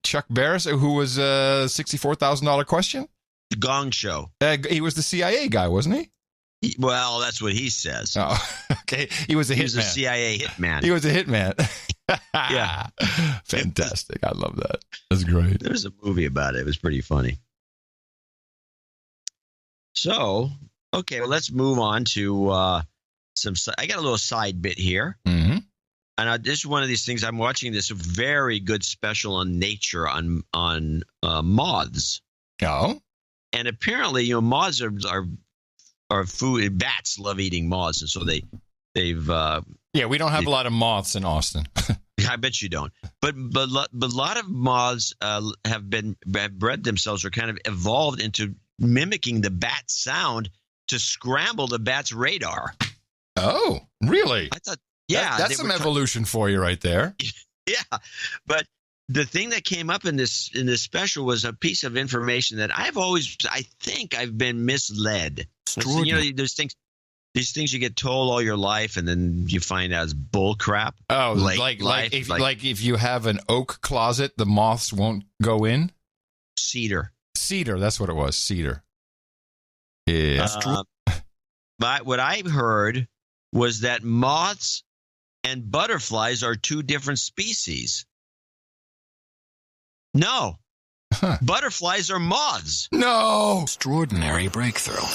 Chuck Barris, who was a $64,000 question? The Gong Show. He was the CIA guy, wasn't he? Well, that's what he says. Oh, okay. He was a hitman. He was a CIA hitman. He was a hitman. Yeah. Fantastic. I love that. That's great. There was a movie about it. It was pretty funny. So, okay, well, let's move on to I got a little side bit here. Mm-hmm. And this is one of these things. I'm watching this very good special on nature on moths. Oh. And apparently, moths are food. Bats love eating moths, and so they've. Yeah, we don't have a lot of moths in Austin. I bet you don't. But a lot of moths have bred themselves or kind of evolved into mimicking the bat sound to scramble the bat's radar. Oh, really? I thought. Yeah, that's some evolution for you right there. Yeah, but the thing that came up in this special was a piece of information that I think I've been misled. So, there's these things you get told all your life, and then you find out it's bull crap. Oh, like if you have an oak closet, the moths won't go in. Cedar, that's what it was. Cedar. Yeah. But what I heard was that moths and butterflies are two different species. No. Butterflies are moths. No. Extraordinary breakthrough.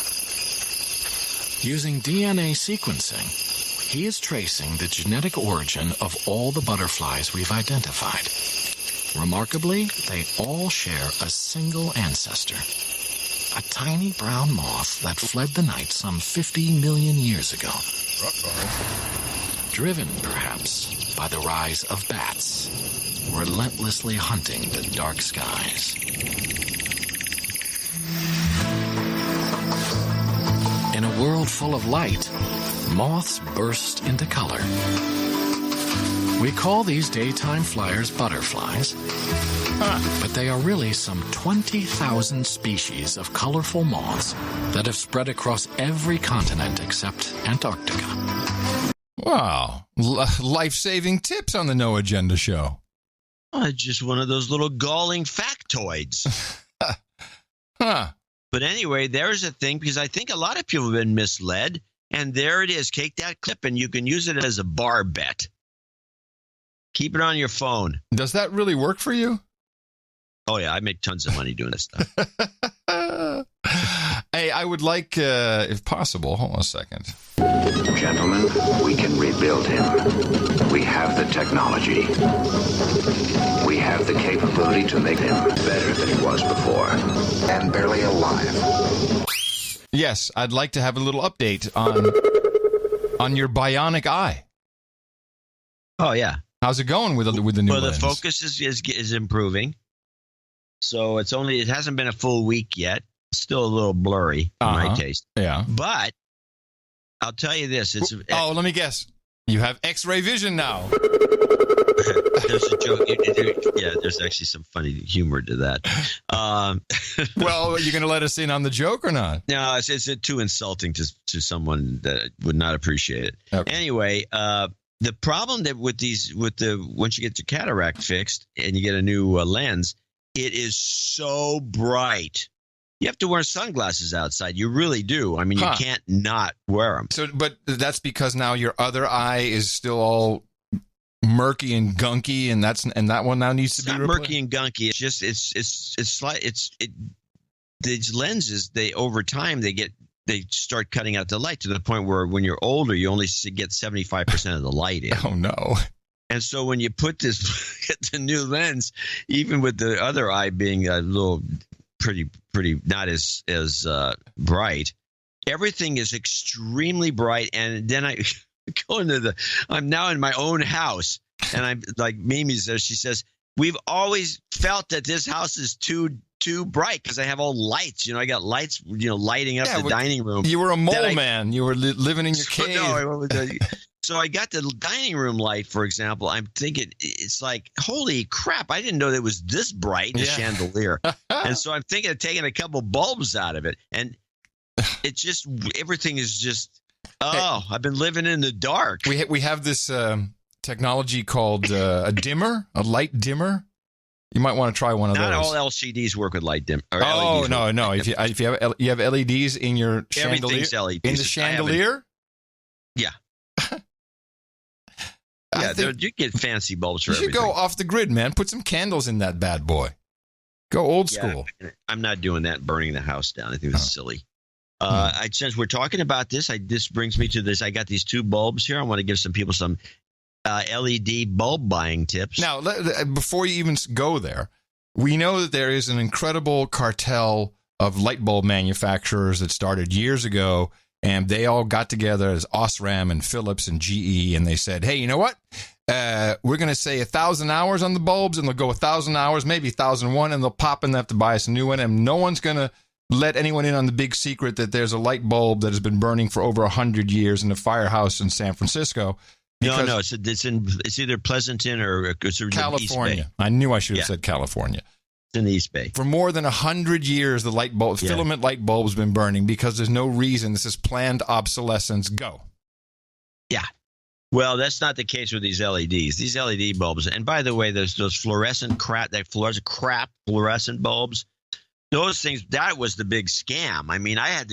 Using DNA sequencing, he is tracing the genetic origin of all the butterflies we've identified. Remarkably, they all share a single ancestor. A tiny brown moth that fled the night some 50 million years ago. Driven, perhaps, by the rise of bats, relentlessly hunting the dark skies. In a world full of light, moths burst into color. We call these daytime flyers butterflies, but they are really some 20,000 species of colorful moths that have spread across every continent except Antarctica. Wow. Life-saving tips on the No Agenda Show. Just one of those little galling factoids. But anyway, there's a thing, because I think a lot of people have been misled, and there it is. Take that clip, and you can use it as a bar bet. Keep it on your phone. Does that really work for you? Oh, yeah. I make tons of money doing this stuff. Hey, I would like, if possible, hold on a second. Gentlemen, we can rebuild him. We have the technology. We have the capability to make him better than he was before. And barely alive. Yes, I'd like to have a little update on your bionic eye. Oh, yeah. How's it going with the new Well, lens? the focus is improving. So it hasn't been a full week yet. It's still a little blurry in my taste. Yeah. But I'll tell you this. Let me guess. You have X-ray vision now. There's a joke. Yeah, there's actually some funny humor to that. Well, are you going to let us in on the joke or not? No, it's too insulting to someone that would not appreciate it. Okay. Anyway, the problem that once you get your cataract fixed and you get a new lens, it is so bright. You have to wear sunglasses outside. You really do. I mean, you can't not wear them. So, but that's because now your other eye is still all murky and gunky, and that one now needs to be replaced. Murky and gunky. It's just these lenses. Over time they start cutting out the light to the point where when you're older, you only get 75% of the light in. Oh no. And so when you put the new lens, even with the other eye being a little pretty not as bright, everything is extremely bright. And then I go I'm now in my own house, and I'm like Mimi says, she says, we've always felt that this house is too bright because I have all lights. I got lights, lighting up the dining room. You were a mole man. You were living in your cave. No, so I got the dining room light, for example. I'm thinking, it's like, holy crap, I didn't know that it was this bright, the chandelier. And so I'm thinking of taking a couple bulbs out of it. And it's just, everything is just, I've been living in the dark. We have this technology called a dimmer, a light dimmer. You might want to try one of those. Not all LCDs work with light dim. Oh, no. If you have LEDs in your chandelier, everything's LEDs. In the chandelier? Yeah. Yeah, you get fancy bulbs for everything. You should go off the grid, man. Put some candles in that bad boy. Go old school. I'm not doing that, burning the house down. I think it's silly. Since we're talking about this, this brings me to this. I got these two bulbs here. I want to give some people some LED bulb buying tips. Now, before you even go there, we know that there is an incredible cartel of light bulb manufacturers that started years ago, and they all got together as Osram and Philips and GE, and they said, hey, you know what? We're going to say 1,000 hours on the bulbs, and they'll go 1,000 hours, maybe 1,001, and they'll pop and they have to buy us a new one, and no one's going to let anyone in on the big secret that there's a light bulb that has been burning for over 100 years in a firehouse in San Francisco. No, it's either Pleasanton or California. East Bay. I knew I should have said California. It's in the East Bay. For more than 100 years, the filament light bulb's been burning because there's no reason. This is planned obsolescence. Go. Yeah. Well, that's not the case with these LEDs. These LED bulbs, and by the way, there's those fluorescent fluorescent bulbs. Those things, that was the big scam. I mean, I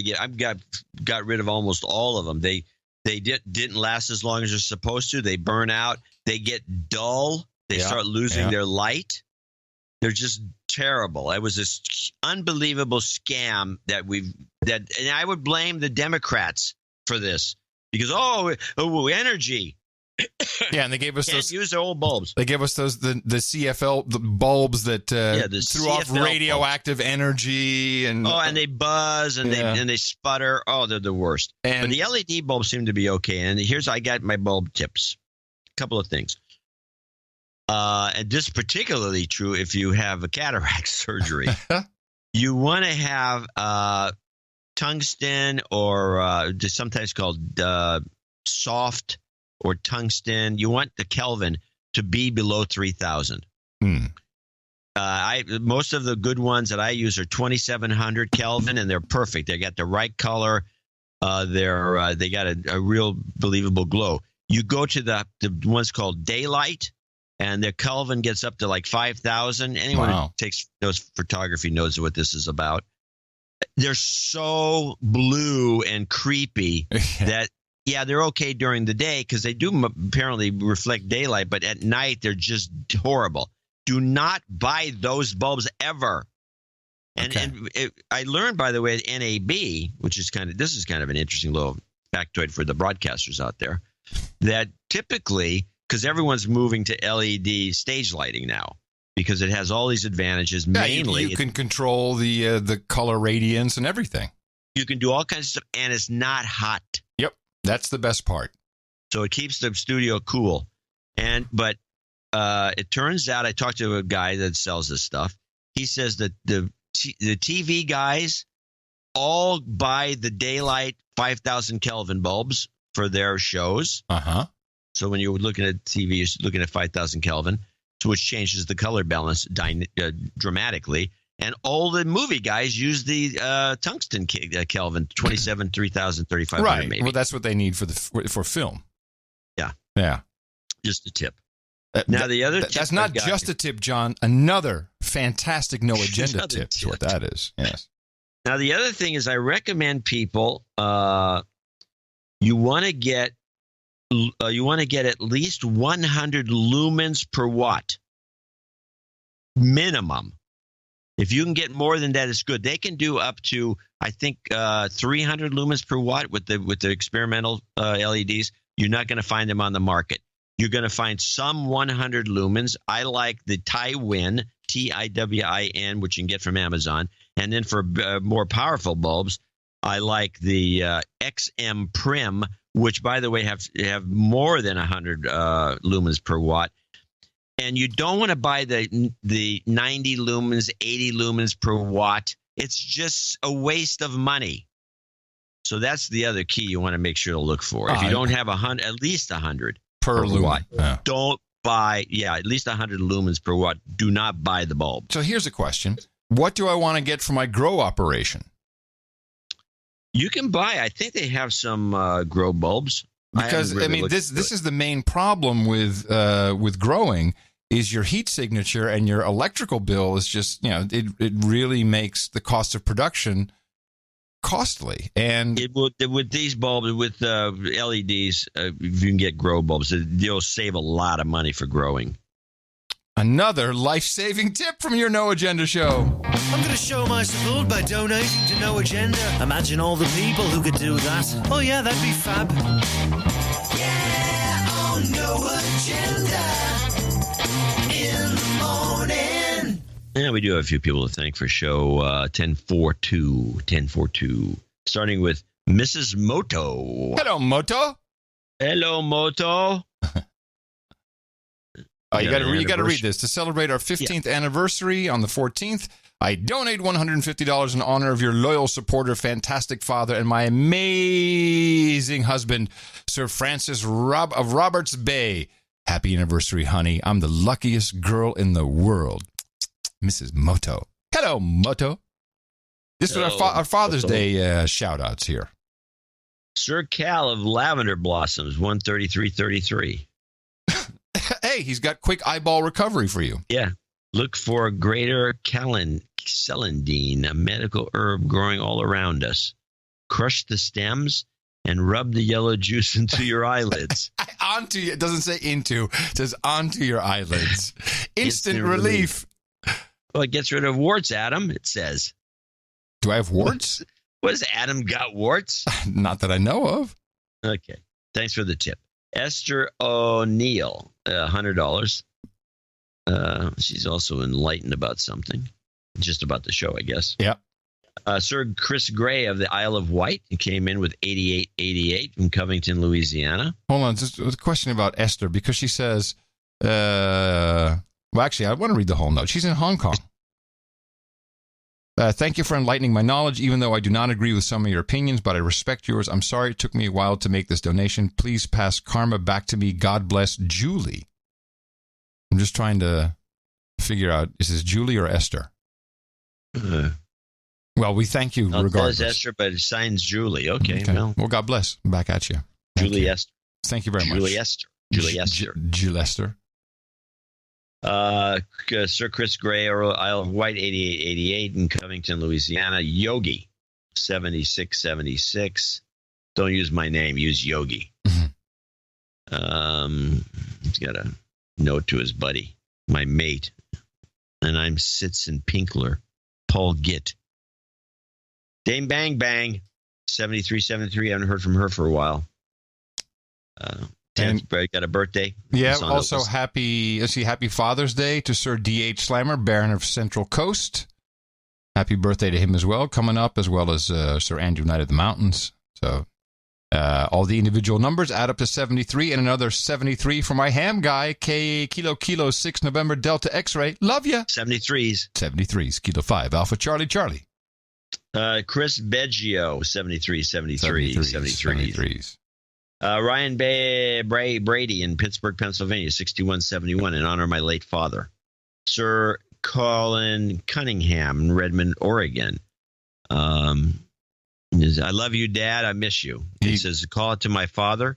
got rid of almost all of them. They didn't last as long as they're supposed to. They burn out. They get dull. They start losing their light. They're just terrible. It was this unbelievable scam and I would blame the Democrats for this because energy. Yeah, and they gave us Can't use their old bulbs. They gave us those the CFL bulbs that threw off radioactive energy and they buzz and they sputter. Oh, they're the worst. But the LED bulbs seem to be okay. And I got my bulb tips. A couple of things. And this is particularly true if you have a cataract surgery. You want to have tungsten or just sometimes called soft or tungsten. You want the Kelvin to be below 3,000. Most of the good ones that I use are 2,700 Kelvin, and they're perfect. They got the right color. They got a real believable glow. You go to the ones called daylight, and their Kelvin gets up to like 5,000. Anyone who knows photography knows what this is about. They're so blue and creepy that. Yeah, they're okay during the day because they do apparently reflect daylight, but at night they're just horrible. Do not buy those bulbs ever. And I learned, by the way, at NAB, which is this is kind of an interesting little factoid for the broadcasters out there, that typically, because everyone's moving to LED stage lighting now, because it has all these advantages. Yeah, mainly, you can control the color radiance and everything. You can do all kinds of stuff, and it's not hot. Yep. That's the best part. So it keeps the studio cool. But it turns out I talked to a guy that sells this stuff. He says that the TV guys all buy the daylight 5,000 Kelvin bulbs for their shows. So when you're looking at TV, you're looking at 5,000 Kelvin, which changes the color balance dramatically. And all the movie guys use the tungsten Kelvin, 27, 3,000, 3,500 right. maybe. Well, that's what they need for film. Yeah. Yeah. Just a tip. Now, the other tip that's not just a tip, John. Another fantastic no agenda tip is what that is. Yes. Now, the other thing is I recommend people you want to get at least 100 lumens per watt minimum. If you can get more than that, it's good. They can do up to, I think, 300 lumens per watt with the experimental LEDs. You're not going to find them on the market. You're going to find some 100 lumens. I like the Tiwin, Tiwin, which you can get from Amazon. And then for more powerful bulbs, I like the XM Prim, which, by the way, have more than 100 lumens per watt. And you don't want to buy the 90 lumens, 80 lumens per watt. It's just a waste of money. So that's the other key you want to make sure to look for. If you don't have at least 100 per watt, don't buy, at least 100 lumens per watt. Do not buy the bulb. So here's a question. What do I want to get for my grow operation? You can buy, I think they have some grow bulbs. Because this is the main problem with growing is your heat signature, and your electrical bill is just it really makes the cost of production costly. And with these bulbs, with LEDs, if you can get grow bulbs, you'll save a lot of money for growing. Another life-saving tip from your No Agenda show. I'm going to show my support by donating to No Agenda. Imagine all the people who could do that. Oh yeah, that'd be fab. Yeah, on No Agenda in the morning. Yeah, we do have a few people to thank for show 1042. Starting with Mrs. Moto. Hello, Moto. Hello, Moto. You got to read this. To celebrate our 15th anniversary on the 14th, I donate $150 in honor of your loyal supporter, fantastic father, and my amazing husband, Sir Francis of Roberts Bay. Happy anniversary, honey. I'm the luckiest girl in the world. Mrs. Moto. Hello, Moto. This is our Father's Day shout-outs here. Sir Cal of Lavender Blossoms, 133.33. Hey, he's got quick eyeball recovery for you. Yeah. Look for greater celandine, a medical herb growing all around us. Crush the stems and rub the yellow juice into your eyelids. It doesn't say into. It says onto your eyelids. Instant relief. Well, it gets rid of warts, Adam, it says. Do I have warts? What has Adam got warts? Not that I know of. Okay. Thanks for the tip. Esther O'Neill, $100. She's also enlightened about something. Just about the show, I guess. Yeah. Sir Chris Gray of the Isle of Wight came in with 8888 from Covington, Louisiana. Hold on. Just a question about Esther, because she says, well, actually, I want to read the whole note. She's in Hong Kong. Thank you for enlightening my knowledge, even though I do not agree with some of your opinions, but I respect yours. I'm sorry it took me a while to make this donation. Please pass karma back to me. God bless Julie. I'm just trying to figure out, is this Julie or Esther? Well, we thank you regardless. It says Esther, but it signs Julie. Okay. Well, God bless. Back at you. Julie Esther. Thank you very much. Julie Esther. Julie Esther. Sir Chris Gray, Isle of Wight, 8888 in Covington, Louisiana. Yogi, 7676. Don't use my name. Use Yogi. He's got a note to his buddy, my mate. And I'm Sitson Pinkler, Paul Gitt. Dame Bang Bang, 7373. I haven't heard from her for a while. Got a birthday. Yeah, also happy Father's Day to Sir D.H. Slammer, Baron of Central Coast. Happy birthday to him as well, coming up, as well as Sir Andrew Knight of the Mountains. So all the individual numbers add up to 73, and another 73 for my ham guy, Kilo 6 November Delta X-Ray. Love ya. 73s. 73s, Kilo 5 Alpha Charlie. Chris Beggio, 73s. Ryan Brady in Pittsburgh, Pennsylvania, 6171, in honor of my late father. Sir Colin Cunningham in Redmond, Oregon. I love you, Dad. I miss you. He says, call it to my father,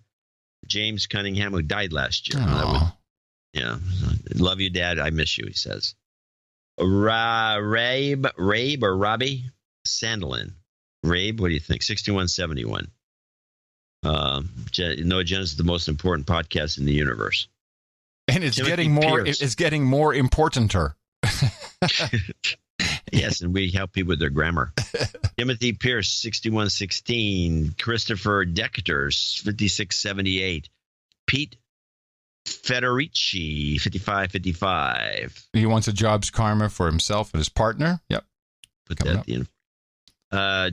James Cunningham, who died last year. Love you, Dad. I miss you, he says. Rabe or Robbie Sandlin. Rabe, what do you think? 6171. No Agenda is the most important podcast in the universe, and it's getting more. It's getting more importanter. Yes, and we help people with their grammar. Timothy Pierce, 6116. Christopher Dictators, 5678. Pete Federici, 5555. He wants a jobs karma for himself and his partner. Yep. Put that in.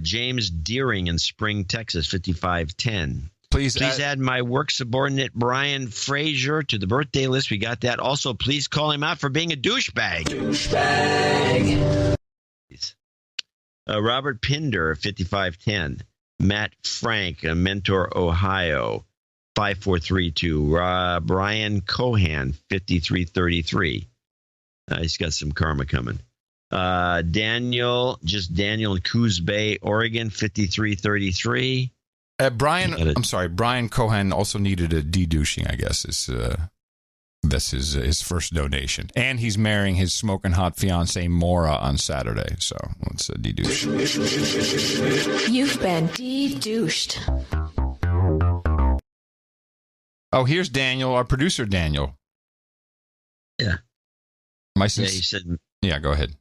James Deering in Spring, Texas, 5510. Please add my work subordinate Brian Frazier to the birthday list. We got that. Also, please call him out for being a douchebag. Robert Pinder, 5510. Matt Frank, Mentor, Ohio, 5432. Brian Cohan, 5333. He's got some karma coming. Daniel in Coos Bay, Oregon, 5333. Brian Cohen also needed a de-douching, I guess. This is his first donation. And he's marrying his smoking hot fiancée, Maura, on Saturday. So let's de-douche. You've been de-douched. Oh, here's Daniel, our producer, Daniel. Yeah. He said... Yeah, go ahead.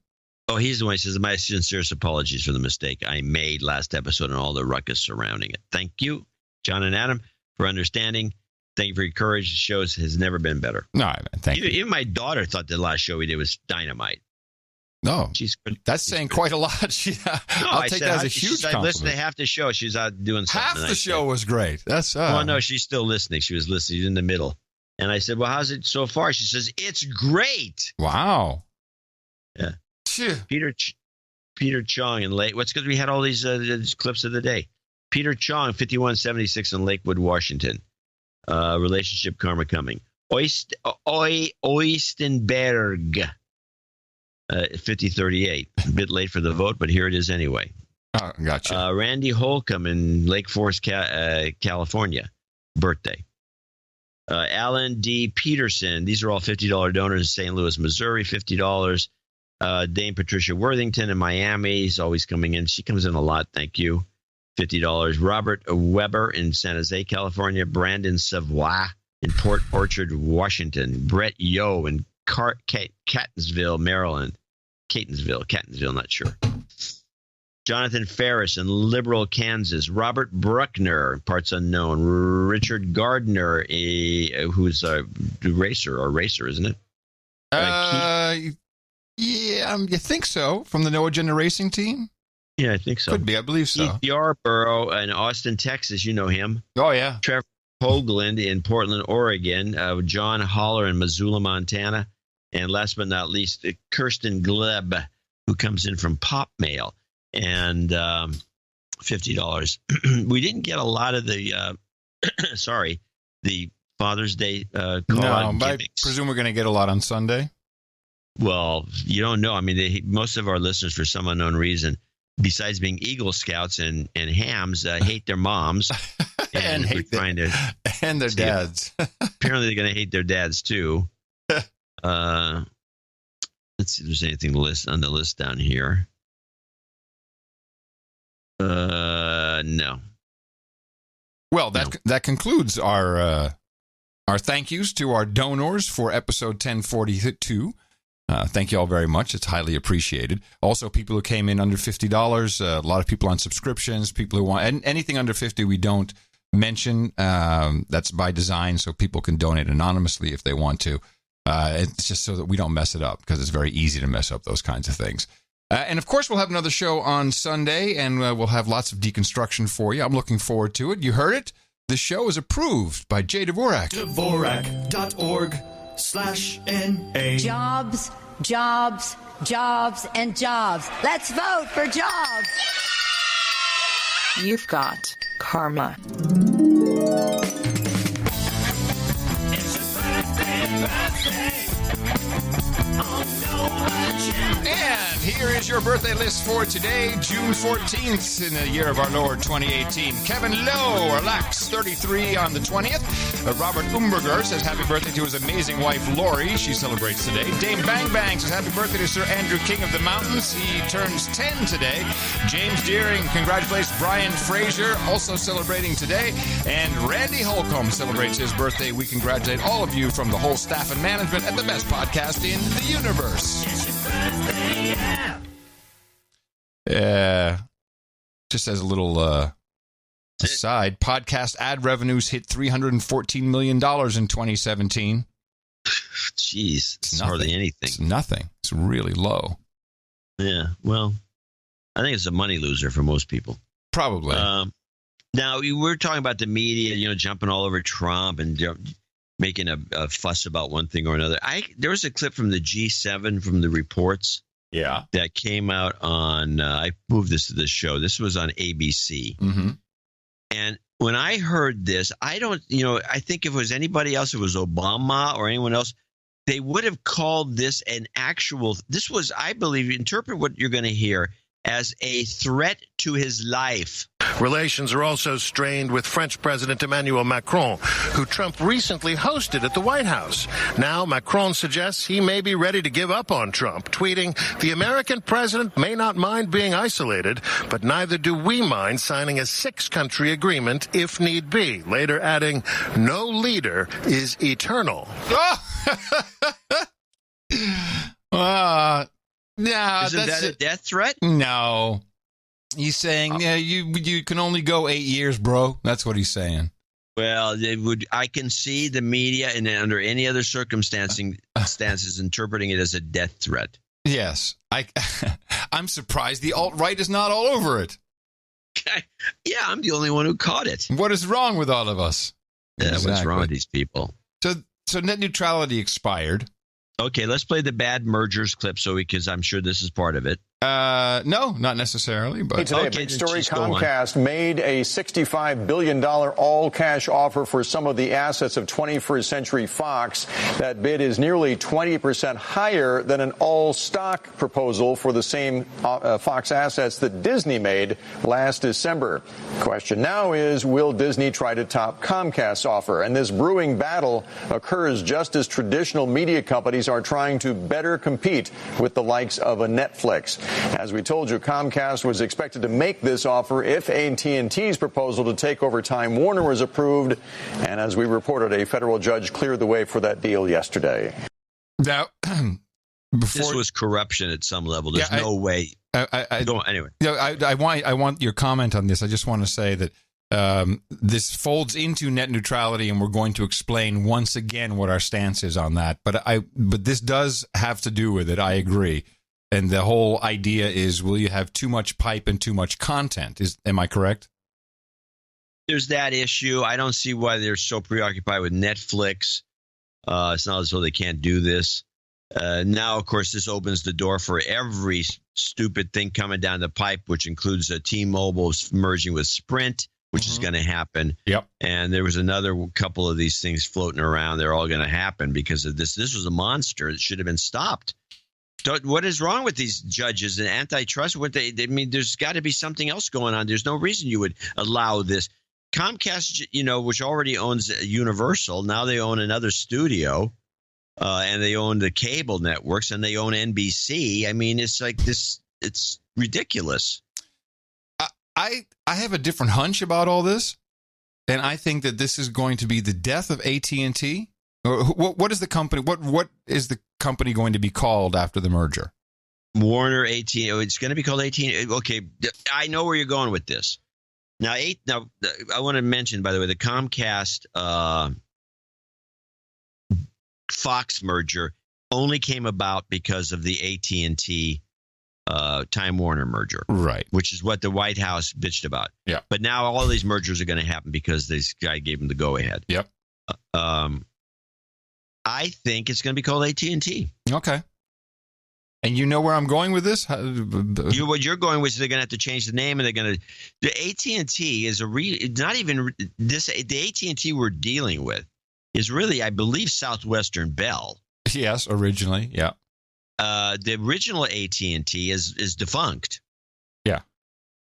Oh, he's the one who says, my sincerest apologies for the mistake I made last episode and all the ruckus surrounding it. Thank you, John and Adam, for understanding. Thank you for your courage. The show has never been better. No, thank you. Even my daughter thought the last show we did was dynamite. No, that's saying quite a lot. I'll take that as a huge compliment. I listened to half the show. She's out doing something. Half the show was great. That's well, no, she's still listening. She was listening. She's in the middle. And I said, well, how's it so far? She says, it's great. Wow. Yeah. Peter Chong in Lake. What's because we had all these clips of the day. Peter Chong, 5176 in Lakewood, Washington. Relationship karma coming. Oystenberg, 5038. A bit late for the vote, but here it is anyway. Oh, gotcha. Randy Holcomb in Lake Forest, California. Birthday. Alan D. Peterson. These are all $50 donors in St. Louis, Missouri. $50. Dame Patricia Worthington in Miami is always coming in. She comes in a lot. Thank you. $50. Robert Weber in San Jose, California. Brandon Savoy in Port Orchard, Washington. Brett Yo in Catonsville, Maryland. Catonsville, not sure. Jonathan Ferris in Liberal, Kansas. Robert Bruckner, parts unknown. Richard Gardner, who's a racer, isn't it? Yeah, you think so? From the No Agenda Racing team? Yeah, I think so. Could be, I believe so. Keith Yarborough in Austin, Texas. You know him. Oh, yeah. Trevor Hoagland in Portland, Oregon. John Holler in Missoula, Montana. And last but not least, Kirsten Gleb, who comes in from Pop Mail. And $50. We didn't get a lot of the, the Father's Day call-out No, I presume we're going to get a lot on Sunday. Well, you don't know. I mean, most of our listeners, for some unknown reason, besides being Eagle Scouts and hams, hate their moms. and their dads. Apparently, they're going to hate their dads, too. Let's see if there's anything on the list down here. No. Well, that concludes our thank yous to our donors for episode 1042. Thank you all very much. It's highly appreciated. Also, people who came in under $50, a lot of people on subscriptions, people who want anything under 50 we don't mention. That's by design, so people can donate anonymously if they want to. It's just so that we don't mess it up, because it's very easy to mess up those kinds of things. And, of course, we'll have another show on Sunday, and we'll have lots of deconstruction for you. I'm looking forward to it. You heard it. The show is approved by Jay Dvorak. Dvorak.org/NA. Jobs, jobs, jobs, and jobs. Let's vote for jobs. You've got karma. And here is your birthday list for today, June 14th, in the year of our Lord 2018. Kevin Lowe, relax, 33 on the 20th. Robert Umberger says happy birthday to his amazing wife, Lori. She celebrates today. Dame Bang Bang says happy birthday to Sir Andrew King of the Mountains. He turns 10 today. James Deering congratulates Brian Fraser, also celebrating today. And Randy Holcomb celebrates his birthday. We congratulate all of you from the whole staff and management at the best podcast in the universe. Just as a little aside, podcast ad revenues hit $314 million in 2017. Jeez, it's hardly anything. It's nothing. It's really low. Yeah, well, I think it's a money loser for most people. Probably. Now, we're talking about the media, jumping all over Trump and making a fuss about one thing or another. There was a clip from the G7 from the reports. Yeah. That came out on, I moved this to the show. This was on ABC. Mm-hmm. And when I heard this, I think if it was anybody else, it was Obama or anyone else, they would have called this this was, I believe, interpret what you're going to hear as a threat to his life. Relations are also strained with French President Emmanuel Macron, who Trump recently hosted at the White House. Now Macron suggests he may be ready to give up on Trump, tweeting, "The American president may not mind being isolated, but neither do we mind signing a 6-country agreement if need be." Later adding, "No leader is eternal." No, isn't that a death threat? No. He's saying, you can only go 8 years, bro. That's what he's saying. Well, I can see the media and under any other circumstances interpreting it as a death threat. Yes. I'm surprised the alt-right is not all over it. Yeah, I'm the only one who caught it. What is wrong with all of us? Yeah, exactly. What's wrong with these people? So net neutrality expired. Okay, let's play the bad mergers clip because I'm sure this is part of it. No, not necessarily. But today, big story. Comcast made a $65 billion all-cash offer for some of the assets of 21st Century Fox. That bid is nearly 20% higher than an all-stock proposal for the same Fox assets that Disney made last December. Question now is, will Disney try to top Comcast's offer? And this brewing battle occurs just as traditional media companies are trying to better compete with the likes of a Netflix. As we told you, Comcast was expected to make this offer if AT&T's proposal to take over Time Warner was approved. And as we reported, a federal judge cleared the way for that deal yesterday. Now, this was corruption at some level. There's no way. Anyway. I want your comment on this. I just want to say that this folds into net neutrality, and we're going to explain once again what our stance is on that. But this does have to do with it. I agree. And the whole idea is, will you have too much pipe and too much content? Am I correct? There's that issue. I don't see why they're so preoccupied with Netflix. It's not as though they can't do this. Now, of course, this opens the door for every stupid thing coming down the pipe, which includes T-Mobile merging with Sprint, which is going to happen. Yep. And there was another couple of these things floating around. They're all going to happen because of this. This was a monster. It should have been stopped. What is wrong with these judges and antitrust? I mean, there's got to be something else going on. There's no reason you would allow this. Comcast, which already owns Universal, now they own another studio, and they own the cable networks, and they own NBC. I mean, it's like this. It's ridiculous. I have a different hunch about all this, and I think that this is going to be the death of AT&T. What is the company? What is the company going to be called after the merger? Warner AT&T. It's going to be called AT&T. Okay, I know where you're going with this. Now, I want to mention, by the way, the Comcast Fox merger only came about because of the AT&T Time Warner merger, right? Which is what the White House bitched about. Yeah. But now all these mergers are going to happen because this guy gave them the go ahead. Yep. I think it's going to be called AT&T. Okay. And you know where I'm going with this? What you're going with is they're going to have to change the name, and they're going to. The AT&T is not even this. The AT&T we're dealing with is really, I believe, Southwestern Bell. Yes, originally, yeah. The original AT&T is defunct. Yeah.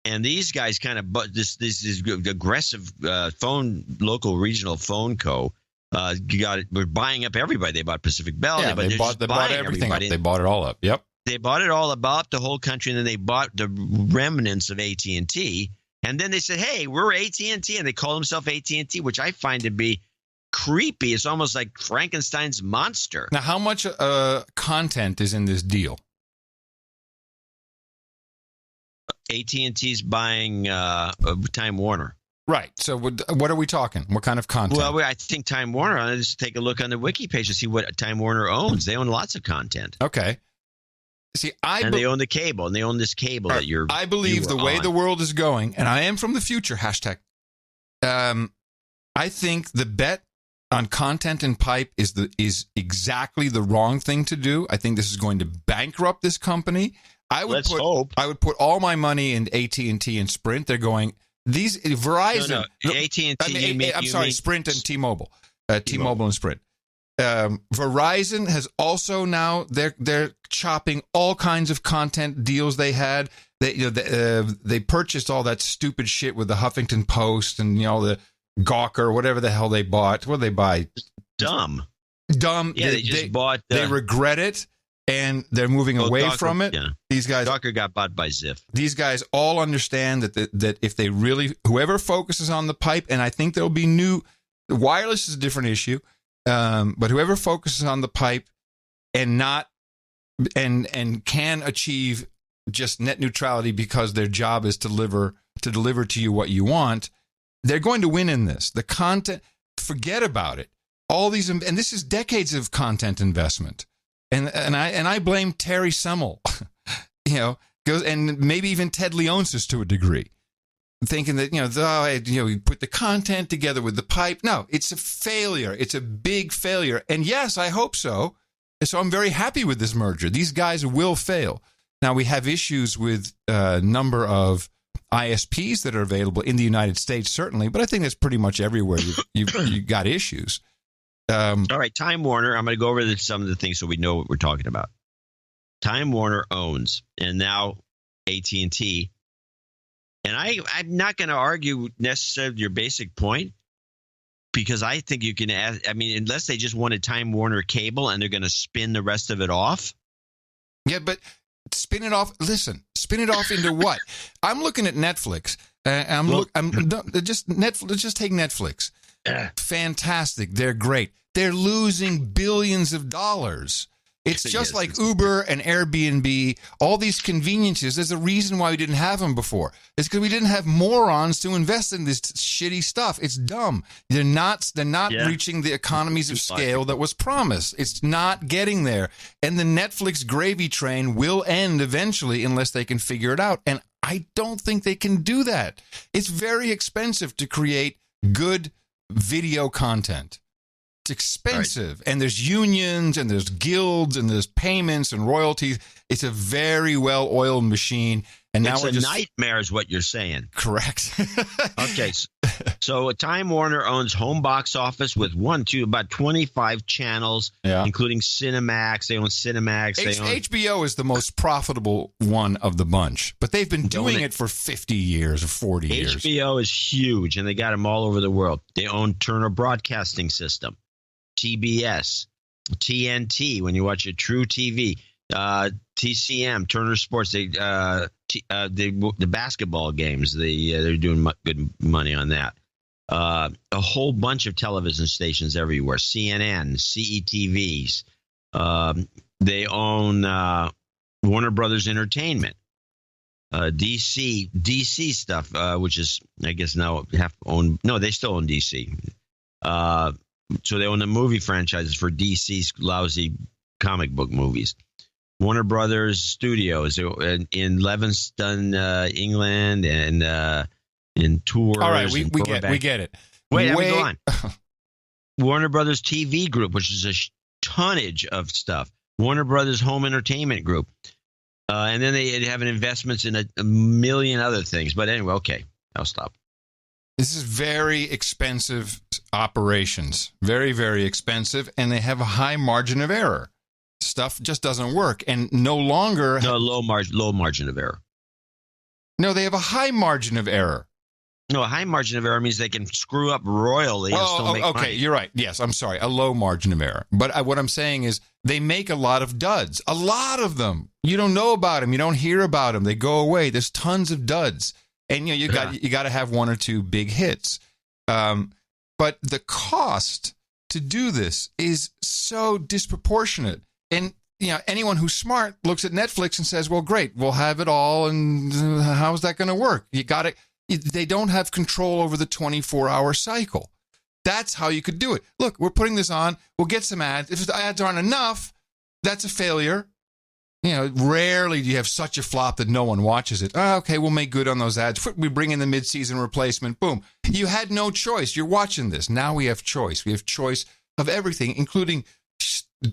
And these guys kind of this aggressive local regional phone co. We're buying up everybody. They bought Pacific Bell. Yeah, they bought everything up. They bought it all up. Yep. They bought it all up, the whole country, and then they bought the remnants of AT&T. And then they said, "Hey, we're AT&T," and they call themselves AT&T, which I find to be creepy. It's almost like Frankenstein's monster. Now, how much content is in this deal? AT&T's buying Time Warner. Right. So what are we talking? What kind of content? Well, I think Time Warner, let's take a look on the wiki page to see what Time Warner owns. They own lots of content. Okay. See, they own the cable, and they own this cable that you're. I believe the way the world is going, and I am from the future, hashtag. I think the bet on content and pipe is exactly the wrong thing to do. I think this is going to bankrupt this company. Let's hope. I would put all my money in AT&T and Sprint. They're going. These Verizon, AT&T. Sprint and T-Mobile, T-Mobile and Sprint. Verizon has also now they're chopping all kinds of content deals they had. They purchased all that stupid shit with the Huffington Post and the Gawker, whatever the hell they bought. What did they buy? Dumb. Yeah, they just bought. They regret it. And they're moving away from it. Yeah. These guys, Gawker got bought by Ziff. These guys all understand that if they really, whoever focuses on the pipe, and I think there'll be wireless is a different issue, but whoever focuses on the pipe and can achieve just net neutrality because their job is to deliver to you what you want, they're going to win in this. The content, forget about it. All these, and this is decades of content investment. And I blame Terry Semel, and maybe even Ted Leonsis to a degree, thinking that we put the content together with the pipe. No, it's a failure. It's a big failure. And yes, I hope so. So I'm very happy with this merger. These guys will fail. Now we have issues with a number of ISPs that are available in the United States, certainly, but I think that's pretty much everywhere. You've got issues. All right, Time Warner. I'm going to go over some of the things so we know what we're talking about. Time Warner owns, and now AT&T. And I'm not going to argue necessarily your basic point, because I think you can ask. I mean, unless they just wanted Time Warner cable and they're going to spin the rest of it off. Yeah, but spin it off. Listen, spin it off into what? I'm looking at Netflix. Just take Netflix. Fantastic. They're great. They're losing billions of dollars. It's just like Uber and Airbnb, all these conveniences. There's a reason why we didn't have them before. It's because we didn't have morons to invest in this shitty stuff. It's dumb. They're not reaching the economies of scale that was promised. It's not getting there. And the Netflix gravy train will end eventually unless they can figure it out. And I don't think they can do that. It's very expensive to create good video content. It's expensive, and there's unions, and there's guilds, and there's payments and royalties. It's a very well-oiled machine, and now it's a nightmare, is what you're saying. Correct. Okay, so Time Warner owns home box office with about 25 channels, including Cinemax. They own Cinemax. HBO is the most profitable one of the bunch, but they've been doing it for 50 years or 40 years. HBO is huge, and they got them all over the world. They own Turner Broadcasting System, TBS, TNT, when you watch a True TV, TCM, Turner Sports, the basketball games, they're doing good money on that. A whole bunch of television stations everywhere, CNN, CETVs. They own Warner Brothers Entertainment, DC stuff, which is, I guess, now half owned. No, they still own DC. So they own the movie franchises for DC's lousy comic book movies. Warner Brothers Studios in Levingston, England, and in Tours. All right, we get it. Wait, go on. Warner Brothers TV Group, which is a tonnage of stuff. Warner Brothers Home Entertainment Group. And then they have investments in a million other things. But anyway, okay, I'll stop. This is very expensive operations, very, very expensive, and they have a high margin of error. Stuff just doesn't work, and low margin of error. No, they have a high margin of error. No, a high margin of error means they can screw up royally and still make money. Okay, you're right. Yes, I'm sorry, a low margin of error. But what I'm saying is they make a lot of duds, a lot of them. You don't know about them. You don't hear about them. They go away. There's tons of duds. And you got to have one or two big hits, but the cost to do this is so disproportionate. And anyone who's smart looks at Netflix and says, "Well, great, we'll have it all." And how's that going to work? They don't have control over the 24-hour cycle. That's how you could do it. Look, we're putting this on. We'll get some ads. If the ads aren't enough, that's a failure. Rarely do you have such a flop that no one watches it. Oh, okay, we'll make good on those ads. We bring in the mid-season replacement. Boom. You had no choice. You're watching this. Now we have choice. We have choice of everything, including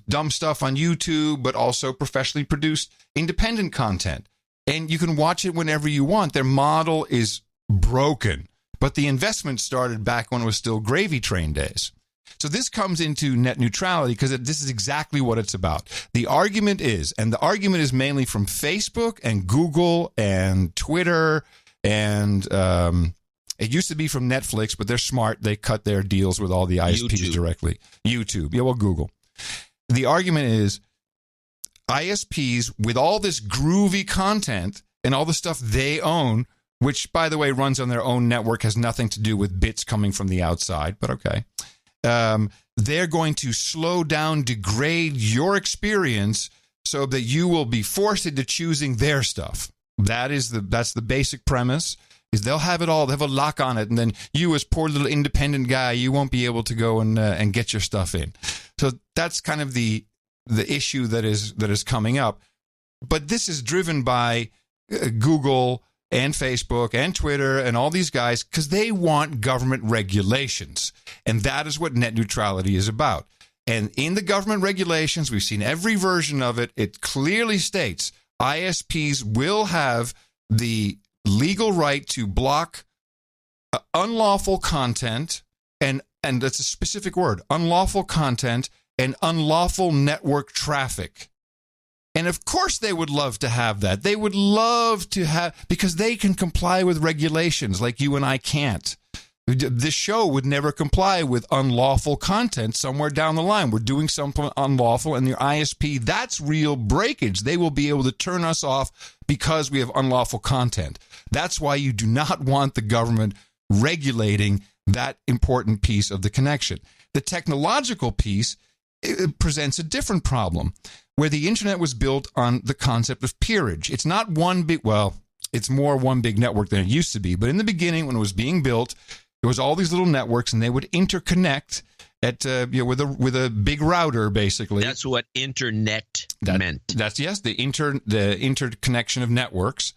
dumb stuff on YouTube, but also professionally produced independent content. And you can watch it whenever you want. Their model is broken, but the investment started back when it was still gravy train days. So this comes into net neutrality because this is exactly what it's about. The argument is mainly from Facebook and Google and Twitter, and it used to be from Netflix, but they're smart. They cut their deals with all the ISPs directly. YouTube. Yeah, well, Google. The argument is ISPs with all this groovy content and all the stuff they own, which, by the way, runs on their own network, has nothing to do with bits coming from the outside, but okay. They're going to slow down, degrade your experience so that you will be forced into choosing their stuff. That's the basic premise, is they'll have it all. They'll have a lock on it. And then you, as poor little independent guy, you won't be able to go and get your stuff in. So that's kind of the issue that is coming up. But this is driven by Google and Facebook and Twitter and all these guys because they want government regulations. And that is what net neutrality is about. And in the government regulations, we've seen every version of it. It clearly states ISPs will have the legal right to block unlawful content, and that's a specific word, unlawful content and unlawful network traffic. And of course they would love to have that. They would love to have, because they can comply with regulations like you and I can't. This show would never comply with unlawful content somewhere down the line. We're doing something unlawful, and the ISP, that's real breakage. They will be able to turn us off because we have unlawful content. That's why you do not want the government regulating that important piece of the connection. The technological piece, it presents a different problem. where the internet was built on the concept of peerage. It's not one big, well, it's more one big network than it used to be. But in the beginning, when it was being built, there was all these little networks, and they would interconnect at with a big router, basically. That's what internet meant. That's yes, the interconnection of networks,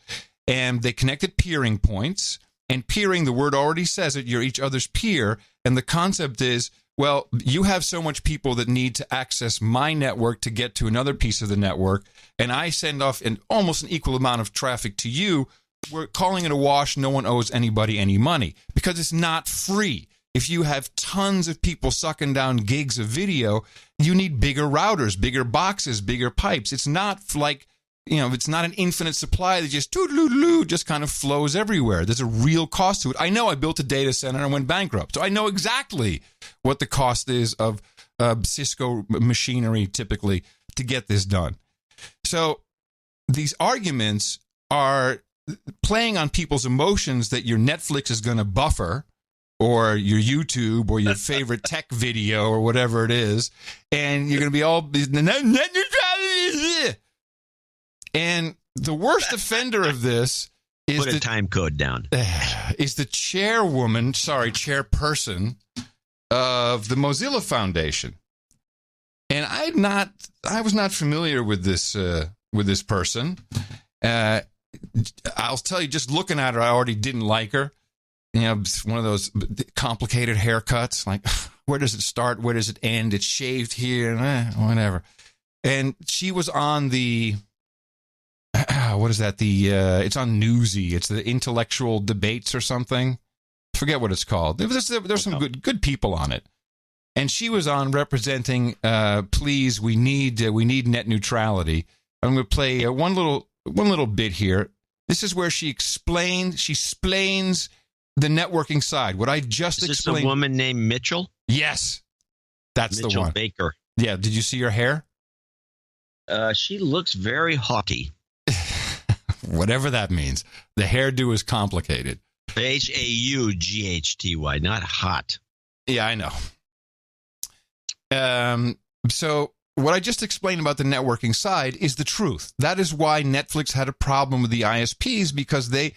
and they connected peering points. And peering, the word already says it. You're each other's peer, and the concept is, well, you have so much people that need to access my network to get to another piece of the network, and I send off almost an equal amount of traffic to you. We're calling it a wash. No one owes anybody any money because it's not free. If you have tons of people sucking down gigs of video, you need bigger routers, bigger boxes, bigger pipes. It's not like, it's not an infinite supply that just kind of flows everywhere. There's a real cost to it. I know I built a data center and went bankrupt, so I know exactly what the cost is of Cisco machinery typically to get this done. So these arguments are playing on people's emotions that your Netflix is going to buffer, or your YouTube, or your favorite tech video, or whatever it is, and you're going to be all net neutrality. And the worst offender of this is put a time code down. Is the chairperson of the Mozilla Foundation, and I was not familiar with this person. I'll tell you, just looking at her, I already didn't like her. One of those complicated haircuts. Like, where does it start? Where does it end? It's shaved here, whatever. And she was on the. What is that? It's on Newsy. It's the intellectual debates or something. Forget what it's called. There's some good people on it, and she was on representing. Please, we need net neutrality. I'm going to play one little bit here. This is where she explains the networking side. What I just explained. Is this a woman named Mitchell? Yes, that's Mitchell the one. Baker. Yeah. Did you see her hair? She looks very haughty. Whatever that means. The hairdo is complicated. Haughty, not hot. Yeah, I know. So what I just explained about the networking side is the truth. That is why Netflix had a problem with the ISPs, because they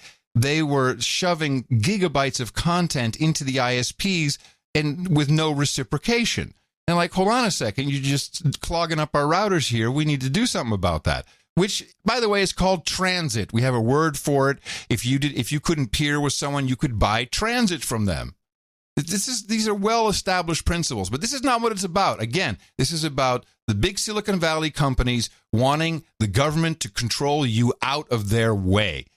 were shoving gigabytes of content into the ISPs and with no reciprocation. And like, hold on a second, you're just clogging up our routers here. We need to do something about that. Which, by the way, is called transit. We have a word for it. If you couldn't peer with someone, you could buy transit from them. These are well-established principles, but this is not what it's about. Again, this is about the big Silicon Valley companies wanting the government to control you out of their way.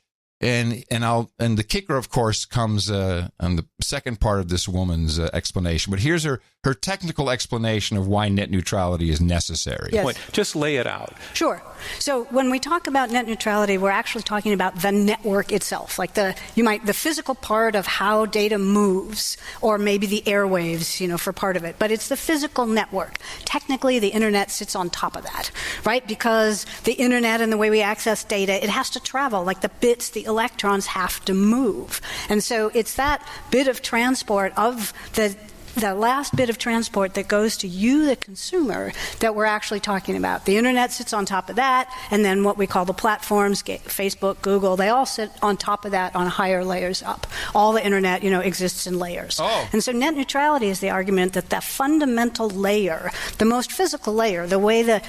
And the kicker, of course, comes on the second part of this woman's explanation. But here's her technical explanation of why net neutrality is necessary. Yes. Wait, just lay it out. Sure. So when we talk about net neutrality, we're actually talking about the network itself, like the physical part of how data moves, or maybe the airwaves, for part of it. But it's the physical network. Technically, the internet sits on top of that, right? Because the internet and the way we access data, it has to travel, like the bits, the electrons have to move. And so it's that bit of transport of the last bit of transport that goes to you, the consumer, that we're actually talking about. The internet sits on top of that, and then what we call the platforms, Facebook, Google, they all sit on top of that on higher layers up. All the internet, exists in layers. Oh. And so net neutrality is the argument that the fundamental layer, the most physical layer, the way the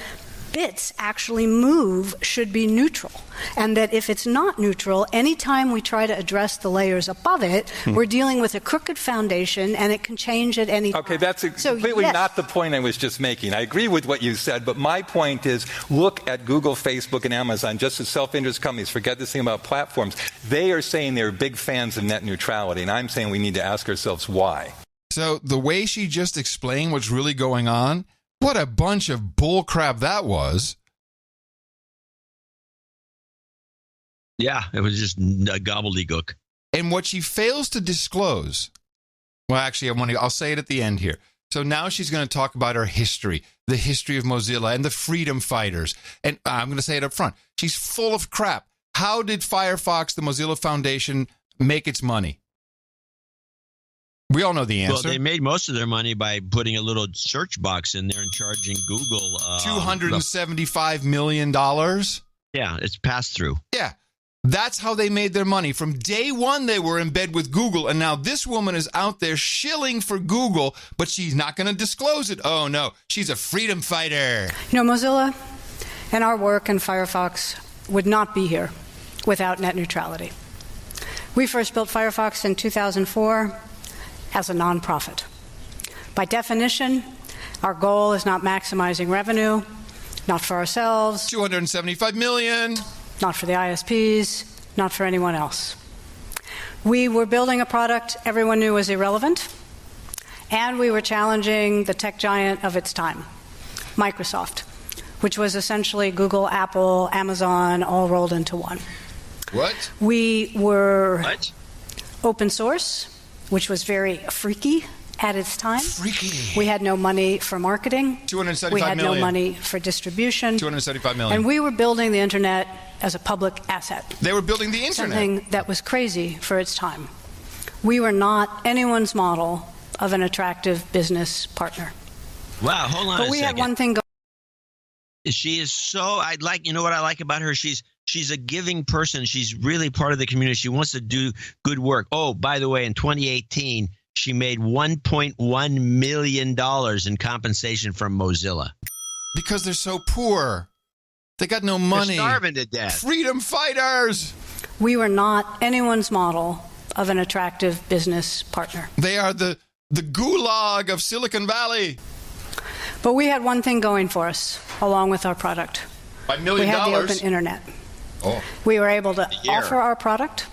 bits actually move, should be neutral. And that if it's not neutral, anytime we try to address the layers above it, we're dealing with a crooked foundation, and it can change at any time. Okay, that's completely not the point I was just making. I agree with what you said, but my point is, look at Google, Facebook, and Amazon, just as self-interest companies. Forget this thing about platforms. They are saying they're big fans of net neutrality, and I'm saying we need to ask ourselves why. So the way she just explained what's really going on, what a bunch of bullcrap that was. Yeah, it was just a gobbledygook. And what she fails to disclose, well, actually, I'll say it at the end here. So now she's going to talk about her history, the history of Mozilla and the freedom fighters. And I'm going to say it up front. She's full of crap. How did Firefox, the Mozilla Foundation, make its money? We all know the answer. Well, they made most of their money by putting a little search box in there and charging Google $275 million. Yeah, it's passed through. Yeah. That's how they made their money. From day one, they were in bed with Google, and now this woman is out there shilling for Google, but she's not going to disclose it. Oh, no. She's a freedom fighter. You know, Mozilla and our work in Firefox would not be here without net neutrality. We first built Firefox in 2004 as a nonprofit. By definition, our goal is not maximizing revenue, not for ourselves. $275 million. Not for the ISPs, not for anyone else. We were building a product everyone knew was irrelevant, and we were challenging the tech giant of its time, Microsoft, which was essentially Google, Apple, Amazon, all rolled into one. What? We were open source, which was very freaky at its time. Freaky. We had no money for marketing. $275 we had million. No money for distribution. $275 million. And we were building the internet as a public asset. They were building the internet. Something that was crazy for its time. We were not anyone's model of an attractive business partner. Wow, hold on but we had one thing going. She is so, you know what I like about her? She's a giving person. She's really part of the community. She wants to do good work. Oh, by the way, in 2018, she made $1.1 million in compensation from Mozilla. Because they're so poor. They got no money. They're starving to death. Freedom fighters. We were not anyone's model of an attractive business partner. They are the gulag of Silicon Valley. But we had one thing going for us, along with our product. $1 million. We had the open internet. Oh. We were able to offer our product,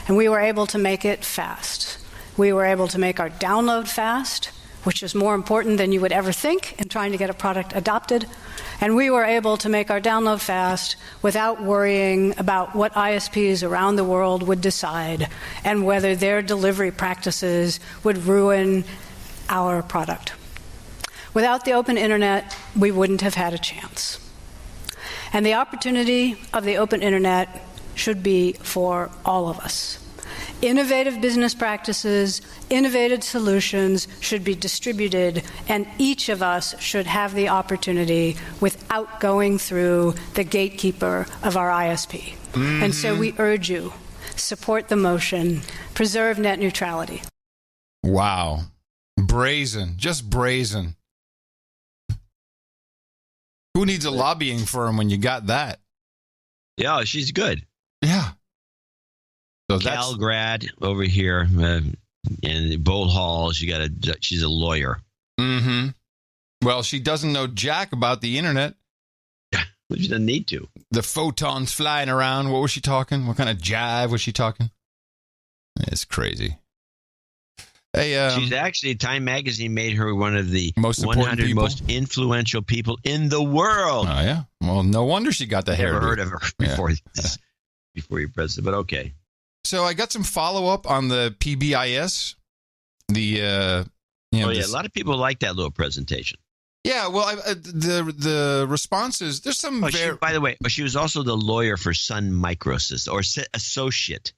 and we were able to make it fast. We were able to make our download fast, which is more important than you would ever think in trying to get a product adopted. And we were able to make our download fast without worrying about what ISPs around the world would decide and whether their delivery practices would ruin our product. Without the open internet, we wouldn't have had a chance. And the opportunity of the open internet should be for all of us. Innovative business practices, innovative solutions should be distributed, and each of us should have the opportunity without going through the gatekeeper of our ISP. Mm-hmm. And so we urge you, support the motion, preserve net neutrality. Wow. Brazen, just brazen. Who needs a lobbying firm when you got that? Yeah, she's good. Yeah. So Cal grad over here in Bold Hall. She's a lawyer. Mm-hmm. Well, she doesn't know jack about the internet. She doesn't need to. The photons flying around. What was she talking? What kind of jive was she talking? It's crazy. Hey, she's actually, Time Magazine made her one of the most 100 most influential people in the world. Oh, yeah? Well, no wonder she got the hair. Never heard of her before you pressed it, but okay. So I got some follow-up on the PBIS. A lot of people like that little presentation. Yeah, well, the responses, there's some... by the way, she was also the lawyer for Sun Microsystems, or associate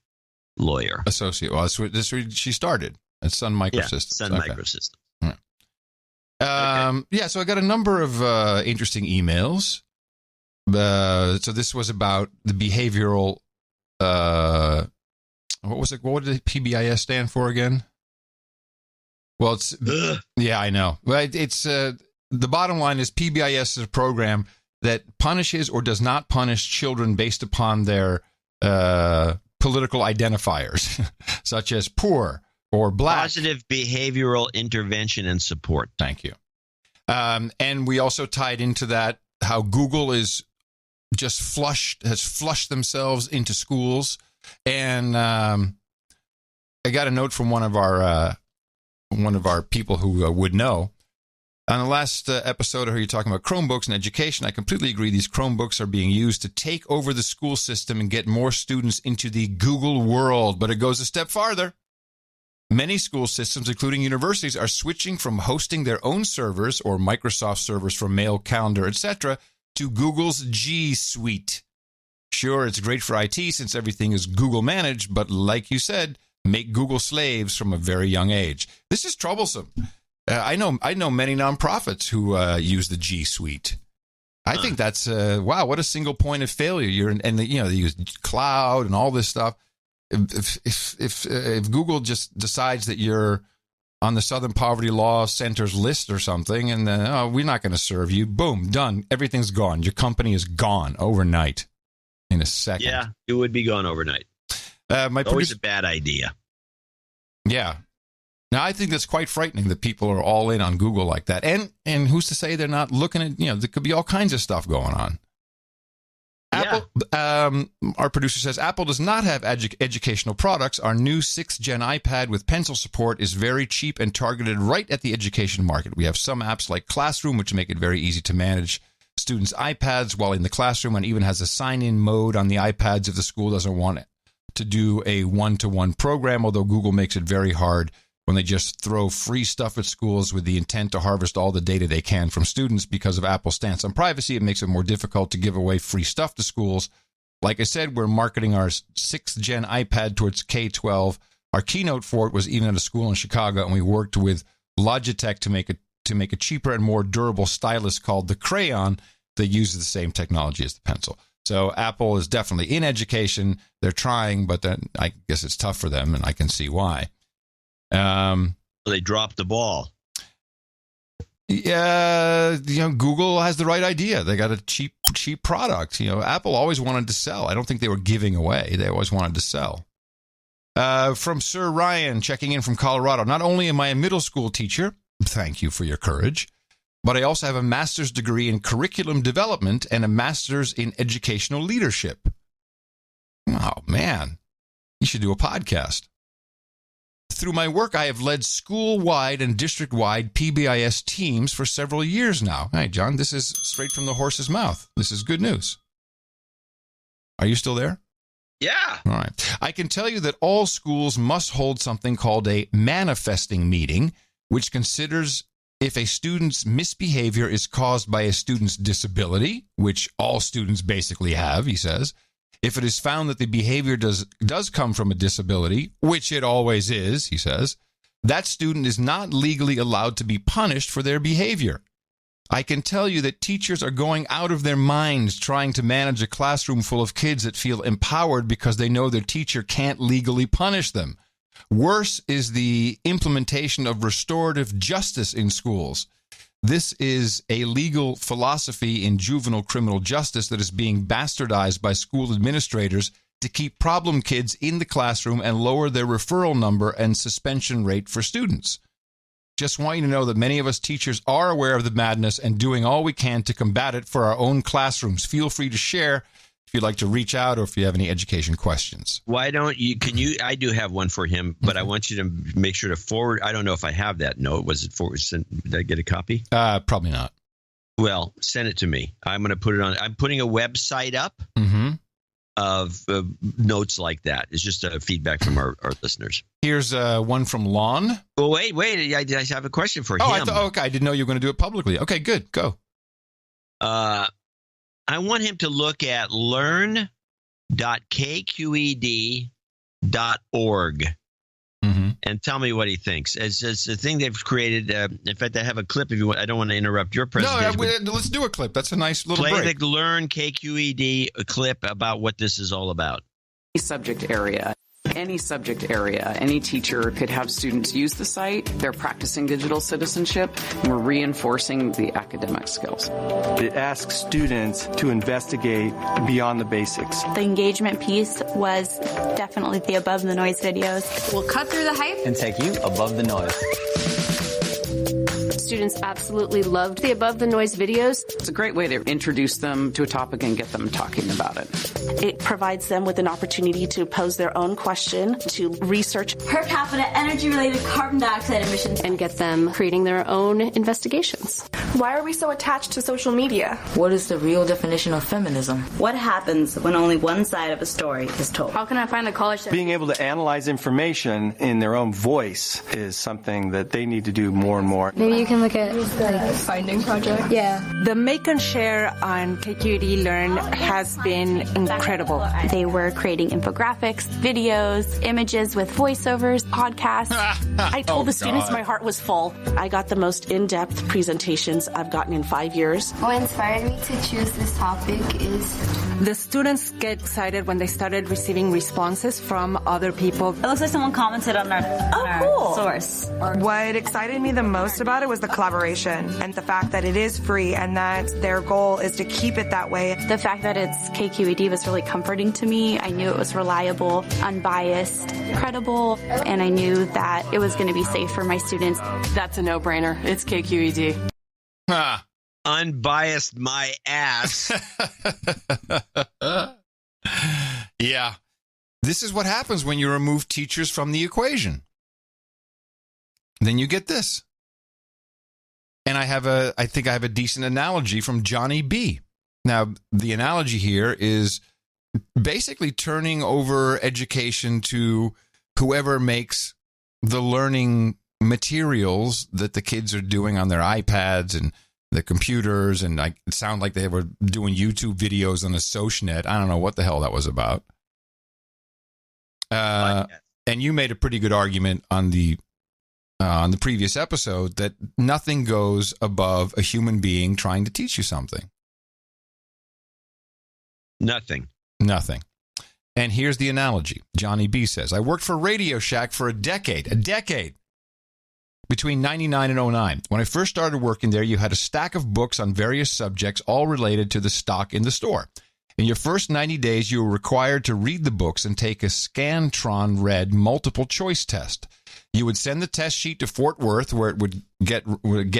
lawyer. Associate. Well, this she started at Sun Microsystems. Yeah, Sun Microsystems. Okay. Yeah, so I got a number of interesting emails. So this was about the behavioral... what was it? What did PBIS stand for again? Well, it's... Yeah, I know. Well, it's... the bottom line is PBIS is a program that punishes or does not punish children based upon their political identifiers, such as poor or black. Positive behavioral intervention and support. Thank you. And we also tied into that how Google is just has flushed themselves into schools. And I got a note from one of our people who would know. On the last episode, I heard you talking about Chromebooks and education. I completely agree. These Chromebooks are being used to take over the school system and get more students into the Google world. But it goes a step farther. Many school systems, including universities, are switching from hosting their own servers or Microsoft servers for mail, calendar, etc., to Google's G Suite. Sure, it's great for IT since everything is Google managed, but like you said, make Google slaves from a very young age. This is troublesome. I know many nonprofits who use the G Suite. I think that's wow, what a single point of failure. They use cloud and all this stuff. If Google just decides that you're on the Southern Poverty Law Center's list or something, and then we're not going to serve you, boom, done, everything's gone. Your company is gone overnight in a second. Yeah, it would be gone overnight. Always a bad idea. Yeah. Now, I think that's quite frightening that people are all in on Google like that. And who's to say they're not looking at, there could be all kinds of stuff going on. Apple, our producer says, Apple does not have educational products. Our new 6th gen iPad with pencil support is very cheap and targeted right at the education market. We have some apps like Classroom, which make it very easy to manage students' iPads while in the classroom, and even has a sign-in mode on the iPads if the school doesn't want to do a one-to-one program, although Google makes it very hard when they just throw free stuff at schools with the intent to harvest all the data they can from students. Because of Apple's stance on privacy, it makes it more difficult to give away free stuff to schools. Like I said, we're marketing our 6th gen iPad towards K-12. Our keynote for it was even at a school in Chicago, and we worked with Logitech to make a cheaper and more durable stylus called the Crayon that uses the same technology as the pencil. So Apple is definitely in education. They're trying, but then I guess it's tough for them, and I can see why. They dropped the ball. Yeah, Google has the right idea. They got a cheap product. Apple always wanted to sell. I don't think they were giving away. They always wanted to sell. From Sir Ryan, checking in from Colorado. Not only am I a middle school teacher, thank you for your courage, but I also have a master's degree in curriculum development and a master's in educational leadership. Oh, man. You should do a podcast. Through my work, I have led school-wide and district-wide PBIS teams for several years now. Hey, John, this is straight from the horse's mouth. This is good news. Are you still there? Yeah. All right. I can tell you that all schools must hold something called a manifesting meeting, which considers if a student's misbehavior is caused by a student's disability, which all students basically have, he says. If it is found that the behavior does come from a disability, which it always is, he says, that student is not legally allowed to be punished for their behavior. I can tell you that teachers are going out of their minds trying to manage a classroom full of kids that feel empowered because they know their teacher can't legally punish them. Worse is the implementation of restorative justice in schools. This is a legal philosophy in juvenile criminal justice that is being bastardized by school administrators to keep problem kids in the classroom and lower their referral number and suspension rate for students. Just want you to know that many of us teachers are aware of the madness and doing all we can to combat it for our own classrooms. Feel free to share if you'd like to reach out or if you have any education questions. Why don't you, I do have one for him, but I want you to make sure to forward. I don't know if I have that note. Was it forward? Did I get a copy? Probably not. Well, send it to me. I'm going to put it on. I'm putting a website up of notes like that. It's just a feedback from our listeners. Here's one from Lon. Well, wait. I have a question for him. Okay. I didn't know you were going to do it publicly. Okay, good. Go. I want him to look at learn.kqed.org and tell me what he thinks. It's the thing they've created. In fact, I have a clip if you want. I don't want to interrupt your presentation. No, let's do a clip. That's a nice little break. Play the Learn KQED clip about what this is all about. Subject area. Any subject area, any teacher could have students use the site. They're practicing digital citizenship, and we're reinforcing the academic skills. It asks students to investigate beyond the basics. The engagement piece was definitely the above the noise videos. We'll cut through the hype and take you above the noise. Students absolutely loved the above the noise videos. It's a great way to introduce them to a topic and get them talking about it. It provides them with an opportunity to pose their own question, to research per capita energy-related carbon dioxide emissions, and get them creating their own investigations. Why are we so attached to social media? What is the real definition of feminism? What happens when only one side of a story is told? How can I find a college that... Being able to analyze information in their own voice is something that they need to do more and more. Maybe you can from like a finding project. Yeah. The Make and Share on KQED Learn has been incredible. They were creating infographics, videos, images with voiceovers, podcasts. I told the students my heart was full. I got the most in-depth presentations I've gotten in 5 years. What inspired me to choose this topic is the students get excited when they started receiving responses from other people. It looks like someone commented on our source. What excited me the most about it was the collaboration and the fact that it is free and that their goal is to keep it that way. The fact that it's KQED was really comforting to me. I knew it was reliable, unbiased, credible, and I knew that it was going to be safe for my students. That's a no-brainer. It's KQED. Unbiased my ass. Yeah. This is what happens when you remove teachers from the equation. Then you get this. And I think I have a decent analogy from Johnny B. Now, the analogy here is basically turning over education to whoever makes the learning materials that the kids are doing on their iPads and the computers, and it sounded like they were doing YouTube videos on the SocialNet. I don't know what the hell that was about. And you made a pretty good argument on the previous episode that nothing goes above a human being trying to teach you something. Nothing. And here's the analogy. Johnny B says, I worked for Radio Shack for a decade, between 99 and 09. When I first started working there, you had a stack of books on various subjects, all related to the stock in the store. In your first 90 days, you were required to read the books and take a Scantron read multiple choice test. You would send the test sheet to Fort Worth, where it would get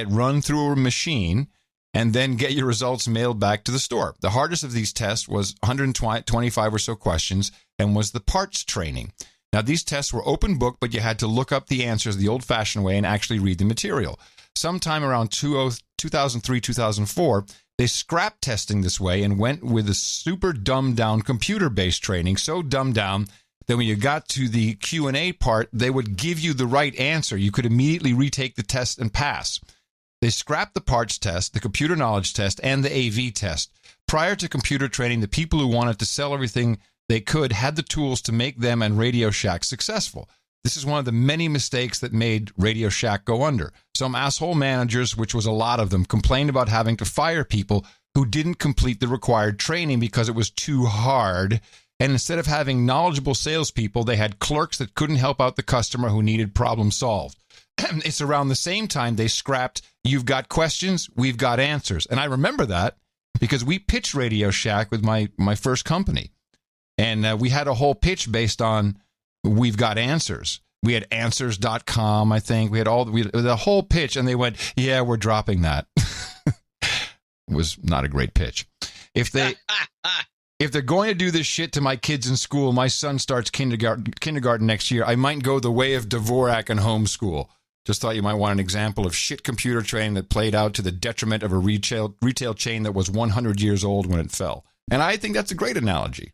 run through a machine, and then get your results mailed back to the store. The hardest of these tests was 125 or so questions and was the parts training. Now, these tests were open book, but you had to look up the answers the old-fashioned way and actually read the material. Sometime around 2003, 2004, they scrapped testing this way and went with a super dumbed-down computer-based training, so dumbed down that when you got to the Q&A part, they would give you the right answer. You could immediately retake the test and pass. They scrapped the parts test, the computer knowledge test, and the AV test. Prior to computer training, the people who wanted to sell everything they could had the tools to make them and Radio Shack successful. This is one of the many mistakes that made Radio Shack go under. Some asshole managers, which was a lot of them, complained about having to fire people who didn't complete the required training because it was too hard. And instead of having knowledgeable salespeople, they had clerks that couldn't help out the customer who needed problem solved. It's around the same time they scrapped, you've got questions, we've got answers. And I remember that because we pitched Radio Shack with my first company. And we had a whole pitch based on we've got answers. We had answers.com, I think. We had the whole pitch, and they went, yeah, we're dropping that. It was not a great pitch. If they're going to do this shit to my kids in school, my son starts kindergarten next year, I might go the way of Dvorak and homeschool. Just thought you might want an example of shit computer training that played out to the detriment of a retail chain that was 100 years old when it fell. And I think that's a great analogy.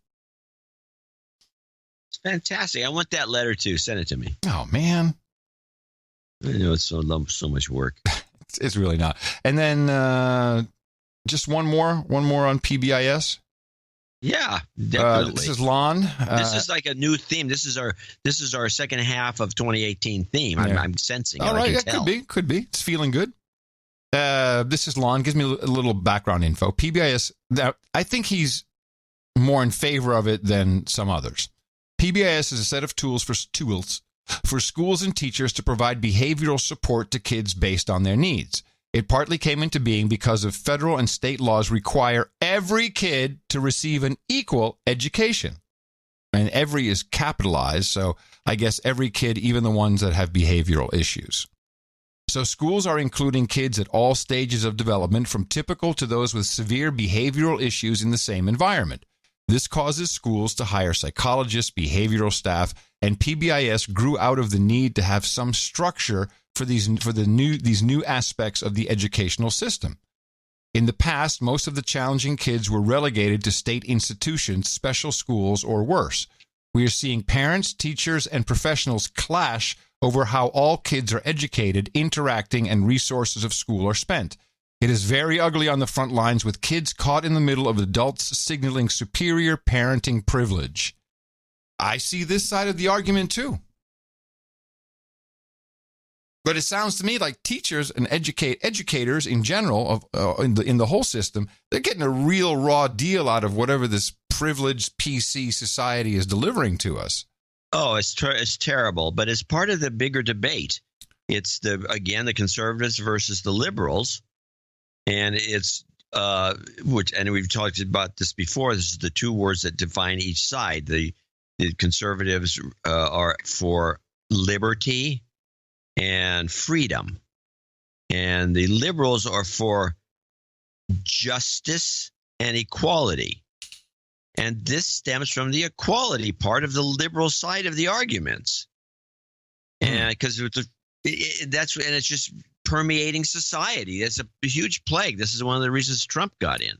It's fantastic. I want that letter too. Send it to me. Oh, man. I know it's so much work. It's really not. And then just one more on PBIS. Yeah, definitely. This is Lon. This is like a new theme. This is our second half of 2018 theme. Yeah. I'm sensing. All right, yeah, could be. It's feeling good. This is Lon. Gives me a little background info. PBIS. I think he's more in favor of it than some others. PBIS is a set of tools for schools and teachers to provide behavioral support to kids based on their needs. It partly came into being because of federal and state laws require every kid to receive an equal education. And every is capitalized, so I guess every kid, even the ones that have behavioral issues. So schools are including kids at all stages of development, from typical to those with severe behavioral issues in the same environment. This causes schools to hire psychologists, behavioral staff, and PBIS grew out of the need to have some structure for these new aspects of the educational system. In the past, most of the challenging kids were relegated to state institutions, special schools, or worse. We are seeing parents, teachers, and professionals clash over how all kids are educated, interacting, and resources of school are spent. It is very ugly on the front lines, with kids caught in the middle of adults signaling superior parenting privilege. I see this side of the argument too. But it sounds to me like teachers and educators in general, in the whole system, they're getting a real raw deal out of whatever this privileged PC society is delivering to us. Oh, it's terrible, but it's part of the bigger debate. It's the conservatives versus the liberals, and it's and we've talked about this before. This is the two words that define each side. The conservatives are for liberty and freedom, and the liberals are for justice and equality. And this stems from the equality part of the liberal side of the arguments, and because it's just permeating society. It's a huge plague. This is one of the reasons Trump got in,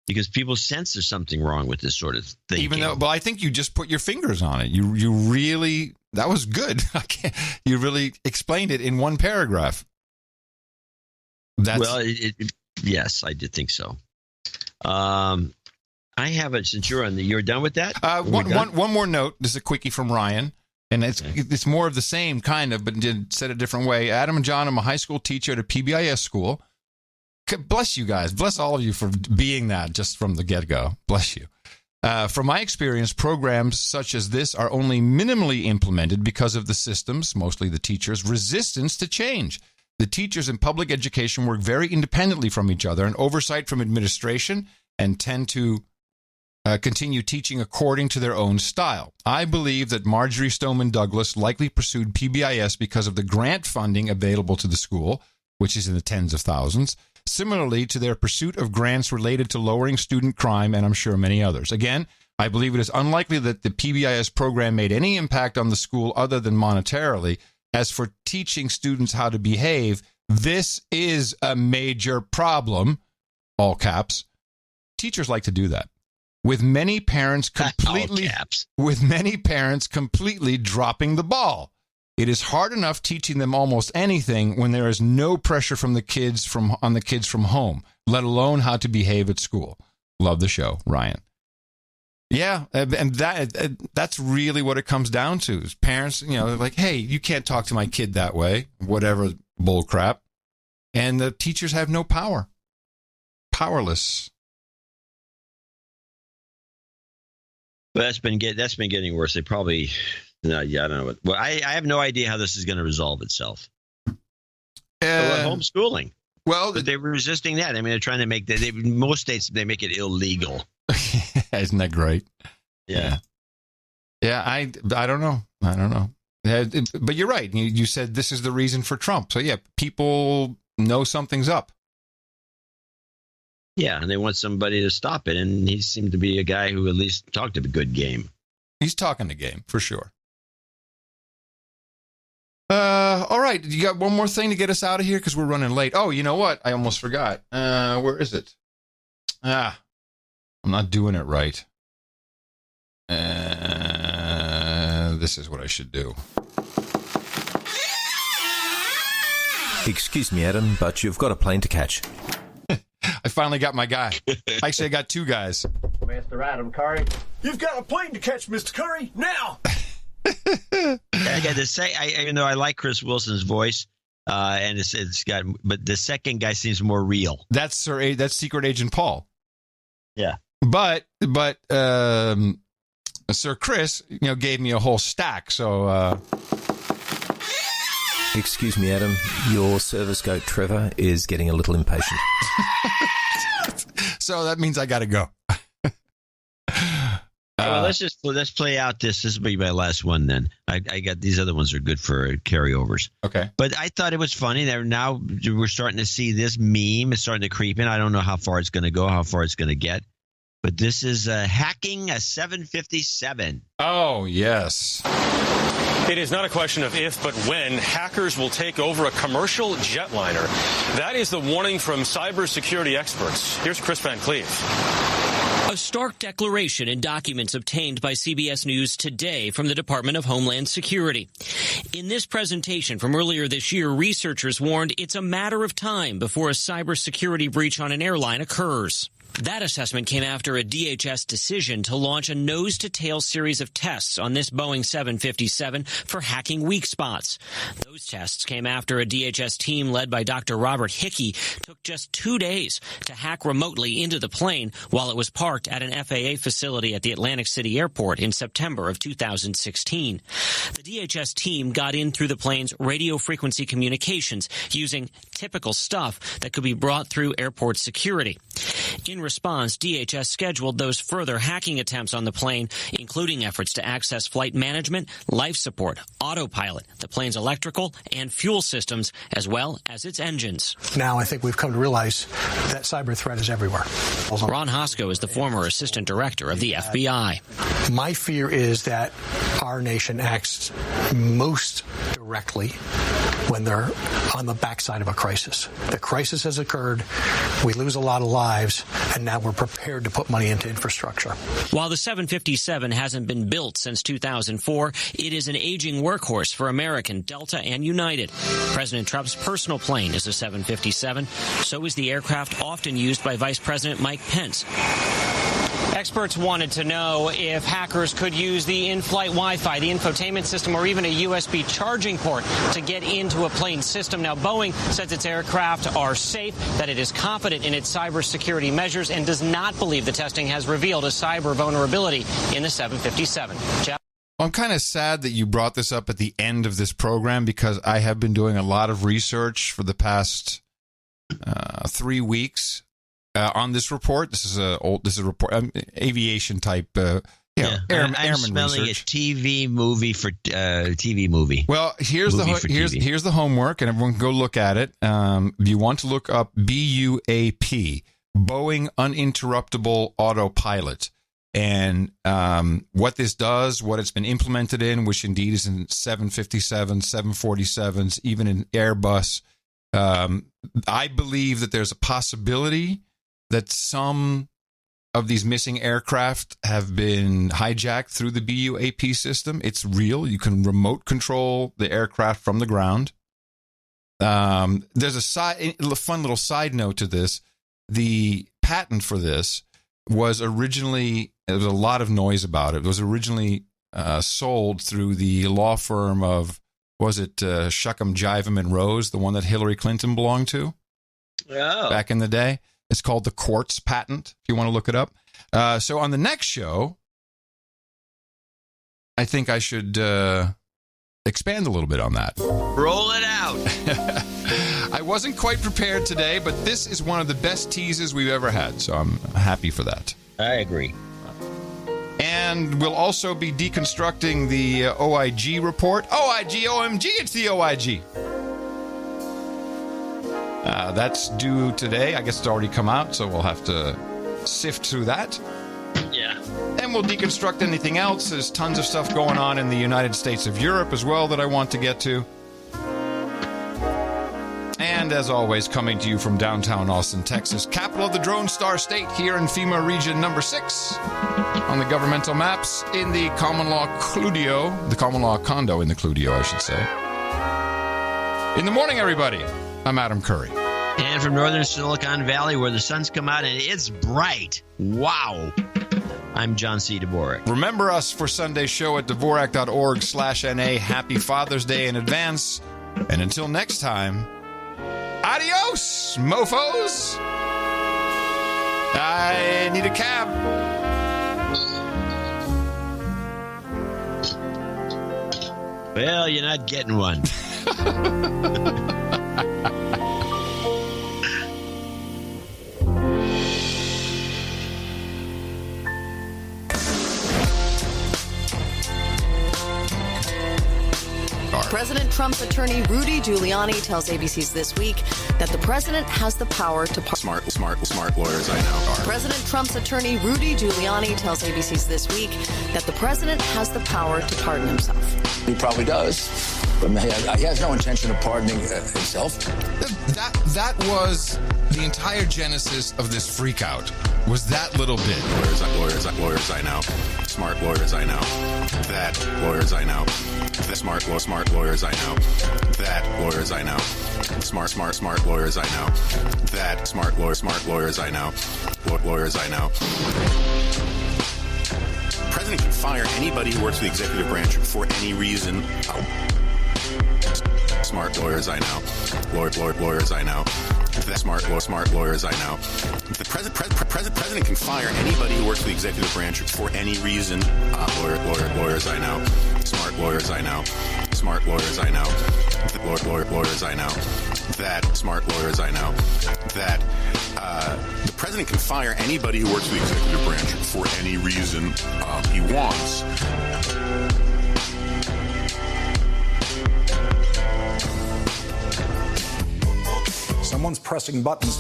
because people sense there's something wrong with this sort of thing. Even though, I think you just put your fingers on it. You really, that was good. You really explained it in one paragraph. Yes, I did think so. I have it since you're done with that. One more note. This is a quickie from Ryan, and it's more of the same kind of, but said a different way. Adam and John, I'm a high school teacher at a PBIS school. Bless you guys. Bless all of you for being that just from the get-go. Bless you. From my experience, programs such as this are only minimally implemented because of the system's, mostly the teachers, resistance to change. The teachers in public education work very independently from each other, and oversight from administration, and tend to continue teaching according to their own style. I believe that Marjorie Stoneman Douglas likely pursued PBIS because of the grant funding available to the school, which is in the tens of thousands, similarly to their pursuit of grants related to lowering student crime, and I'm sure many others. Again, I believe it is unlikely that the PBIS program made any impact on the school other than monetarily. As for teaching students how to behave, this is a major problem, all caps. Teachers like to do that. With many parents completely dropping the ball. It is hard enough teaching them almost anything when there is no pressure from the kids from home, let alone how to behave at school. Love the show, Ryan. Yeah, and that's really what it comes down to. Is parents, like, hey, you can't talk to my kid that way, whatever bull crap. And the teachers have no power. Powerless. Well, that's been getting worse. They probably, I don't know. Well, I have no idea how this is going to resolve itself. Homeschooling. Well, but they're resisting that. I mean, they're trying to make most states, they make it illegal. Isn't that great? Yeah. Yeah. I don't know. But you're right. You said this is the reason for Trump. So yeah, people know something's up. Yeah, and they want somebody to stop it, and he seemed to be a guy who at least talked a good game. He's talking the game, for sure. All right, you got one more thing to get us out of here, because we're running late. Oh, you know what? I almost forgot. Where is it? I'm not doing it right. This is what I should do. Excuse me, Adam, but you've got a plane to catch. I finally got my guy. Actually, I got two guys. Mr. Adam Curry. You've got a plane to catch, Mr. Curry, now! I got to say, I like Chris Wilson's voice, and it's got, but the second guy seems more real. That's Secret Agent Paul. Yeah. But Sir Chris, gave me a whole stack, so... Excuse me, Adam. Your service goat, Trevor, is getting a little impatient. So that means I got to go. Well, let's play out this. This will be my last one then. I got these other ones are good for carryovers. Okay. But I thought it was funny that now we're starting to see this meme is starting to creep in. I don't know how far it's going to go, how far it's going to get. But this is hacking a 757. Oh, yes. It is not a question of if, but when hackers will take over a commercial jetliner. That is the warning from cybersecurity experts. Here's Chris Van Cleave. A stark declaration in documents obtained by CBS News today from the Department of Homeland Security. In this presentation from earlier this year, researchers warned it's a matter of time before a cybersecurity breach on an airline occurs. That assessment came after a DHS decision to launch a nose-to-tail series of tests on this Boeing 757 for hacking weak spots. Those tests came after a DHS team led by Dr. Robert Hickey took just 2 days to hack remotely into the plane while it was parked at an FAA facility at the Atlantic City Airport in September of 2016. The DHS team got in through the plane's radio frequency communications using typical stuff that could be brought through airport security. In response, DHS scheduled those further hacking attempts on the plane, including efforts to access flight management, life support, autopilot, the plane's electrical and fuel systems, as well as its engines. Now I think we've come to realize that cyber threat is everywhere. Ron Hosko is the former assistant director of the FBI. My fear is that our nation acts most directly when they're on the backside of a crisis. The crisis has occurred, we lose a lot of lives, and now we're prepared to put money into infrastructure. While the 757 hasn't been built since 2004, it is an aging workhorse for American, Delta, and United. President Trump's personal plane is a 757. So is the aircraft often used by Vice President Mike Pence. Experts wanted to know if hackers could use the in-flight Wi-Fi, the infotainment system, or even a USB charging port to get into a plane's system. Now, Boeing says its aircraft are safe, that it is confident in its cybersecurity measures, and does not believe the testing has revealed a cyber vulnerability in the 757. Jeff? I'm kind of sad that you brought this up at the end of this program because I have been doing a lot of research for the past 3 weeks. On this report, this is a report, aviation type, airman I'm smelling research. A TV movie for TV movie. Well, here's the homework, and everyone can go look at it. You want to look up BUAP, Boeing Uninterruptible Autopilot, and what this does, what it's been implemented in, which indeed is in 757s, 747s, even in Airbus. I believe that there's a possibility that some of these missing aircraft have been hijacked through the BUAP system. It's real. You can remote control the aircraft from the ground. There's a fun little side note to this. The patent for this was originally, there was a lot of noise about it. It was originally sold through the law firm of, was it Shuckham, Jivem, and Rose, the one that Hillary Clinton belonged to back in the day? It's called the Quartz patent, if you want to look it up. So on the next show, I think I should expand a little bit on that. Roll it out. I wasn't quite prepared today, but this is one of the best teases we've ever had, so I'm happy for that. I agree. And we'll also be deconstructing the OIG report. OIG, OMG, it's the OIG. That's due today. I guess it's already come out, so we'll have to sift through that. Yeah. And we'll deconstruct anything else. There's tons of stuff going on in the United States of Europe as well that I want to get to. And as always, coming to you from downtown Austin, Texas, capital of the Drone Star State, here in FEMA Region number 6 on the governmental maps in the common law Cludio, the common law condo in the Cludio, I should say. In the morning, everybody. I'm Adam Curry. And from northern Silicon Valley, where the sun's come out and it's bright. Wow. I'm John C. Dvorak. Remember us for Sunday's show at Dvorak.org/NA. Happy Father's Day in advance. And until next time, adios, mofos. I need a cab. Well, you're not getting one. President Trump's attorney Rudy Giuliani tells ABC's This Week that the president has the power to smart lawyers I know are. President Trump's attorney Rudy Giuliani tells ABC's This Week that the president has the power to pardon himself. He probably does. But he has no intention of pardoning himself. That was the entire genesis of this freakout. Was that little bit. Lawyers I know. Smart lawyers I know. That lawyers I know. The smart lawyers I know. That lawyers I know. Smart lawyers I know. That smart lawyers I know. Lawyers I know. The president can fire anybody who works for the executive branch for any reason. Smart lawyers I know. Lawyers I know. The smart lawyers I know. The president can fire anybody who works for the executive branch for any reason. Lawyers I know. Smart lawyers I know. Smart lawyers I know. The lawyers I know. That smart lawyers I know. That the president can fire anybody who works for the executive branch for any reason he wants. Someone's pressing buttons.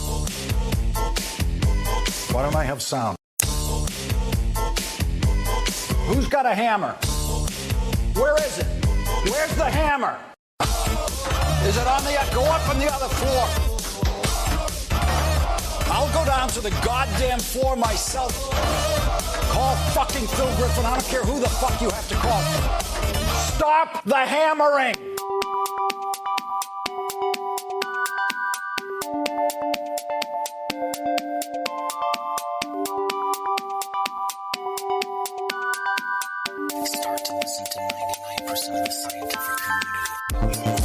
Why don't I have sound? Who's got a hammer? Where is it? Where's the hammer? Is it on the... Go up on the other floor. I'll go down to the goddamn floor myself. Call fucking Phil Griffin. I don't care who the fuck you have to call. Stop the hammering! Start to listen to 99% of the scientific community.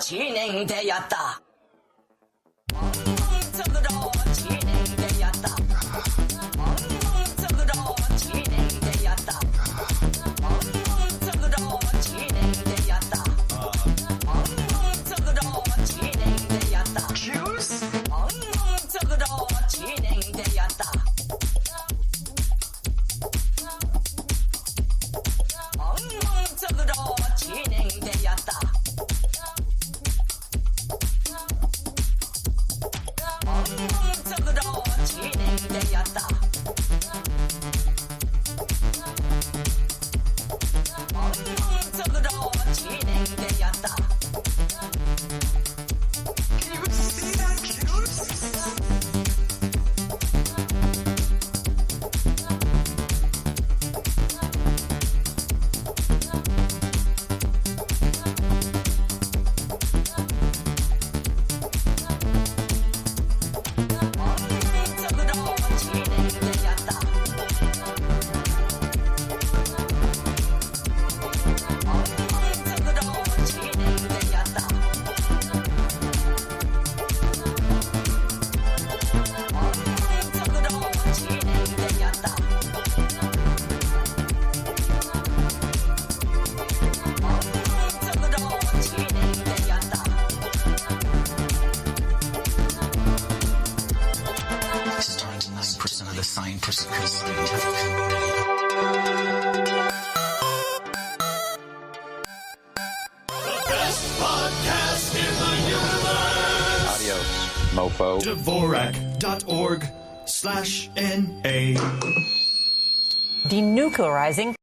진행되었다. Dvorak.org/NA. Denuclearizing